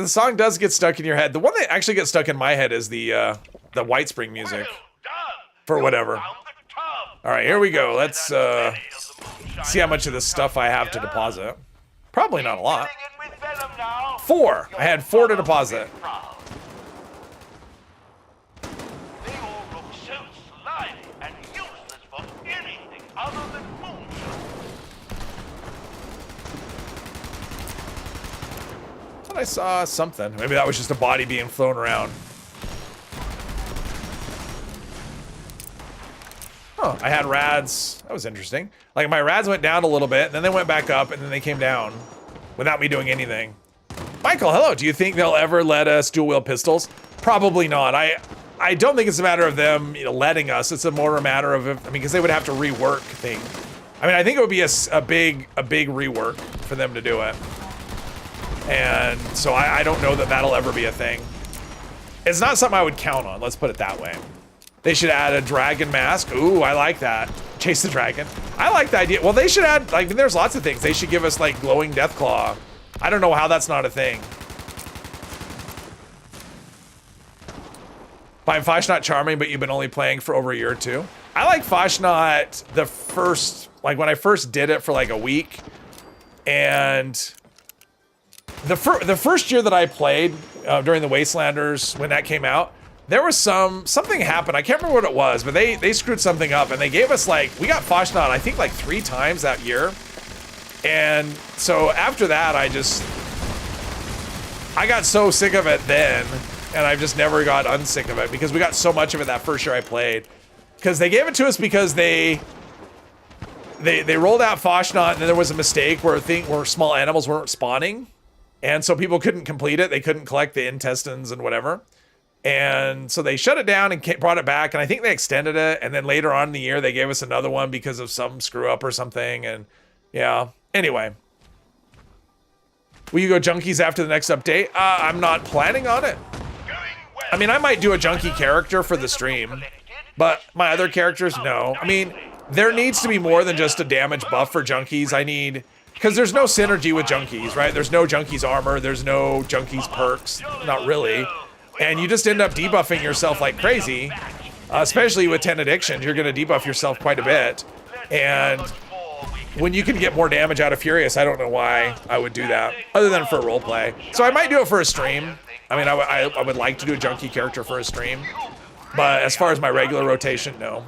song does get stuck in your head. The one that actually gets stuck in my head is the White Spring music. For whatever. All right, here we go. Let's see how much of this stuff I have to deposit. Probably not a lot. 4. I had 4 to deposit. They all look so slimy and useless for anything other than moonshine. Thought I saw something. Maybe that was just a body being flown around. Huh, I had rads. That was interesting. Like, my rads went down a little bit, and then they went back up, and then they came down without me doing anything. Michael, hello. Do you think they'll ever let us dual-wield pistols? Probably not. I don't think it's a matter of them, you know, letting us. It's a more a matter of, I mean, because they would have to rework things. I mean, I think it would be a big rework for them to do it. And so I don't know that that'll ever be a thing. It's not something I would count on. Let's put it that way. They should add a dragon mask. Ooh, I like that. Chase the dragon. I like the idea. Well, they should add, like, there's lots of things. They should give us, like, glowing Deathclaw. I don't know how that's not a thing. Find Fashnot charming, but you've been only playing for over a year or two. I like Fashnot the first, like, when I first did it for, like, a week. And the first year that I played during the Wastelanders, when that came out, there was something happened. I can't remember what it was, but they screwed something up and they gave us, like, we got Fashnot, I think, like 3 times that year. And so after that, I got so sick of it then, and I just never got unsick of it because we got so much of it that first year I played. Because they gave it to us because they rolled out Fashnot and then there was a mistake where small animals weren't spawning. And so people couldn't complete it. They couldn't collect the intestines and whatever. And so they shut it down and brought it back, and I think they extended it, and then later on in the year they gave us another one because of some screw up or something, and yeah. Anyway. Will you go junkies after the next update? I'm not planning on it. I mean, I might do a junkie character for the stream, but my other characters, no. I mean, there needs to be more than just a damage buff for junkies. I need... Because there's no synergy with junkies, right? There's no junkies armor, there's no junkies perks, not really. And you just end up debuffing yourself like crazy, especially with 10 addictions. You're going to debuff yourself quite a bit. And when you can get more damage out of Furious, I don't know why I would do that, other than for roleplay. So I might do it for a stream. I mean, I would like to do a junkie character for a stream. But as far as my regular rotation, no.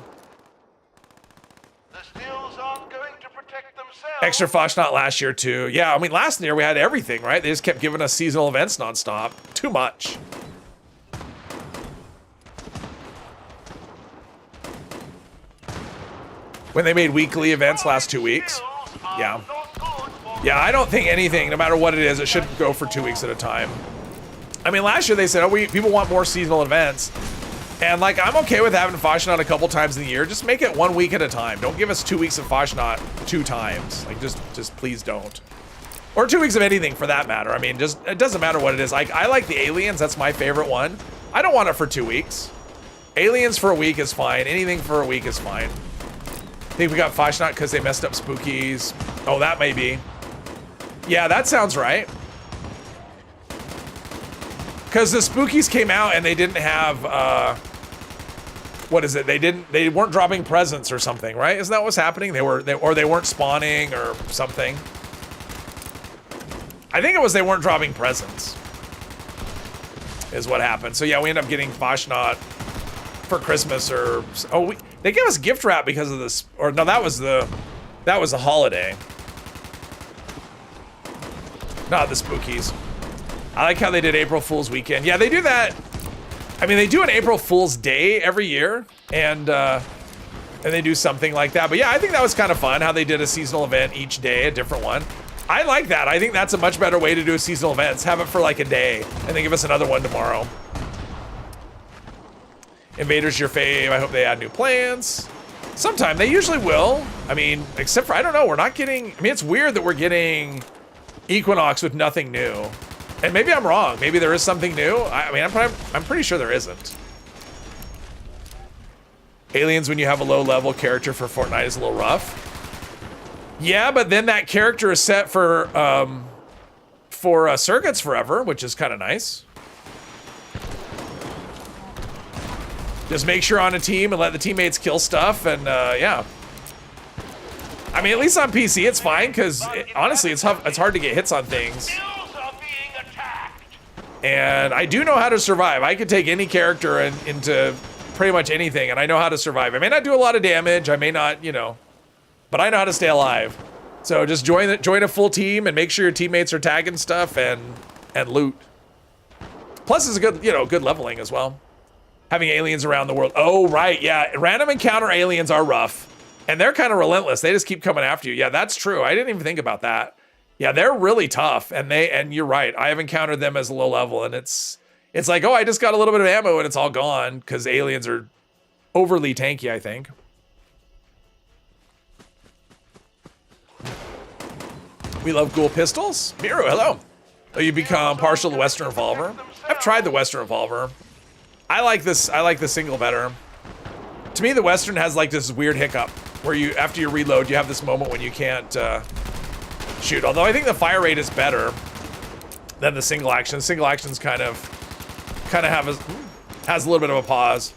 Extra Fashnot last year, too. Yeah, I mean, last year we had everything, right? They just kept giving us seasonal events nonstop. Too much. When they made weekly events last 2 weeks. Yeah. Yeah, I don't think anything, no matter what it is, it should go for 2 weeks at a time. I mean, last year they said, oh, people want more seasonal events. And, like, I'm okay with having Fashnot a couple times in the year. Just make it 1 week at a time. Don't give us 2 weeks of Fashnot 2 times. Like, just please don't. Or 2 weeks of anything, for that matter. I mean, just, it doesn't matter what it is. Like, I like the aliens. That's my favorite one. I don't want it for 2 weeks. Aliens for a week is fine. Anything for a week is fine. I think we got Fashnot because they messed up Spookies. Oh, that may be. Yeah, that sounds right. Because the Spookies came out and they didn't have, what is it? They weren't dropping presents or something, right? Isn't that what's happening? They weren't spawning or something. I think it was they weren't dropping presents. Is what happened. So yeah, we end up getting Fashnot for Christmas or they gave us gift wrap because of this, or no, that was the holiday, not the Spookies. I like how they did April Fool's weekend. Yeah, they do that. I mean, they do an April Fool's Day every year, and they do something like that. But yeah, I think that was kind of fun how they did a seasonal event each day, a different one. I like that. I think that's a much better way to do a seasonal event. Have it for like a day, and then give us another one tomorrow. Invaders your fave. I hope they add new plans. Sometime. They usually will. I mean, except for, I don't know, we're not getting... I mean, it's weird that we're getting Equinox with nothing new. And maybe I'm wrong. Maybe there is something new. I mean, I'm pretty sure there isn't. Aliens, when you have a low-level character for Fortnite, is a little rough. Yeah, but then that character is set for circuits forever, which is kind of nice. Just make sure on a team and let the teammates kill stuff, and yeah. I mean, at least on PC, it's fine, because honestly, it's hard to get hits on things. And I do know how to survive. I can take any character into pretty much anything, and I know how to survive. I may not do a lot of damage, I may not, you know, but I know how to stay alive. So just join a full team and make sure your teammates are tagging stuff and loot. Plus, it's a good, you know, good leveling as well. Having aliens around the world. Oh, right, yeah. Random encounter aliens are rough. And they're kind of relentless. They just keep coming after you. Yeah, that's true. I didn't even think about that. Yeah, they're really tough. And you're right. I have encountered them as a low level, and it's like, oh, I just got a little bit of ammo and it's all gone because aliens are overly tanky, I think. We love Ghoul pistols. Miru, hello. Oh, you become partial to the Western revolver. I've tried the Western revolver. I like this. I like the single better. To me, the Western has like this weird hiccup where you, after you reload, you have this moment when you can't shoot. Although I think the fire rate is better than the single action. The single action's kind of has a little bit of a pause.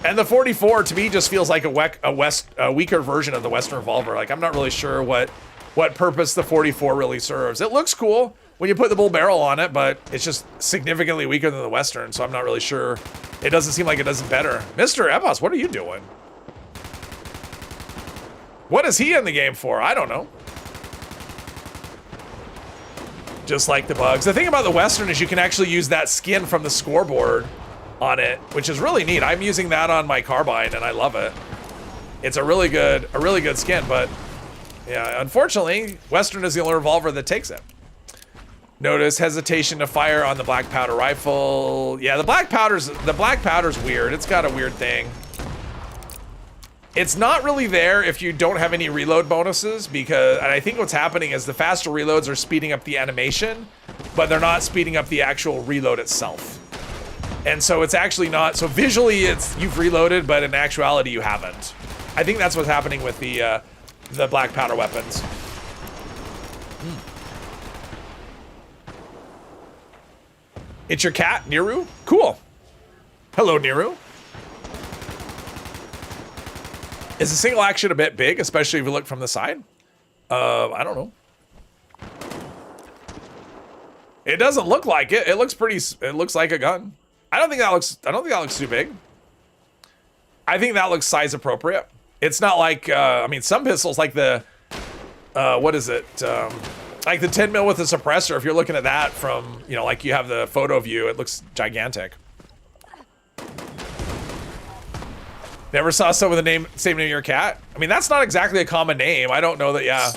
And the 44 to me just feels like a weaker version of the Western revolver. Like, I'm not really sure what purpose the 44 really serves. It looks cool when you put the bull barrel on it, but it's just significantly weaker than the Western, so I'm not really sure. It doesn't seem like it does it better. Mr. Epos, what are you doing? What is he in the game for? I don't know. Just like the bugs. The thing about the Western is you can actually use that skin from the scoreboard on it, which is really neat. I'm using that on my carbine and I love it. It's a really good skin, but yeah, unfortunately, Western is the only revolver that takes it. Notice hesitation to fire on the black powder rifle. Yeah, the black powder's weird. It's got a weird thing. It's not really there if you don't have any reload bonuses, because, and I think what's happening is the faster reloads are speeding up the animation, but they're not speeding up the actual reload itself. And so it's actually not, so visually you've reloaded, but in actuality you haven't. I think that's what's happening with the black powder weapons. It's your cat, Niru? Cool. Hello, Niru. Is the single action a bit big, especially if you look from the side? I don't know. It doesn't look like it. It looks like a gun. I don't think that looks too big. I think that looks size appropriate. It's not like, I mean, some pistols like the, what is it? Like the 10 mil with a suppressor, if you're looking at that from, you know, like you have the photo view, it looks gigantic. Never saw someone with the same name of your cat? I mean, that's not exactly a common name. I don't know that, yeah.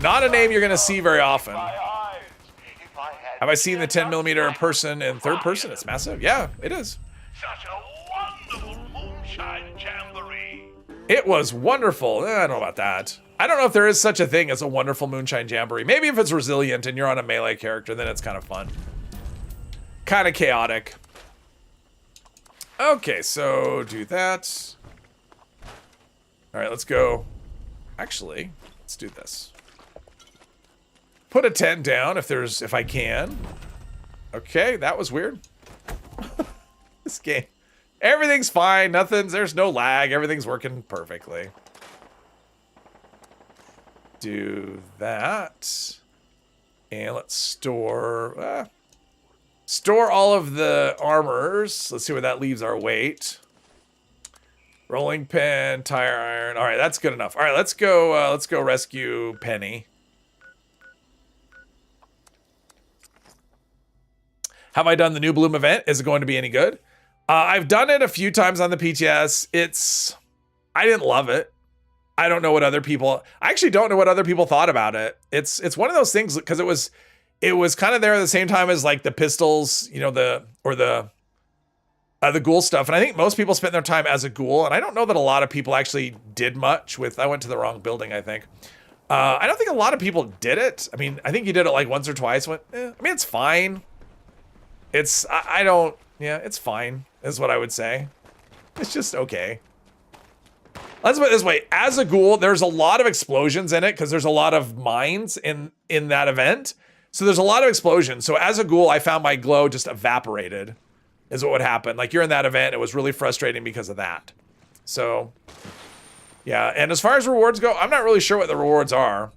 Not a name you're gonna see very often. Have I seen the 10mm person in third person? It's massive. Yeah, it is. Such a wonderful moonshine jamboree. It was wonderful. I don't know about that. I don't know if there is such a thing as a wonderful moonshine jamboree. Maybe if it's resilient and you're on a melee character, then it's kind of fun. Kind of chaotic. Okay, so do that. All right, let's go. Actually, let's do this. Put a 10 down if I can. Okay, that was weird. This game. Everything's fine. There's no lag. Everything's working perfectly. Do that. And let's store all of the armors. Let's see where that leaves our weight. Rolling pin, tire iron. All right, that's good enough. All right, let's go rescue Penny. Have I done the New Bloom event? Is it going to be any good? I've done it a few times on the PTS. I didn't love it. I don't know what other people, I actually don't know what other people thought about it. It's one of those things because it was kind of there at the same time as like the pistols, you know, the ghoul stuff. And I think most people spent their time as a ghoul. And I don't know that a lot of people actually did much with, I went to the wrong building, I think. I don't think a lot of people did it. I mean, I think you did it like once or twice. I mean, it's fine. It's fine is what I would say. It's just okay. Let's put it this way. As a ghoul, there's a lot of explosions in it because there's a lot of mines in that event. So there's a lot of explosions. So as a ghoul, I found my glow just evaporated is what would happen. Like you're in that event. It was really frustrating because of that. So yeah. And as far as rewards go, I'm not really sure what the rewards are.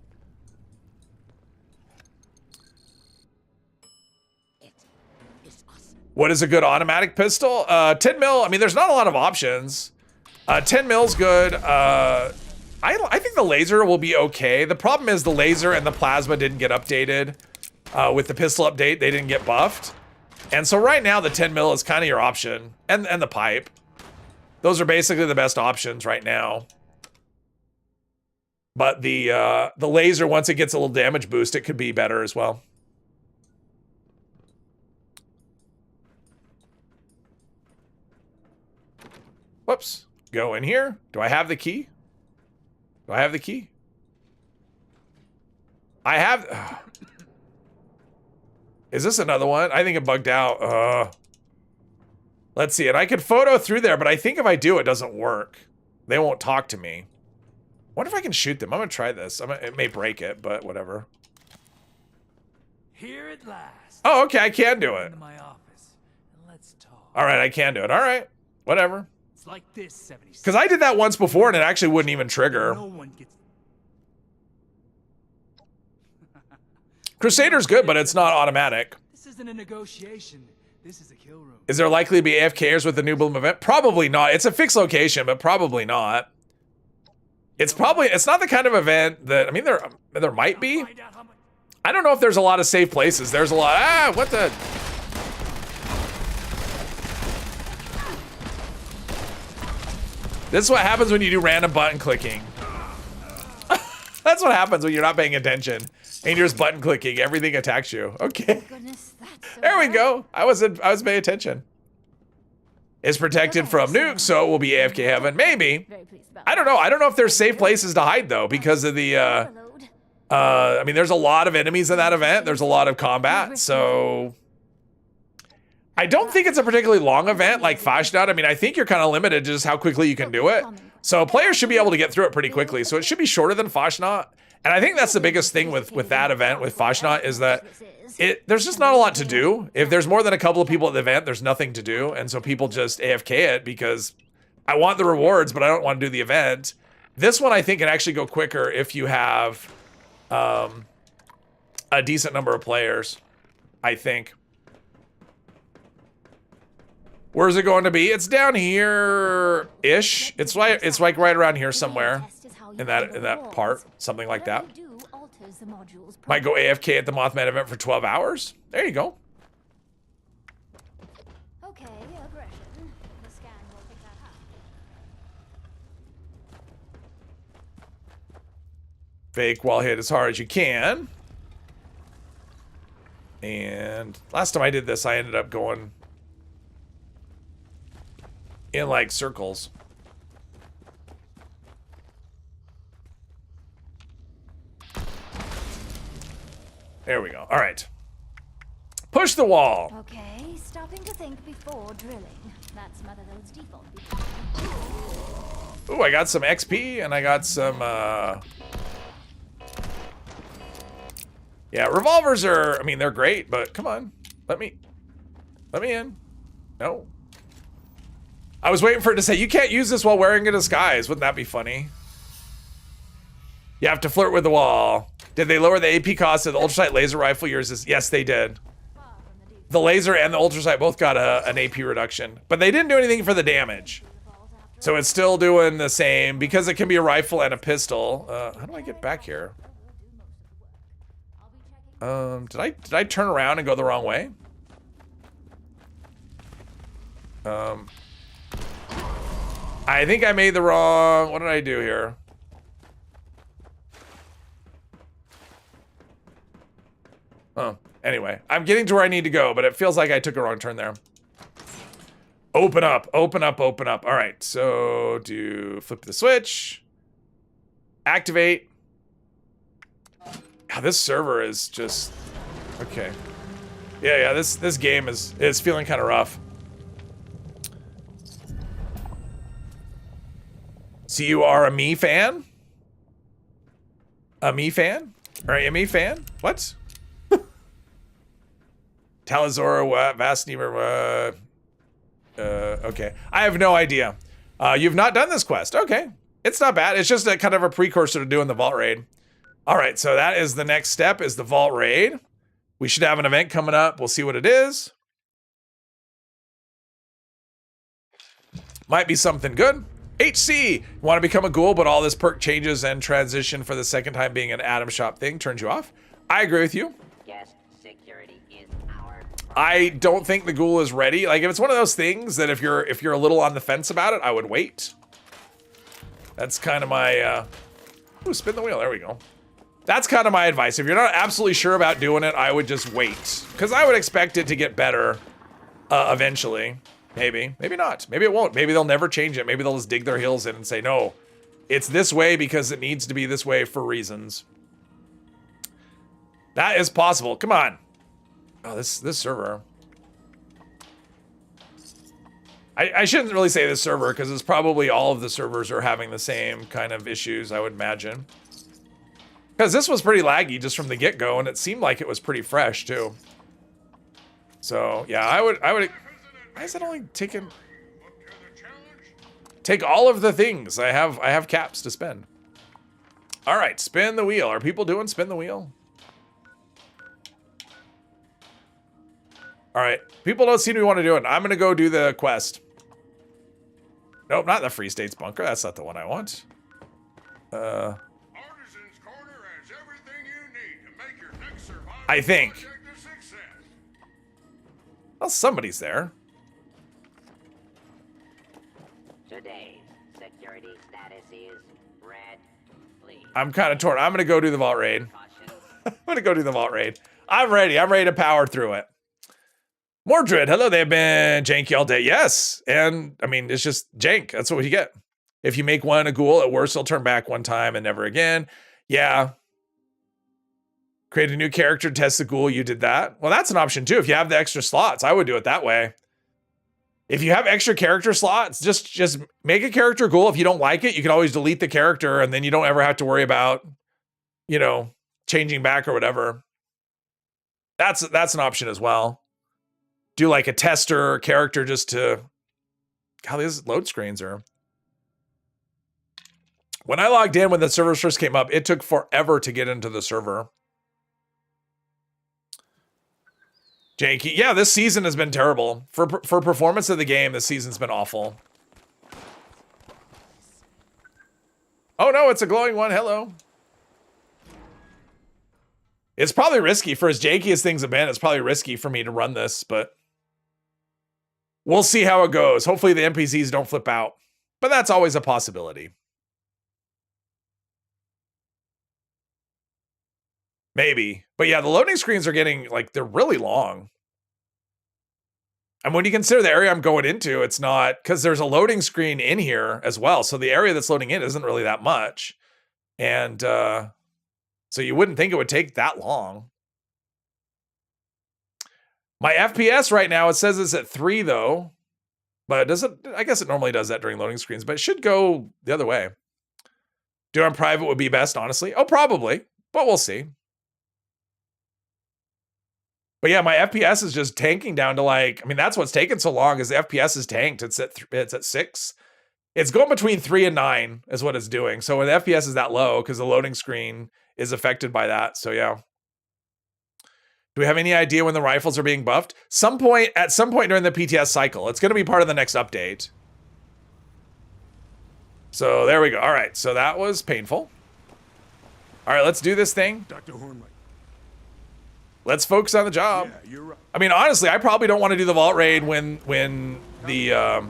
What is a good automatic pistol? 10 mil. I mean, there's not a lot of options. 10 mil's good. I think the laser will be okay. The problem is the laser and the plasma didn't get updated. With the pistol update, they didn't get buffed. And so right now, the 10 mil is kind of your option. And the pipe. Those are basically the best options right now. But the laser, once it gets a little damage boost, it could be better as well. Whoops. Go in here. Do I have the key? Do I have the key? I have... Is this another one? I think it bugged out. Let's see. And I could photo through there, but I think if I do, it doesn't work. They won't talk to me. What if I can shoot them? I'm going to try this. It may break it, but whatever. Here at last. Oh, okay. I can do it. Into my office and let's talk. All right. I can do it. All right. Whatever. It's like this, 76. Because I did that once before and it actually wouldn't even trigger. No one gets... Crusader's good, but it's not automatic. This isn't a negotiation. This is a kill room. Is there likely to be AFKers with the New Bloom event? Probably not. It's a fixed location, but probably not. It's not the kind of event that, I mean, there might be. I don't know if there's a lot of safe places. There's a lot. What the? This is what happens when you do random button clicking. That's what happens when you're not paying attention and you're just button clicking. Everything attacks you. Okay. There we go. I was paying attention. It's protected from nukes, so it will be AFK heaven. Maybe. I don't know. I don't know if there's safe places to hide though, because of the. I mean, there's a lot of enemies in that event. There's a lot of combat, so. I don't think it's a particularly long event like Fashnot. I mean, I think you're kind of limited to just how quickly you can do it. So players should be able to get through it pretty quickly. So it should be shorter than Fashnot. And I think that's the biggest thing with that event with Fashnot is that there's just not a lot to do. If there's more than a couple of people at the event, there's nothing to do. And so people just AFK it because I want the rewards, but I don't want to do the event. This one I think can actually go quicker if you have a decent number of players, I think. Where's it going to be? It's down here-ish. It's like right around here somewhere in that part, something like that. Might go AFK at the Mothman event for 12 hours. There you go. Okay, aggression. The scan will pick that up. Fake wall hit as hard as you can. And last time I did this, I ended up going in like circles. There we go. All right. Push the wall. Okay, stopping to think before drilling. That's Mother Lode's default. Ooh, I got some XP and I got some yeah, revolvers are, I mean, they're great, but come on. Let me in. No. I was waiting for it to say, you can't use this while wearing a disguise. Wouldn't that be funny? You have to flirt with the wall. Did they lower the AP cost of the ultrasight laser rifle? Yours is, yes, they did. The laser and the ultrasight both got an AP reduction, but they didn't do anything for the damage. So it's still doing the same because it can be a rifle and a pistol. How do I get back here? Did I turn around and go the wrong way? I think I made the wrong, what did I do here? Oh, anyway, I'm getting to where I need to go, but it feels like I took a wrong turn there. Open up, open up, open up. All right, so flip the switch. Activate. God, this server is just, okay. Yeah, this game is feeling kind of rough. So you are a me fan? A me fan? Or a me fan? What? Talazora, what? Vastnemer, okay. I have no idea. You've not done this quest. Okay. It's not bad. It's just a kind of a precursor to doing the vault raid. All right, so that is the next step, is the vault raid. We should have an event coming up. We'll see what it is. Might be something good. HC, you want to become a ghoul, but all this perk changes and transition for the second time being an Atom Shop thing turns you off. I agree with you. Guest security is our I don't think the ghoul is ready. Like, if it's one of those things that if you're a little on the fence about it, I would wait. That's kind of my, ooh, spin the wheel, there we go. That's kind of my advice. If you're not absolutely sure about doing it, I would just wait. Because I would expect it to get better eventually. Maybe. Maybe not. Maybe it won't. Maybe they'll never change it. Maybe they'll just dig their heels in and say, no, it's this way because it needs to be this way for reasons. That is possible. Come on. Oh, this server. I shouldn't really say this server because it's probably all of the servers are having the same kind of issues, I would imagine. Because this was pretty laggy just from the get-go, and it seemed like it was pretty fresh, too. So, yeah, I would... Why is it only taking... Take all of the things. I have caps to spend. All right, spin the wheel. Are people doing spin the wheel? All right, people don't seem to want to do it. I'm going to go do the quest. Nope, not the Free States Bunker. That's not the one I want. Artisan's Corner has everything you need to make your next survival I think. project a success. Well, somebody's there. today's security status is red. Please. I'm kind of torn. I'm going to go do the vault raid. Caution. I'm going to go do the vault raid. I'm ready. I'm ready to power through it. Mordred, hello. They've been janky all day. Yes. And I mean, it's just jank. That's what you get. If you make one a ghoul, at worst, it'll turn back one time and never again. Yeah. Create a new character, test the ghoul. You did that. Well, that's an option too. If you have the extra slots, I would do it that way. If you have extra character slots, just make a character ghoul. If you don't like it, you can always delete the character and then you don't ever have to worry about, you know, changing back or whatever. That's an option as well. Do like a tester character just to... God, these load screens are... When I logged in when the servers first came up, it took forever to get into the server. Janky. Yeah, this season has been terrible. For performance of the game, this season's been awful. Oh no, it's a glowing one. Hello. It's probably risky. For as janky as things have been, it's probably risky for me to run this, but... We'll see how it goes. Hopefully the NPCs don't flip out. But that's always a possibility. Maybe. But yeah, the loading screens are getting, like, they're really long. And when you consider the area I'm going into, it's not... Because there's a loading screen in here as well. So the area that's loading in isn't really that much. And so you wouldn't think it would take that long. My FPS right now, it says it's at 3 though, but it doesn't, I guess it normally does that during loading screens, but it should go the other way. Do it on private would be best, honestly. Oh, probably, but we'll see. But yeah, my FPS is just tanking down to like, I mean, that's what's taking so long is the FPS is tanked. It's at 6. It's going between 3 and 9 is what it's doing. So when the FPS is that low, because the loading screen is affected by that. So yeah. Do we have any idea when the rifles are being buffed? At some point during the PTS cycle. It's going to be part of the next update. So there we go. All right. So that was painful. All right. Let's do this thing. Dr. Hornley. Let's focus on the job. Yeah, you're right. I mean, honestly, I probably don't want to do the vault raid when the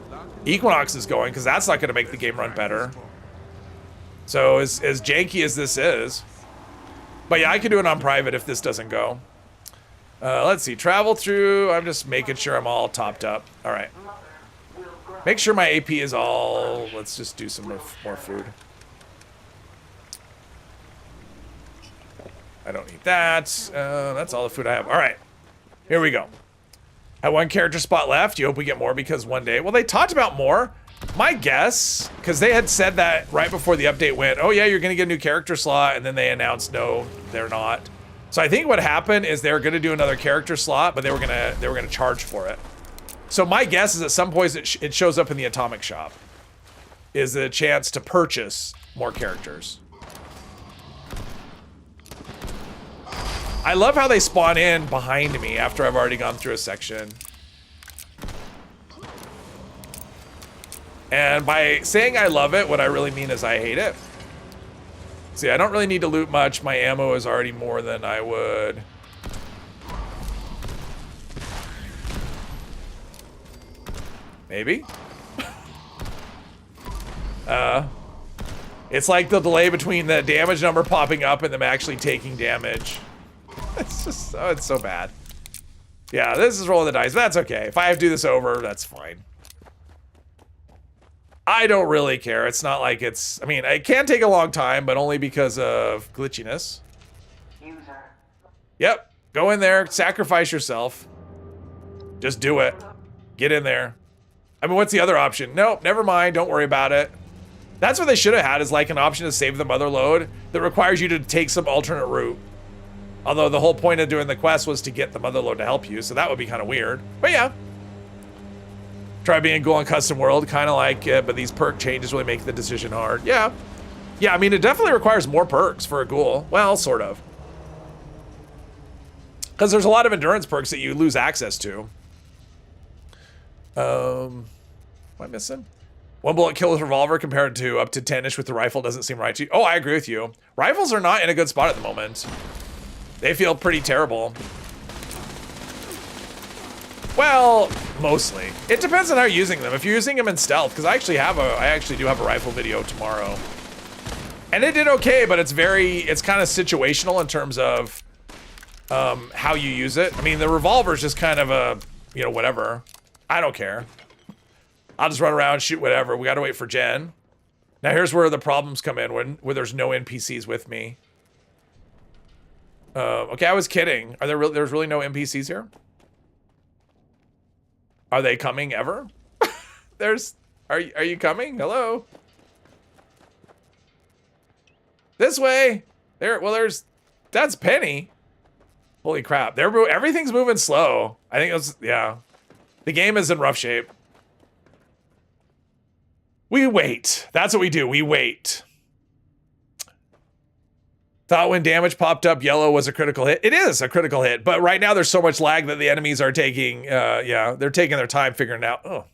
Equinox is going, because that's not going to make the game run better. So as janky as this is. But yeah, I can do it on private if this doesn't go. Let's see, travel through. I'm just making sure I'm all topped up. All right. Make sure my AP is all... Let's just do some more food. I don't need that. That's all the food I have. All right. Here we go. Have one character spot left. You hope we get more because one day... Well, they talked about more. My guess, because they had said that right before the update went, oh yeah, you're gonna get a new character slot, and then they announced no, they're not. So I think what happened is they were gonna do another character slot, but they were gonna charge for it. So my guess is at some point it shows up in the Atomic Shop. Is a chance to purchase more characters. I love how they spawn in behind me after I've already gone through a section. And by saying I love it, what I really mean is I hate it. See, I don't really need to loot much. My ammo is already more than I would. Maybe? It's like the delay between the damage number popping up and them actually taking damage. It's just, oh, it's so bad. Yeah, this is rolling the dice, but that's okay. If I have to do this over, that's fine. I don't really care. It's not like it's, I mean, it can take a long time, but only because of glitchiness. Yep, go in there, sacrifice yourself. Just do it. Get in there. I mean, what's the other option? Nope, never mind, don't worry about it. That's what they should have had, is like an option to save the mother load that requires you to take some alternate route. Although the whole point of doing the quest was to get the mother load to help you, so that would be kind of weird. But yeah. Try being Ghoul in Custom World, kind of like, but these perk changes really make the decision hard. Yeah. Yeah, I mean, it definitely requires more perks for a Ghoul. Well, sort of. Because there's a lot of endurance perks that you lose access to. Am I missing? One bullet kill with revolver compared to up to 10-ish with the rifle doesn't seem right to you. Oh, I agree with you. Rifles are not in a good spot at the moment. They feel pretty terrible. Well, mostly. It depends on how you're using them. If you're using them in stealth, because I actually do have a rifle video tomorrow. And it did okay, but it's kind of situational in terms of how you use it. I mean, the revolver is just kind of a, you know, whatever. I don't care. I'll just run around, shoot whatever. We got to wait for Jen. Now here's where the problems come in, where there's no NPCs with me. Okay, I was kidding. There's really no NPCs here? Are they coming ever? Are you coming? Hello? This way. That's Penny. Holy crap. Everything's moving slow. I think yeah. The game is in rough shape. We wait. That's what we do. We wait. Thought when damage popped up, yellow was a critical hit. It is a critical hit, but right now there's so much lag that the enemies are taking, yeah, they're taking their time figuring it out. Oh,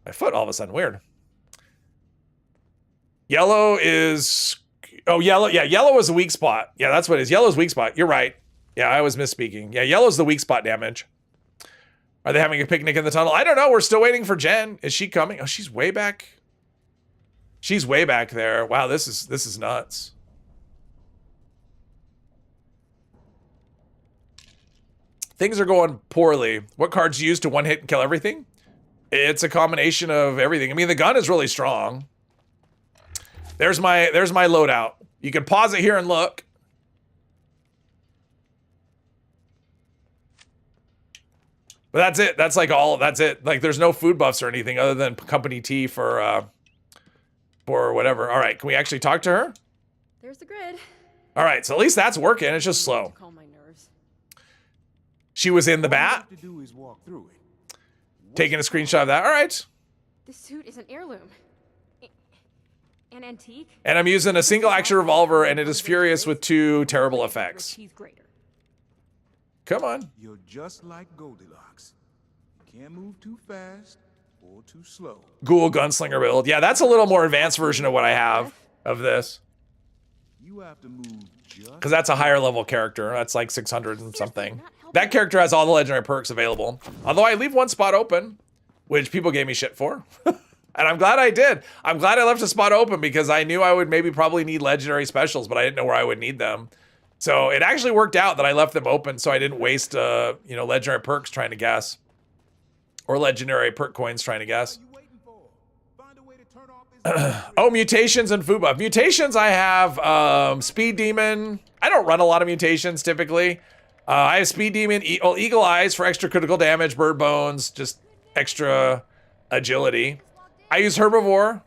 my foot all of a sudden, weird. Yellow is, oh, yellow, yeah, yellow is a weak spot. Yeah, that's what it is. Yellow's weak spot. You're right. Yeah, I was misspeaking. Yeah, yellow's the weak spot damage. Are they having a picnic in the tunnel? I don't know. We're still waiting for Jen. Is she coming? Oh, she's way back. She's way back there. Wow, this is nuts. Things are going poorly. What cards you use to one hit and kill everything? It's a combination of everything. I mean, the gun is really strong. There's my loadout. You can pause it here and look. But that's it. That's like that's it. Like there's no food buffs or anything other than company tea for whatever. All right, can we actually talk to her? There's the grid. All right, so at least that's working. It's just slow. She was in the bat. Taking a screenshot of that. All right. This suit is an heirloom. An antique. And I'm using a single action revolver, and it is furious with 2 terrible effects. Come on. You're just like Goldilocks. You can't move too fast or too slow. Ghoul gunslinger build. Yeah, that's a little more advanced version of what I have of this. You have to move just because that's a higher level character. That's like 600 and something. That character has all the legendary perks available. Although I leave one spot open, which people gave me shit for. And I'm glad I did. I'm glad I left a spot open because I knew I would probably need legendary specials, but I didn't know where I would need them. So it actually worked out that I left them open so I didn't waste, legendary perks trying to guess. Or legendary perk coins trying to guess. Oh, mutations and food buff. Mutations I have Speed Demon. I don't run a lot of mutations typically. I have Speed Demon, Eagle Eyes for extra critical damage, Bird Bones, just extra agility. I use herbivore,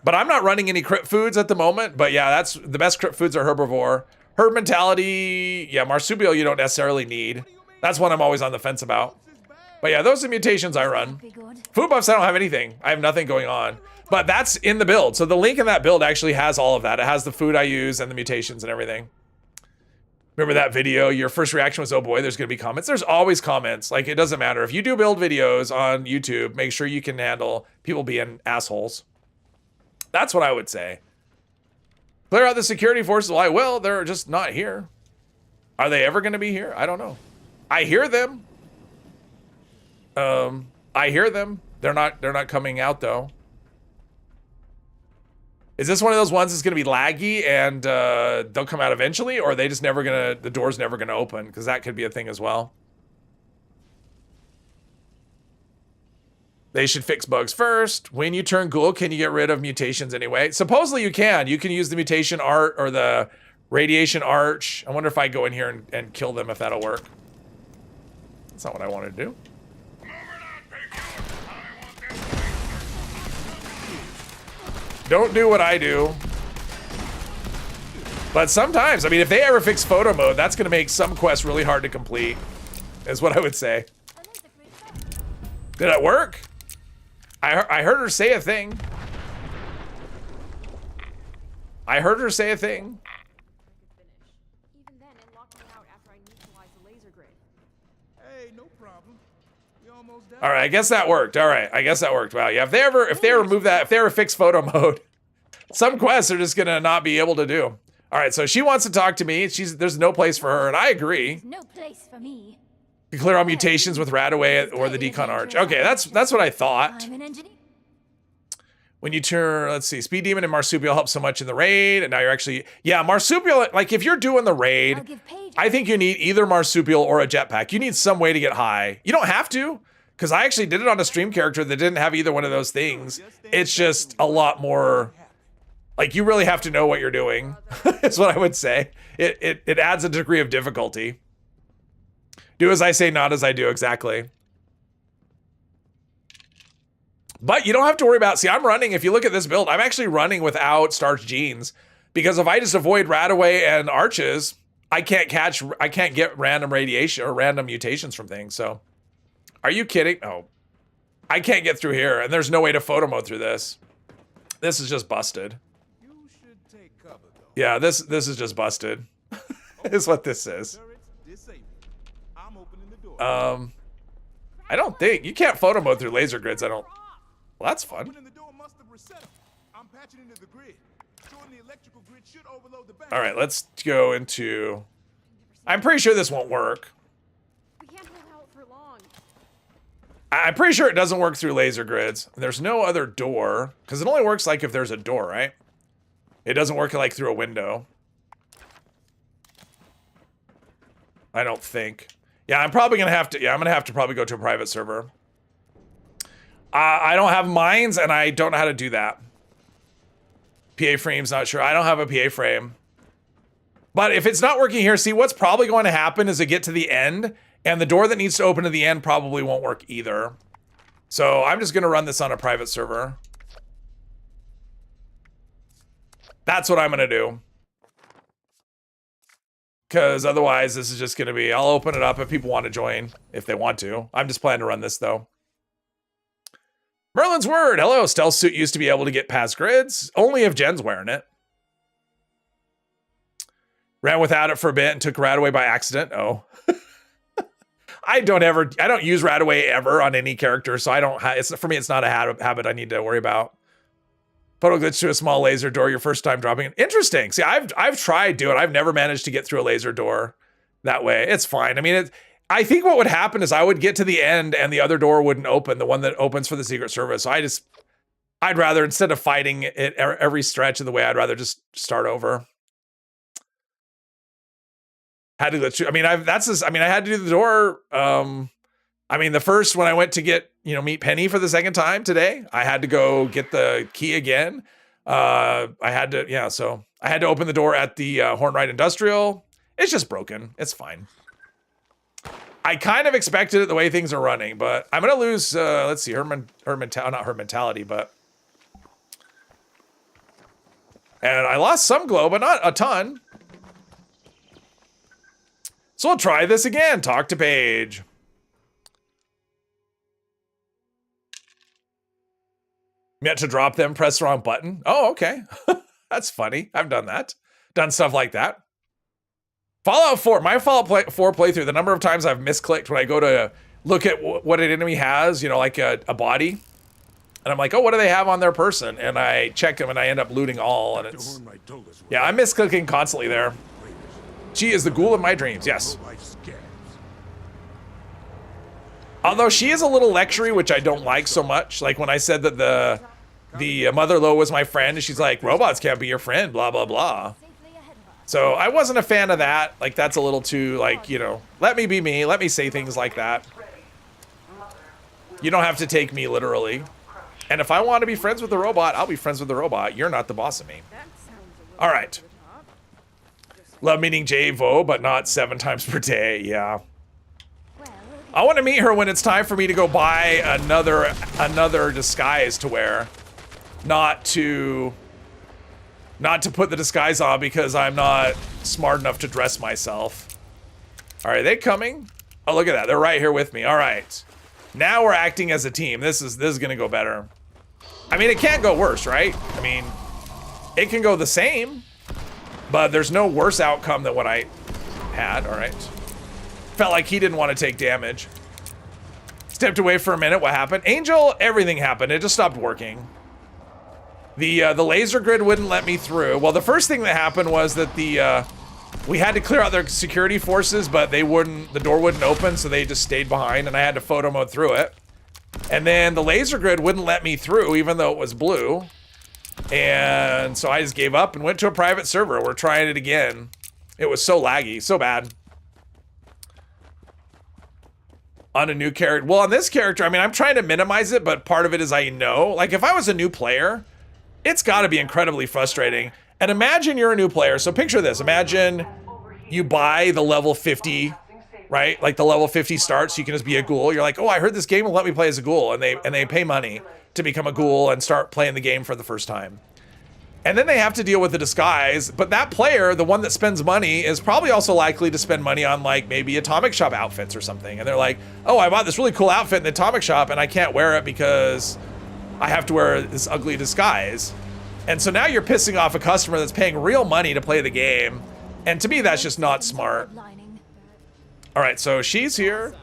but I'm not running any crypt foods at the moment. But yeah, that's the best crypt foods are herbivore. Herb mentality, yeah, marsupial you don't necessarily need. That's one I'm always on the fence about. But yeah, those are mutations I run. Food buffs, I don't have anything. I have nothing going on. But that's in the build. So the link in that build actually has all of that. It has the food I use and the mutations and everything. Remember that video? Your first reaction was, oh boy, there's going to be comments. There's always comments. Like, it doesn't matter. If you do build videos on YouTube, make sure you can handle people being assholes. That's what I would say. Clear out the security forces. Well, I will. They're just not here. Are they ever going to be here? I don't know. I hear them. I hear them. They're not coming out though. Is this one of those ones that's gonna be laggy and they'll come out eventually, or are they just never gonna, the door's never gonna open? Because that could be a thing as well. They should fix bugs first. When you turn ghoul, can you get rid of mutations anyway? Supposedly you can. You can use the mutation art or the radiation arch. I wonder if I go in here and kill them, if that'll work. That's not what I wanted to do. Don't do what I do. But sometimes, I mean, if they ever fix photo mode, that's going to make some quests really hard to complete, is what I would say. Did it work? I heard her say a thing. I heard her say a thing. Even then, it locked me out after I neutralized the laser grid. Hey, no problem. We almost done. All right, I guess that worked. All right, I guess that worked. Wow, yeah. If they ever remove that, if they ever fix photo mode, some quests are just gonna not be able to do. All right, so she wants to talk to me. There's no place for her, and I agree. There's no place for me. You clear all mutations with Radaway or the Decon Arch. Okay, that's what I thought. I'm an engineer. When you turn, let's see, Speed Demon and Marsupial help so much in the raid, and now you're actually, yeah, Marsupial, like if you're doing the raid, I think you need either Marsupial or a jetpack. You need some way to get high. You don't have to, because I actually did it on a stream character that didn't have either one of those things. It's just a lot more, like you really have to know what you're doing, is what I would say. It adds a degree of difficulty. Do as I say, not as I do, exactly. But you don't have to worry about, see, I'm running, if you look at this build, I'm actually running without starch genes, because if I just avoid Radaway and arches, I can't get random radiation or random mutations from things. So are you kidding? Oh, I can't get through here, and there's no way to photo mode through this. This is just busted. You should take cover, though. Yeah, this is just busted. Is what this is. I'm opening the door. I don't think you can't photo mode through laser grids. I don't. Well, that's fun. Opening the door must have reset 'em. I'm patching into the grid. Shorting the electrical grid should overload the battery. All right, let's go into. I'm pretty sure this won't work. We can't hold out for long. I'm pretty sure it doesn't work through laser grids. There's no other door, because it only works like if there's a door, right? It doesn't work like through a window. I don't think. Yeah, I'm probably gonna have to. Yeah, I'm gonna have to probably go to a private server. I don't have mines, and I don't know how to do that. PA frame's not sure. I don't have a PA frame. But if it's not working here, see, what's probably going to happen is it get to the end, and the door that needs to open to the end probably won't work either. So I'm just going to run this on a private server. That's what I'm going to do. Because otherwise, this is just going to be, I'll open it up if people want to join, if they want to. I'm just planning to run this, though. Merlin's Word. Hello. Stealth suit used to be able to get past grids. Only if Jen's wearing it. Ran without it for a bit and took Radaway by accident. Oh. I don't use Radaway ever on any character, so I don't for me, it's not a habit I need to worry about. Photo glitch to a small laser door your first time dropping it. Interesting. See, I've tried doing it. I've never managed to get through a laser door that way. It's fine. I mean, I think what would happen is I would get to the end and the other door wouldn't open, the one that opens for the Secret Service. So I'd rather, instead of fighting it every stretch of the way, I'd rather just start over. Had to glitch. I mean, I had to do the door. I mean, the first, when I went to get, meet Penny for the second time today, I had to go get the key again. So I had to open the door at the Hornwright Industrial. It's just broken. It's fine. I kind of expected it the way things are running, but I'm gonna lose. Let's see, not her mentality, but. And I lost some glow, but not a ton. So we'll try this again. Talk to Paige. Meant to drop them, press the wrong button. Oh, okay. That's funny. I've done that. Done stuff like that. Fallout 4, my Fallout 4 playthrough, the number of times I've misclicked when I go to look at what an enemy has, you know, like a body. And I'm like, oh, what do they have on their person? And I check them and I end up looting all. And it's, yeah, I'm misclicking constantly there. She is the ghoul of my dreams, yes. Although she is a little lectury, which I don't like so much. Like when I said that the Mother Low was my friend, and she's like, robots can't be your friend, blah, blah, blah. So I wasn't a fan of that. Like that's a little too, like, you know, let me be me. Let me say things like that. You don't have to take me literally. And if I want to be friends with the robot, I'll be friends with the robot. You're not the boss of me. All right. Love meeting J-Vo, but not 7 times per day. Yeah. I want to meet her when it's time for me to go buy another disguise to wear. Not to put the disguise on because I'm not smart enough to dress myself. All right, are they coming? Oh, look at that. They're right here with me. All right. Now we're acting as a team. This is going to go better. I mean, it can't go worse, right? I mean, it can go the same, but there's no worse outcome than what I had. All right. Felt like he didn't want to take damage. Stepped away for a minute. What happened? Angel, everything happened. It just stopped working. The laser grid wouldn't let me through. Well, the first thing that happened was that we had to clear out their security forces, but the door wouldn't open, so they just stayed behind, and I had to photo mode through it. And then the laser grid wouldn't let me through, even though it was blue. And so I just gave up and went to a private server. We're trying it again. It was so laggy, so bad. On a new character. Well, on this character, I mean, I'm trying to minimize it, but part of it is I know. Like, if I was a new player, it's got to be incredibly frustrating. And imagine you're a new player. So picture this. Imagine you buy the level 50, right? Like the level 50 start, so you can just be a ghoul. You're like, oh, I heard this game will let me play as a ghoul. And they pay money to become a ghoul and start playing the game for the first time. And then they have to deal with the disguise. But that player, the one that spends money, is probably also likely to spend money on like maybe Atomic Shop outfits or something. And they're like, oh, I bought this really cool outfit in the Atomic Shop and I can't wear it because I have to wear this ugly disguise. And so now you're pissing off a customer that's paying real money to play the game. And to me, that's just not smart. All right, so she's here.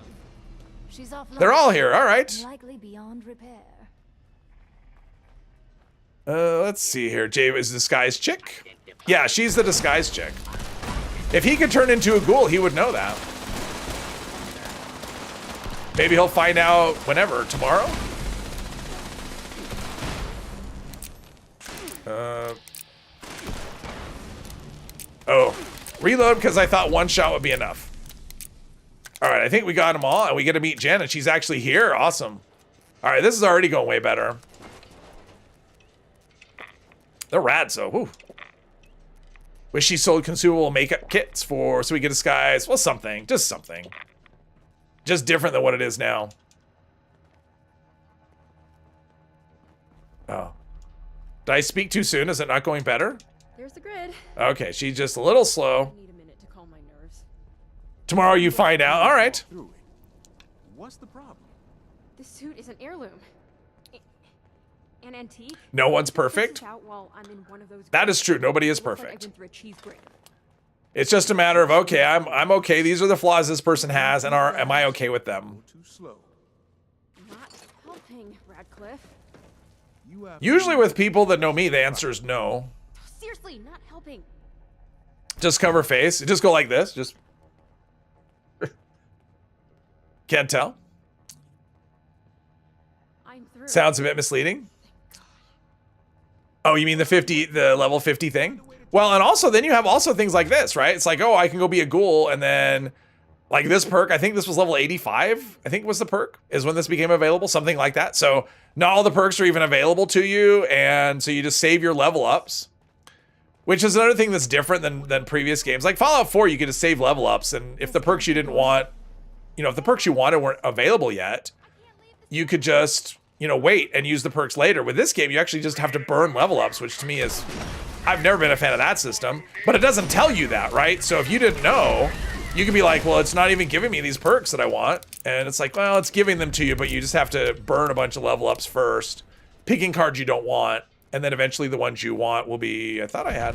They're all here, all right. Likely beyond repair. Let's see here. Jay is the disguised chick? Yeah, she's the disguised chick. If he could turn into a ghoul, he would know that. Maybe he'll find out whenever, tomorrow? Oh, reload because I thought one shot would be enough. All right, I think we got them all, and we get to meet Jen, and she's actually here. Awesome. All right, this is already going way better. They're rad, so whew. Wish she sold consumable makeup kits so we get disguise. Well, something, just something. Just different than what it is now. Oh. Did I speak too soon? Is it not going better? There's the grid. Okay, she's just a little slow. I need a minute to calm my nerves. Tomorrow you find out. All right. What's the problem? This suit is an heirloom. An antique. No one's perfect. That is true. Nobody is perfect. It's just a matter of, okay, I'm okay. These are the flaws this person has, and am I okay with them? Too slow. Not helping, Radcliffe. Usually with people that know me, the answer is no. Seriously, not helping. Just cover face. Just go like this. Just can't tell. I'm through. Sounds a bit misleading. Oh, you mean the level 50 thing? Well, and also then you have also things like this, right? It's like, oh, I can go be a ghoul, and then like this perk, I think this was level 85, I think was the perk, is when this became available, something like that. So not all the perks are even available to you, and so you just save your level ups, which is another thing that's different than previous games. Like Fallout 4, you could just save level ups, and if the perks you didn't want you know, if the perks you wanted weren't available yet, you could just, you know, wait and use the perks later. With this game, you actually just have to burn level ups, which to me is, I've never been a fan of that system, but it doesn't tell you that, right? So if you didn't know, you could be like, well, it's not even giving me these perks that I want. And it's like, well, it's giving them to you, but you just have to burn a bunch of level ups first, picking cards you don't want, and then eventually the ones you want will be, I thought I had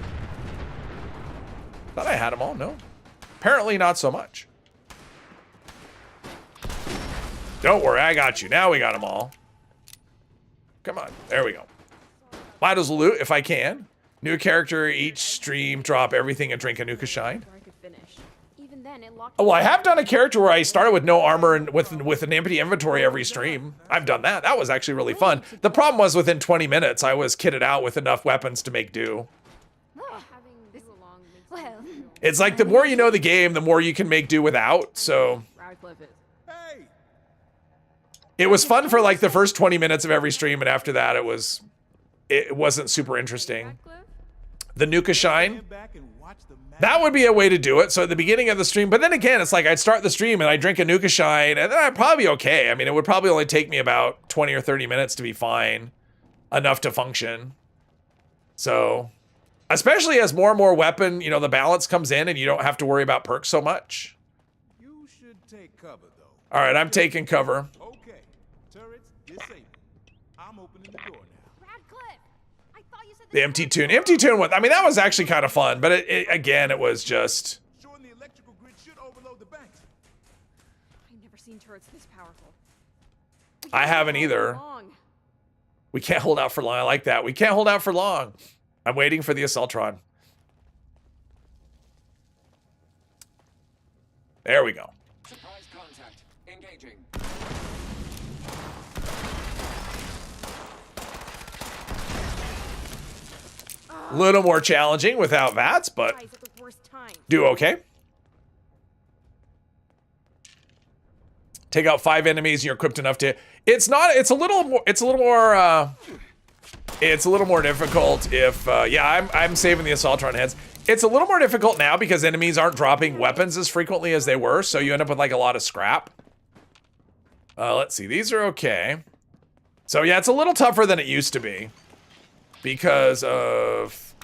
them all, no? Apparently not so much. Don't worry, I got you. Now we got them all. Come on, there we go. Might as well loot if I can. New character each stream, drop everything and drink a Nuka Shine. Oh, well, I have done a character where I started with no armor and with an empty inventory every stream. I've done that. That was actually really fun. The problem was within 20 minutes, I was kitted out with enough weapons to make do. Well, It's like the more you know the game, the more you can make do without, so... It was fun for like the first 20 minutes of every stream, and after that it wasn't super interesting. The Nuka Shine, that would be a way to do it. So at the beginning of the stream, but then again, it's like I'd start the stream and I'd drink a Nuka Shine, and then I'd probably be okay. I mean, it would probably only take me about 20 or 30 minutes to be fine, enough to function. So, especially as more and more weapon, you know, the balance comes in and you don't have to worry about perks so much. You should take cover, though. All right, I'm taking cover. Okay. Turrets disabled. I'm opening the door now. Radcliffe! I thought you said The empty tune. Empty tune was, I mean, that was actually kind of fun, but again, it was just... Showing the electrical grid should overload the banks. I've never seen turrets this powerful. I haven't either. We can't hold out for long. I like that. We can't hold out for long. I'm waiting for the Assaultron. There we go. Surprise contact. Engaging. A little more challenging without VATS, but do okay. Take out 5 enemies and you're equipped enough to... It's a little more difficult if... yeah, I'm saving the Assaultron heads. It's a little more difficult now because enemies aren't dropping weapons as frequently as they were, so you end up with like a lot of scrap. Let's see, these are okay. So yeah, it's a little tougher than it used to be because of...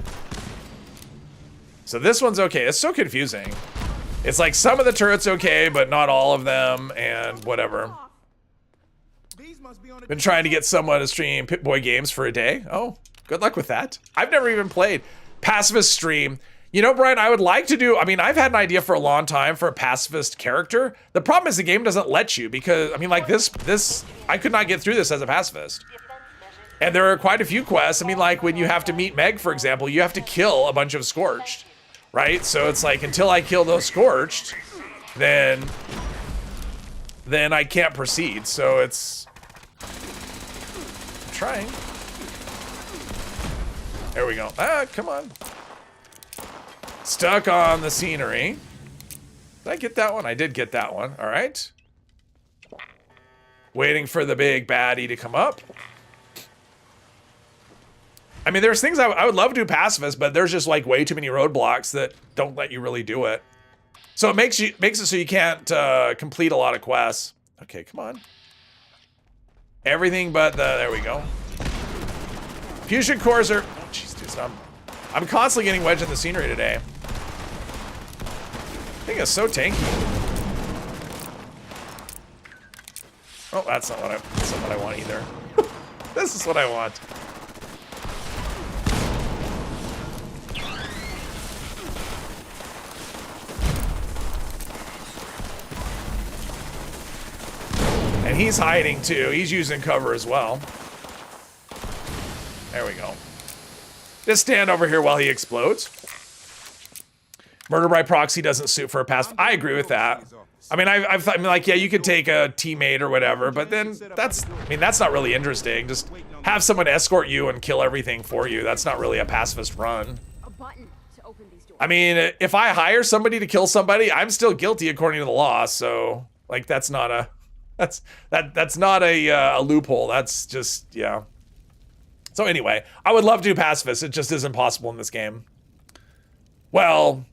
So this one's okay. It's so confusing. It's like some of the turrets okay, but not all of them, and whatever. Been trying to get someone to stream Pip-Boy games for a day. Oh, good luck with that. I've never even played pacifist stream. You know, Brian, I would like to do, I mean, I've had an idea for a long time for a pacifist character. The problem is the game doesn't let you because, I mean, like this, I could not get through this as a pacifist. And there are quite a few quests. I mean, like when you have to meet Meg, for example, you have to kill a bunch of Scorched, right? So it's like, until I kill those Scorched, then I can't proceed. So it's, I'm trying. There we go. Ah, come on. Stuck on the scenery. Did I get that one? I did get that one. All right. Waiting for the big baddie to come up. I mean, there's things I would love to do pacifist, but there's just like way too many roadblocks that don't let you really do it. So it makes it so you can't complete a lot of quests. Okay, come on. Everything but the, there we go. Fusion cores are, oh, jeez, dude, I'm constantly getting wedged in the scenery today. I think it's so tanky. Oh, that's not what I want either. This is what I want. And he's hiding too. He's using cover as well. There we go. Just stand over here while he explodes. Murder by proxy doesn't suit for a pass. I agree with that. I mean, I've thought, I mean, like, yeah, you could take a teammate or whatever, but then that's not really interesting. Just have someone escort you and kill everything for you. That's not really a pacifist run. I mean, if I hire somebody to kill somebody, I'm still guilty according to the law. So, like, that's not a, that's not a loophole. That's just, yeah. So anyway, I would love to do pacifist. It just isn't possible in this game. Well,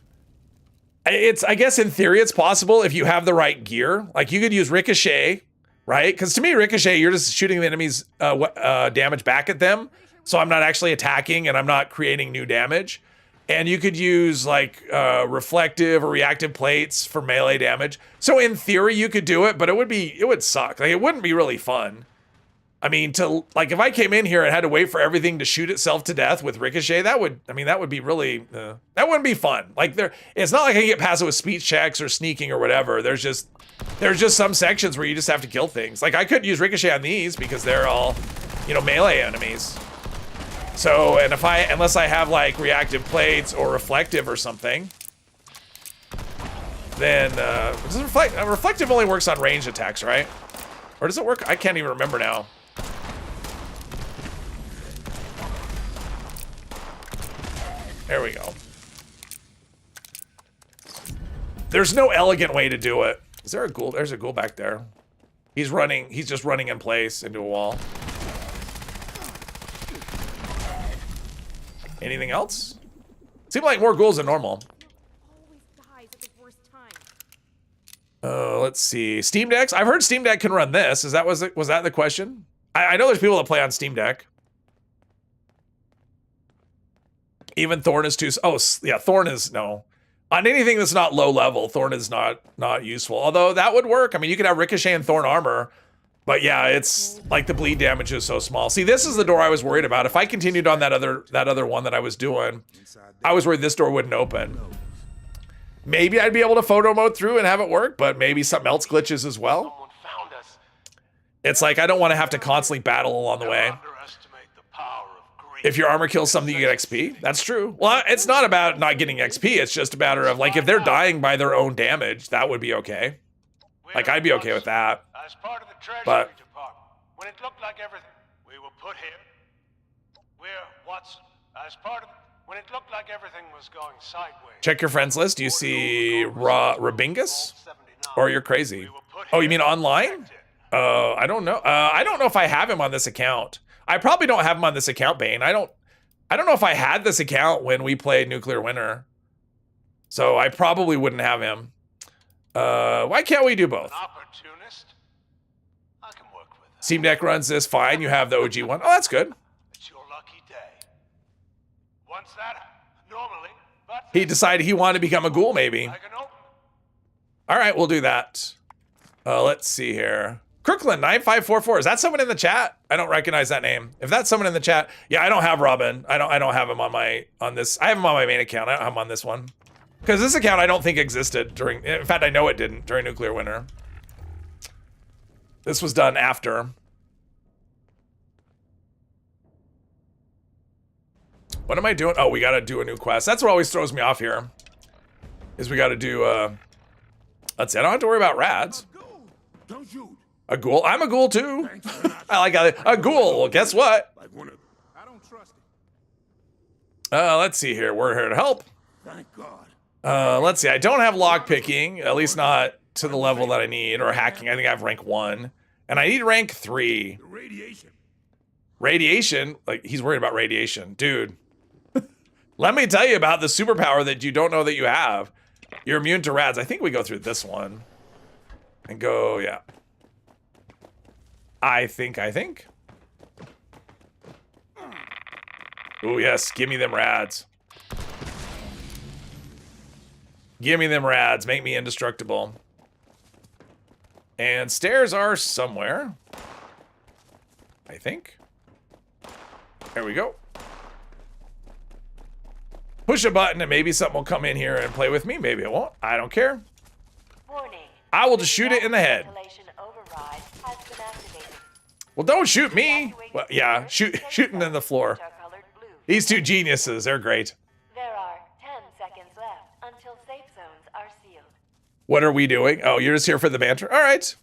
I guess in theory it's possible if you have the right gear. Like you could use ricochet, right? Because to me, ricochet, you're just shooting the enemy's damage back at them. So I'm not actually attacking and I'm not creating new damage. And you could use like reflective or reactive plates for melee damage. So in theory, you could do it, but it would suck. Like it wouldn't be really fun. I mean, if I came in here and had to wait for everything to shoot itself to death with ricochet, that would be really, that wouldn't be fun. Like it's not like I can get past it with speech checks or sneaking or whatever. There's just some sections where you just have to kill things. Like I couldn't use ricochet on these because they're all, melee enemies. So, and unless I have like reactive plates or reflective or something, then, reflective only works on ranged attacks, right? Or does it work? I can't even remember now. There we go. There's no elegant way to do it. Is there a ghoul? There's a ghoul back there. He's just running in place into a wall. Anything else? Seems like more ghouls than normal. Let's see. Steam Decks? I've heard Steam Deck can run this. Was that the question? I know there's people that play on Steam Deck. Even Thorn is too... Oh, yeah, Thorn is... No. On anything that's not low level, Thorn is not useful. Although that would work. I mean, you could have Ricochet and Thorn armor. But yeah, it's like the bleed damage is so small. See, this is the door I was worried about. If I continued on that other one that I was doing, I was worried this door wouldn't open. Maybe I'd be able to photo mode through and have it work, but maybe something else glitches as well. It's like I don't want to have to constantly battle along the way. If your armor kills something, you get XP. That's true. Well, it's not about not getting XP. It's just a matter of, like, if they're dying by their own damage, that would be okay. Like, I'd be okay with that. As part of the Treasury But Department, when it looked like everything we were put here, as part of when it looked like everything was going sideways. Check your friends list. Do you see Rabingus? Or you're crazy? Oh, you mean online? I don't know. I don't know if I have him on this account. I probably don't have him on this account, Bane. I don't know if I had this account when we played Nuclear Winter. So I probably wouldn't have him. Why can't we do both? Opportunist? I can work with that. Steam Deck runs this fine. You have the OG one. Oh, that's good. It's your lucky day. Once that, normally, but He decided he wanted to become a ghoul, maybe. All right, we'll do that. Let's see here. Crooklyn9544. Is that someone in the chat? I don't recognize that name. If that's someone in the chat, yeah, I don't have Robin. I don't have him on this. I have him on my main account. I don't have him on this one. Because this account I don't think existed during, in fact, I know it didn't during Nuclear Winter. This was done after. What am I doing? Oh, we gotta do a new quest. That's what always throws me off here. Is we gotta do, let's see, I don't have to worry about rads. Don't shoot. A ghoul? I'm a ghoul too. I like a ghoul. Well, guess what? I don't trust it. Let's see here. We're here to help. Thank God. Let's see. I don't have lockpicking, at least not to the level that I need, or hacking. I think I have rank 1. And I need rank 3. The radiation. Radiation? Like, he's worried about radiation. Dude. Let me tell you about the superpower that you don't know that you have. You're immune to rads. I think we go through this one. And go, yeah. I think. Oh, yes. Give me them rads. Give me them rads. Make me indestructible. And stairs are somewhere. I think. There we go. Push a button and maybe something will come in here and play with me. Maybe it won't. I don't care. Warning. I will just shoot it in the head. Override has been activated. Well, don't shoot me. Well, yeah, shooting in the floor. These two geniuses, they're great. There are 10 seconds left until safe zones are sealed. What are we doing? Oh, you're just here for the banter. All right.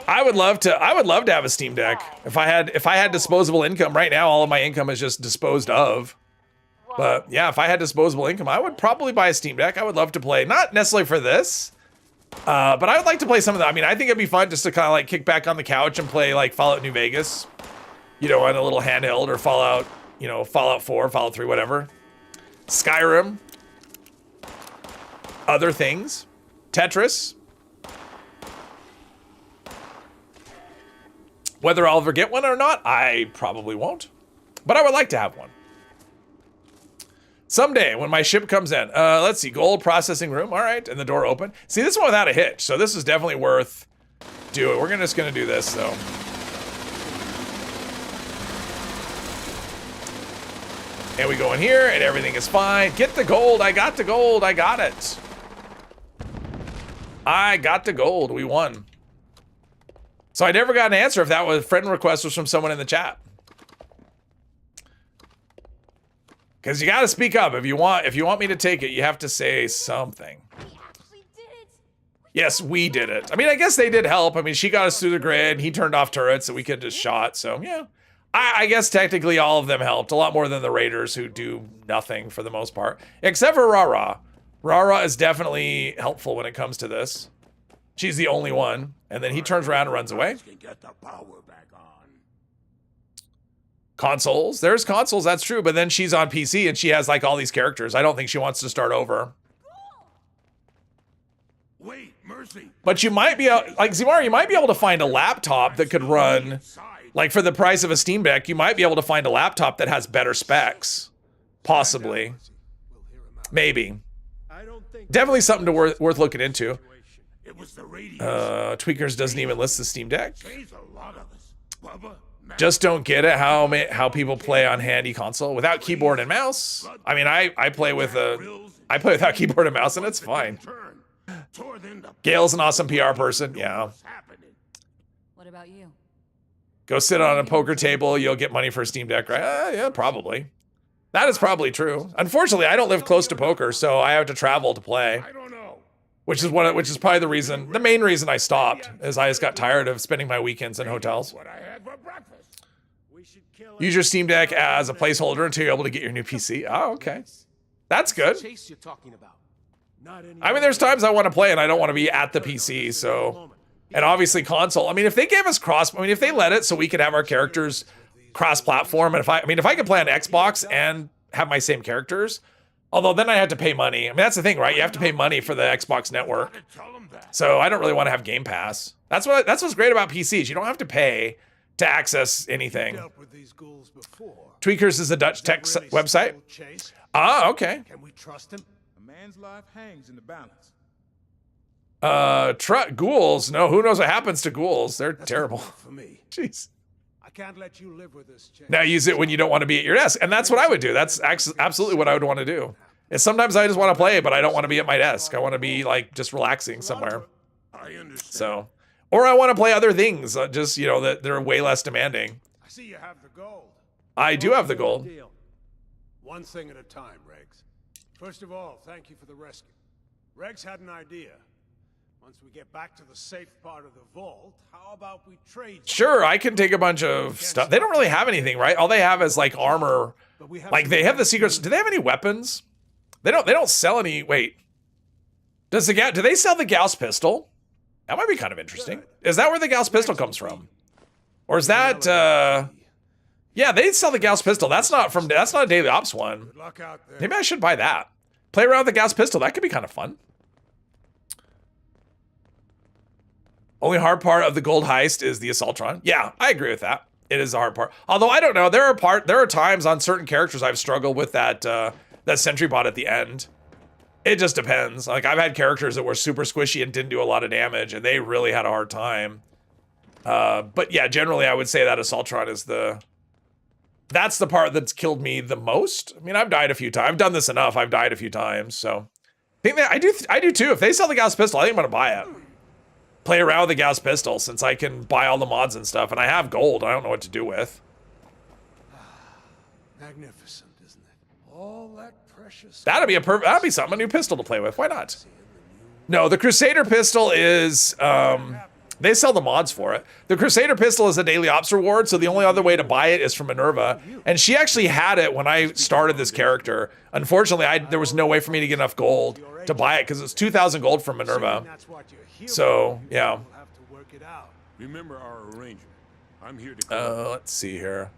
I would love to have a Steam Deck. If I had disposable income right now, all of my income is just disposed of. But yeah, if I had disposable income, I would probably buy a Steam Deck. I would love to play, not necessarily for this, but I would like to play some of that. I mean, I think it'd be fun just to kind of like kick back on the couch and play like Fallout New Vegas, you know, on a little handheld, or Fallout, you know, Fallout 4, Fallout 3, whatever. Skyrim. other things. Tetris. Whether I'll ever get one or not, I probably won't. But I would like to have one. Someday, when my ship comes in. Let's see, gold processing room. All right, and the door open. See, this one without a hitch, so this is definitely worth doing. We're just gonna do this, though. And we go in here, and everything is fine. Get the gold. I got the gold. I got it. I got the gold. We won. So I never got an answer if that was friend request was from someone in the chat. Because you got to speak up. If you want me to take it, you have to say something. We actually did it. Yes, we did it. I mean, I guess they did help. I mean, she got us through the grid. He turned off turrets that we could just shot. So, yeah. I guess technically all of them helped. A lot more than the raiders who do nothing for the most part. Except for Rara. Rara is definitely helpful when it comes to this. She's the only one. And then he turns around and runs away. Get the power back on. Consoles. There's consoles, that's true. But then she's on PC and she has like all these characters. I don't think she wants to start over. Wait, Mercy. But you might be, like Zimar, you might be able to find a laptop that could run, like for the price of a Steam Deck, you might be able to find a laptop that has better specs. Possibly. Maybe. Definitely something to worth looking into. Tweakers doesn't even list the Steam Deck. Just don't get it how people play on handy console without keyboard and mouse. I mean, I play without keyboard and mouse and it's fine. Gail's an awesome PR person. Yeah. What about you? Go sit on a poker table. You'll get money for a Steam Deck, right? Yeah, probably. That is probably true. Unfortunately, I don't live close to poker, so I have to travel to play. Which is probably the main reason I stopped, is I just got tired of spending my weekends in hotels. Use your Steam Deck as a placeholder until you're able to get your new PC. Oh, okay. That's good. I mean, there's times I want to play and I don't want to be at the PC, so... And obviously console. I mean, if they gave us if they let it so we could have our characters cross-platform, and if I could play on Xbox and have my same characters... Although then I had to pay money. I mean, that's the thing, right? You have to pay money for the Xbox network. So I don't really want to have Game Pass. That's what's great about PCs. You don't have to pay to access anything. Tweakers is a Dutch tech website. Ah, okay. Can we trust him? A man's life hangs in the balance. Ghouls. No, who knows what happens to ghouls? They're terrible. For me. Jeez. I can't let you live with this change. Now use it when you don't want to be at your desk. And that's what I would do. That's absolutely what I would want to do. Is sometimes I just want to play, but I don't want to be at my desk. I want to be like just relaxing somewhere. I understand. So, or I want to play other things, just, you know, that they're way less demanding. I see you have the gold. I do have the gold. One thing at a time, Regs. First of all, thank you for the rescue. Regs had an idea. Once we get back to the safe part of the vault, how about we trade? Sure, I can take a bunch of stuff. They don't really have anything, right? All they have is like armor. Like they have the secrets. Do they have any weapons? They don't sell any. Wait. Do they sell the Gauss pistol? That might be kind of interesting. Is that where the Gauss pistol comes from? Or is that yeah, they sell the Gauss pistol. That's not a Daily Ops one. Maybe I should buy that. Play around with the Gauss pistol. That could be kind of fun. Only hard part of the gold heist is the Assaultron. Yeah, I agree with that. It is the hard part. Although I don't know, there are times on certain characters I've struggled with that sentry bot at the end. It just depends. Like I've had characters that were super squishy and didn't do a lot of damage, and they really had a hard time. But yeah, generally I would say that Assaultron is that's the part that's killed me the most. I mean, I've died a few times. I've done this enough. I've died a few times, so I think that I do too. If they sell the Gauss pistol, I think I'm gonna buy it. Play around with the Gauss pistol since I can buy all the mods and stuff, and I have gold. I don't know what to do with. Magnificent, isn't it? All that precious. That'd be something, a new pistol to play with. Why not? No, the Crusader pistol is they sell the mods for it. The Crusader pistol is a Daily Ops reward, so the only other way to buy it is from Minerva. And she actually had it when I started this character. Unfortunately, there was no way for me to get enough gold to buy it because it was 2,000 gold from Minerva. So, yeah. Remember our arrangement. I'm here to let's see here.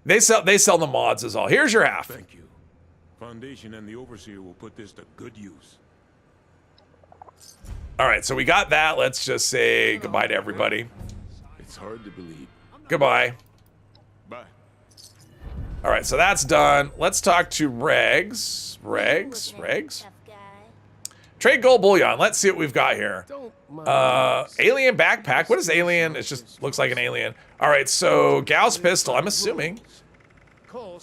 They sell the mods is all. Here's your half. Thank you. Foundation and the Overseer will put this to good use. All right, so we got that. Let's just say goodbye to everybody. It's hard to believe. Goodbye. Bye. All right, so that's done. Let's talk to Regs. Regs? Trade gold bullion. Let's see what we've got here. Alien backpack. What is alien? It just looks like an alien. All right, so Gauss pistol, I'm assuming.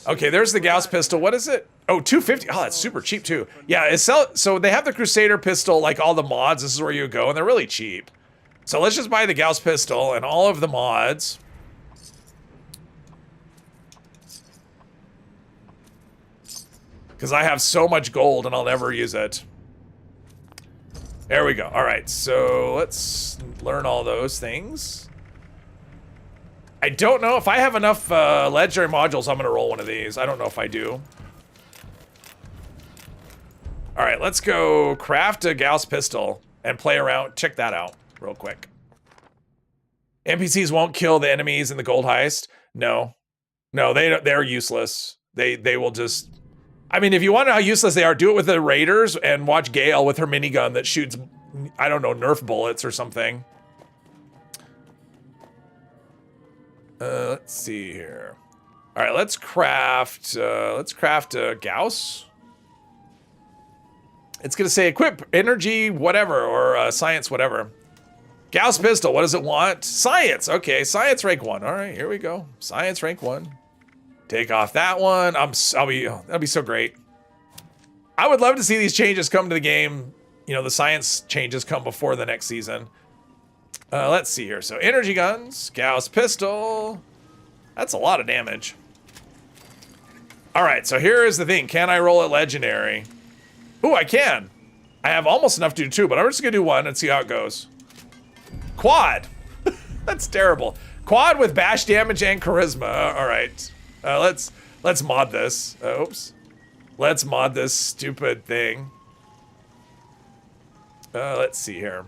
Okay, there's the Gauss pistol. What is it? Oh, 250. Oh, that's super cheap too. Yeah, so they have the Crusader pistol, like all the mods. This is where you go, and they're really cheap. So let's just buy the Gauss pistol and all of the mods. Because I have so much gold and I'll never use it. There we go. All right, so let's learn all those things. I don't know if I have enough legendary modules. I'm going to roll one of these. I don't know if I do. All right, let's go craft a Gauss pistol and play around. Check that out real quick. NPCs won't kill the enemies in the gold heist. No, they're useless. They will just. I mean, if you want to know how useless they are, do it with the raiders and watch Gale with her minigun that shoots, I don't know, Nerf bullets or something. Let's see here. All right, let's craft a Gauss. It's gonna say equip energy whatever or science whatever. Gauss pistol. What does it want? Science. Okay, science rank 1. All right, here we go. Science rank 1. Take off that one. That'll be so great. I would love to see these changes come to the game. You know, the science changes come before the next season. Let's see here. So energy guns, Gauss pistol. That's a lot of damage. All right, so here is the thing. Can I roll a legendary? Ooh, I can. I have almost enough to do 2, but I'm just gonna do 1 and see how it goes. Quad. That's terrible. Quad with bash damage and charisma. All right. Let's mod this. Oops. Let's mod this stupid thing. Let's see here.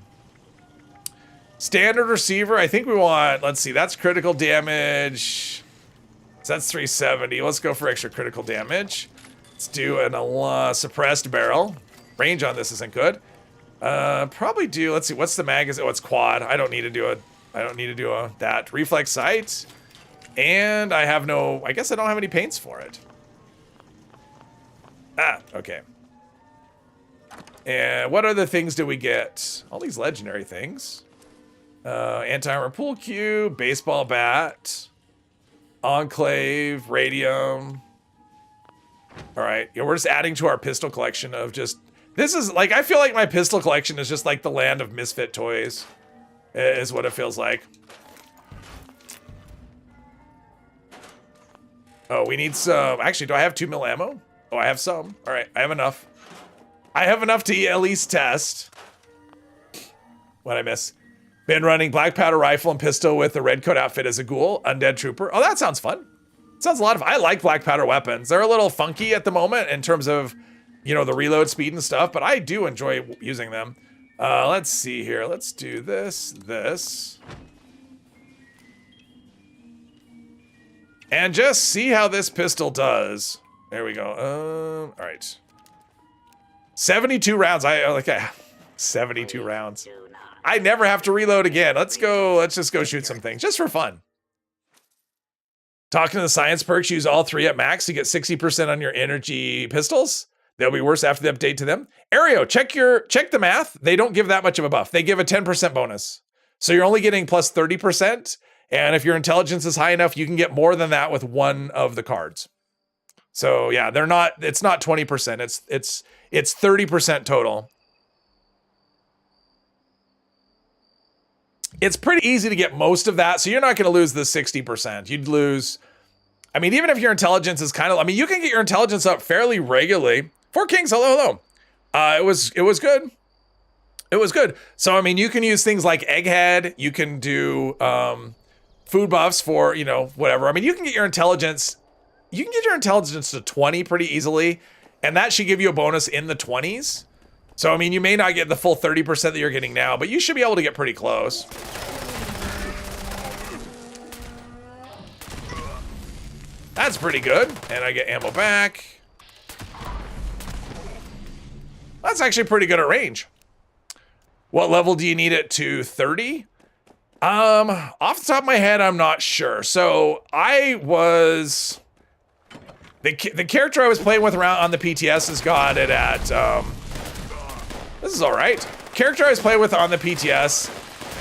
Standard receiver. I think we want. Let's see. That's critical damage. So that's 370. Let's go for extra critical damage. Let's do an suppressed barrel. Range on this isn't good. Probably do. Let's see. What's the magazine? Oh, it's quad. I don't need to do that. Reflex sight. And I have no, I guess I don't have any paints for it. Ah, okay. And what other things do we get? All these legendary things. Anti-armor pool cube, baseball bat, enclave, radium. All right, yeah, we're just adding to our pistol collection of just, this is like, I feel like my pistol collection is just like the land of misfit toys, is what it feels like. Oh, we need some. Actually, do I have 2 mil ammo? Oh, I have some. All right, I have enough. I have enough to at least test. What'd I miss? Been running black powder rifle and pistol with the red coat outfit as a ghoul, undead trooper. Oh, that sounds fun. Sounds a lot of. I like black powder weapons. They're a little funky at the moment in terms of, you know, the reload speed and stuff, but I do enjoy using them. Let's see here. Let's do this. And just see how this pistol does. There we go. All right. 72 rounds. I like 72 rounds. I never have to reload again. Let's just go shoot some things just for fun. Talking to the science perks, use all 3 at max to get 60% on your energy pistols. They'll be worse after the update to them. Aereo, check the math. They don't give that much of a buff. They give a 10% bonus. So you're only getting plus 30%. And if your intelligence is high enough, you can get more than that with 1 of the cards. So yeah, it's not 20%. It's 30% total. It's pretty easy to get most of that. So you're not going to lose the 60%. You'd lose, I mean, even if your intelligence is kind of, I mean, you can get your intelligence up fairly regularly. 4 Kings, hello. It was good. It was good. So, I mean, you can use things like Egghead. You can do, food buffs for, you know, whatever. I mean, you can get your intelligence to 20 pretty easily, and that should give you a bonus in the 20s. So, I mean, you may not get the full 30% that you're getting now, but you should be able to get pretty close. That's pretty good. And I get ammo back. That's actually pretty good at range. What level do you need it to? 30? Off the top of my head, I'm not sure. So I was... The character I was playing with around on the PTS has got it at... this is all right. Character I was playing with on the PTS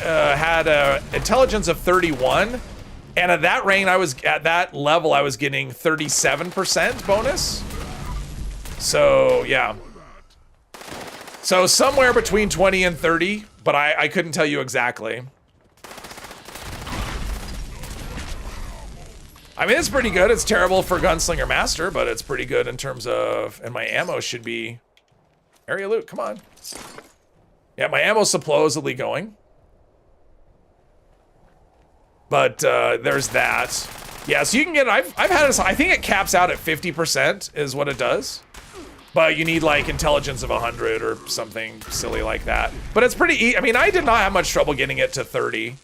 had a intelligence of 31. And at that range, at that level, I was getting 37% bonus. So, yeah. So somewhere between 20 and 30, but I couldn't tell you exactly. I mean, it's pretty good. It's terrible for Gunslinger Master, but it's pretty good in terms of... And my ammo should be... Area loot, come on. Yeah, my ammo's supposedly going. But there's that. Yeah, so you can get... I've had this... I think it caps out at 50% is what it does. But you need, like, intelligence of 100 or something silly like that. But it's pretty... I mean, I did not have much trouble getting it to 30.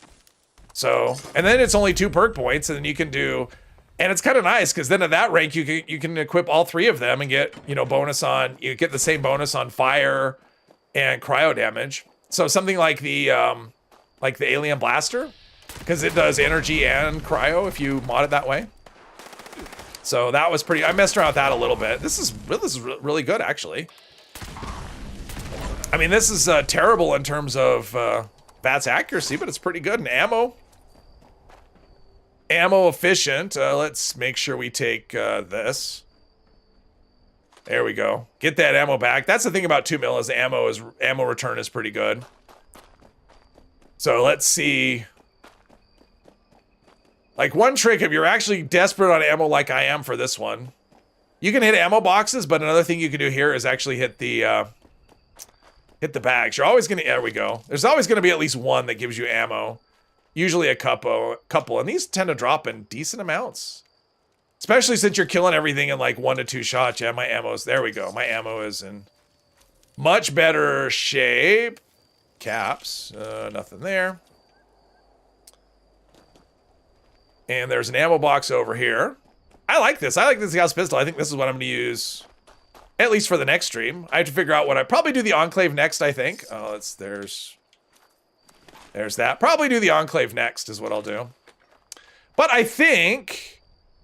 So... And then it's only 2 perk points, and then you can do... And it's kind of nice, because then at that rank, you can equip all 3 of them and get, you know, bonus on... You get the same bonus on fire and cryo damage. So something like the Alien Blaster, because it does energy and cryo if you mod it that way. So that was pretty... I messed around with that a little bit. This is really good, actually. I mean, this is terrible in terms of VATS accuracy, but it's pretty good. And ammo efficient. Let's make sure we take this. There we go. Get that ammo back. That's the thing about 2 mil is ammo return is pretty good. So let's see. Like, one trick, if you're actually desperate on ammo like I am for this one, you can hit ammo boxes, but another thing you can do here is actually hit the bags. You're always gonna... There we go. There's always gonna be at least one that gives you ammo. Usually a couple, and these tend to drop in decent amounts. Especially since you're killing everything in like 1 to 2 shots. Yeah, my ammo's... There we go. My ammo is in much better shape. Caps. Nothing there. And there's an ammo box over here. I like this. I like this Gauss pistol. I think this is what I'm going to use, at least for the next stream. I have to figure out what I... Probably do the Enclave next, I think. Oh, there's that. Probably do the Enclave next is what I'll do. But I think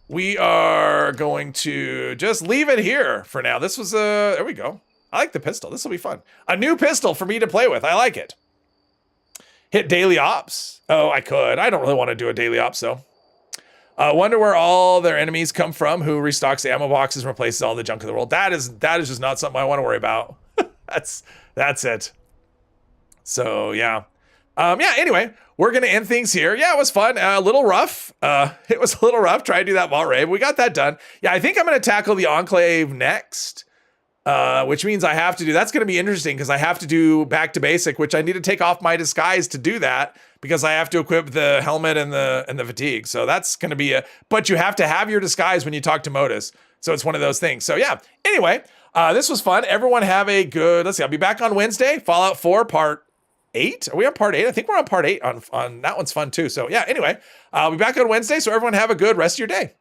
we are going to just leave it here for now. This was a... There we go. I like the pistol. This will be fun. A new pistol for me to play with. I like it. Hit daily ops. Oh, I could. I don't really want to do a daily ops, though. Wonder where all their enemies come from. Who restocks the ammo boxes and replaces all the junk in the world. That is just not something I want to worry about. That's it. So, yeah. Anyway, we're going to end things here. Yeah, it was fun. A little rough. It was a little rough trying to do that vault raid. We got that done. Yeah, I think I'm going to tackle the Enclave next, which means I have to do... That's going to be interesting because I have to do back to basic, which I need to take off my disguise to do that because I have to equip the helmet and the fatigue. So that's going to be a... But you have to have your disguise when you talk to Modus. So it's one of those things. So yeah, anyway, this was fun. Everyone have a good... Let's see, I'll be back on Wednesday. Fallout 4 Part 8? Are we on Part 8? I think we're on Part 8 on that one's fun too. So yeah, anyway, I'll be back on Wednesday. So everyone have a good rest of your day.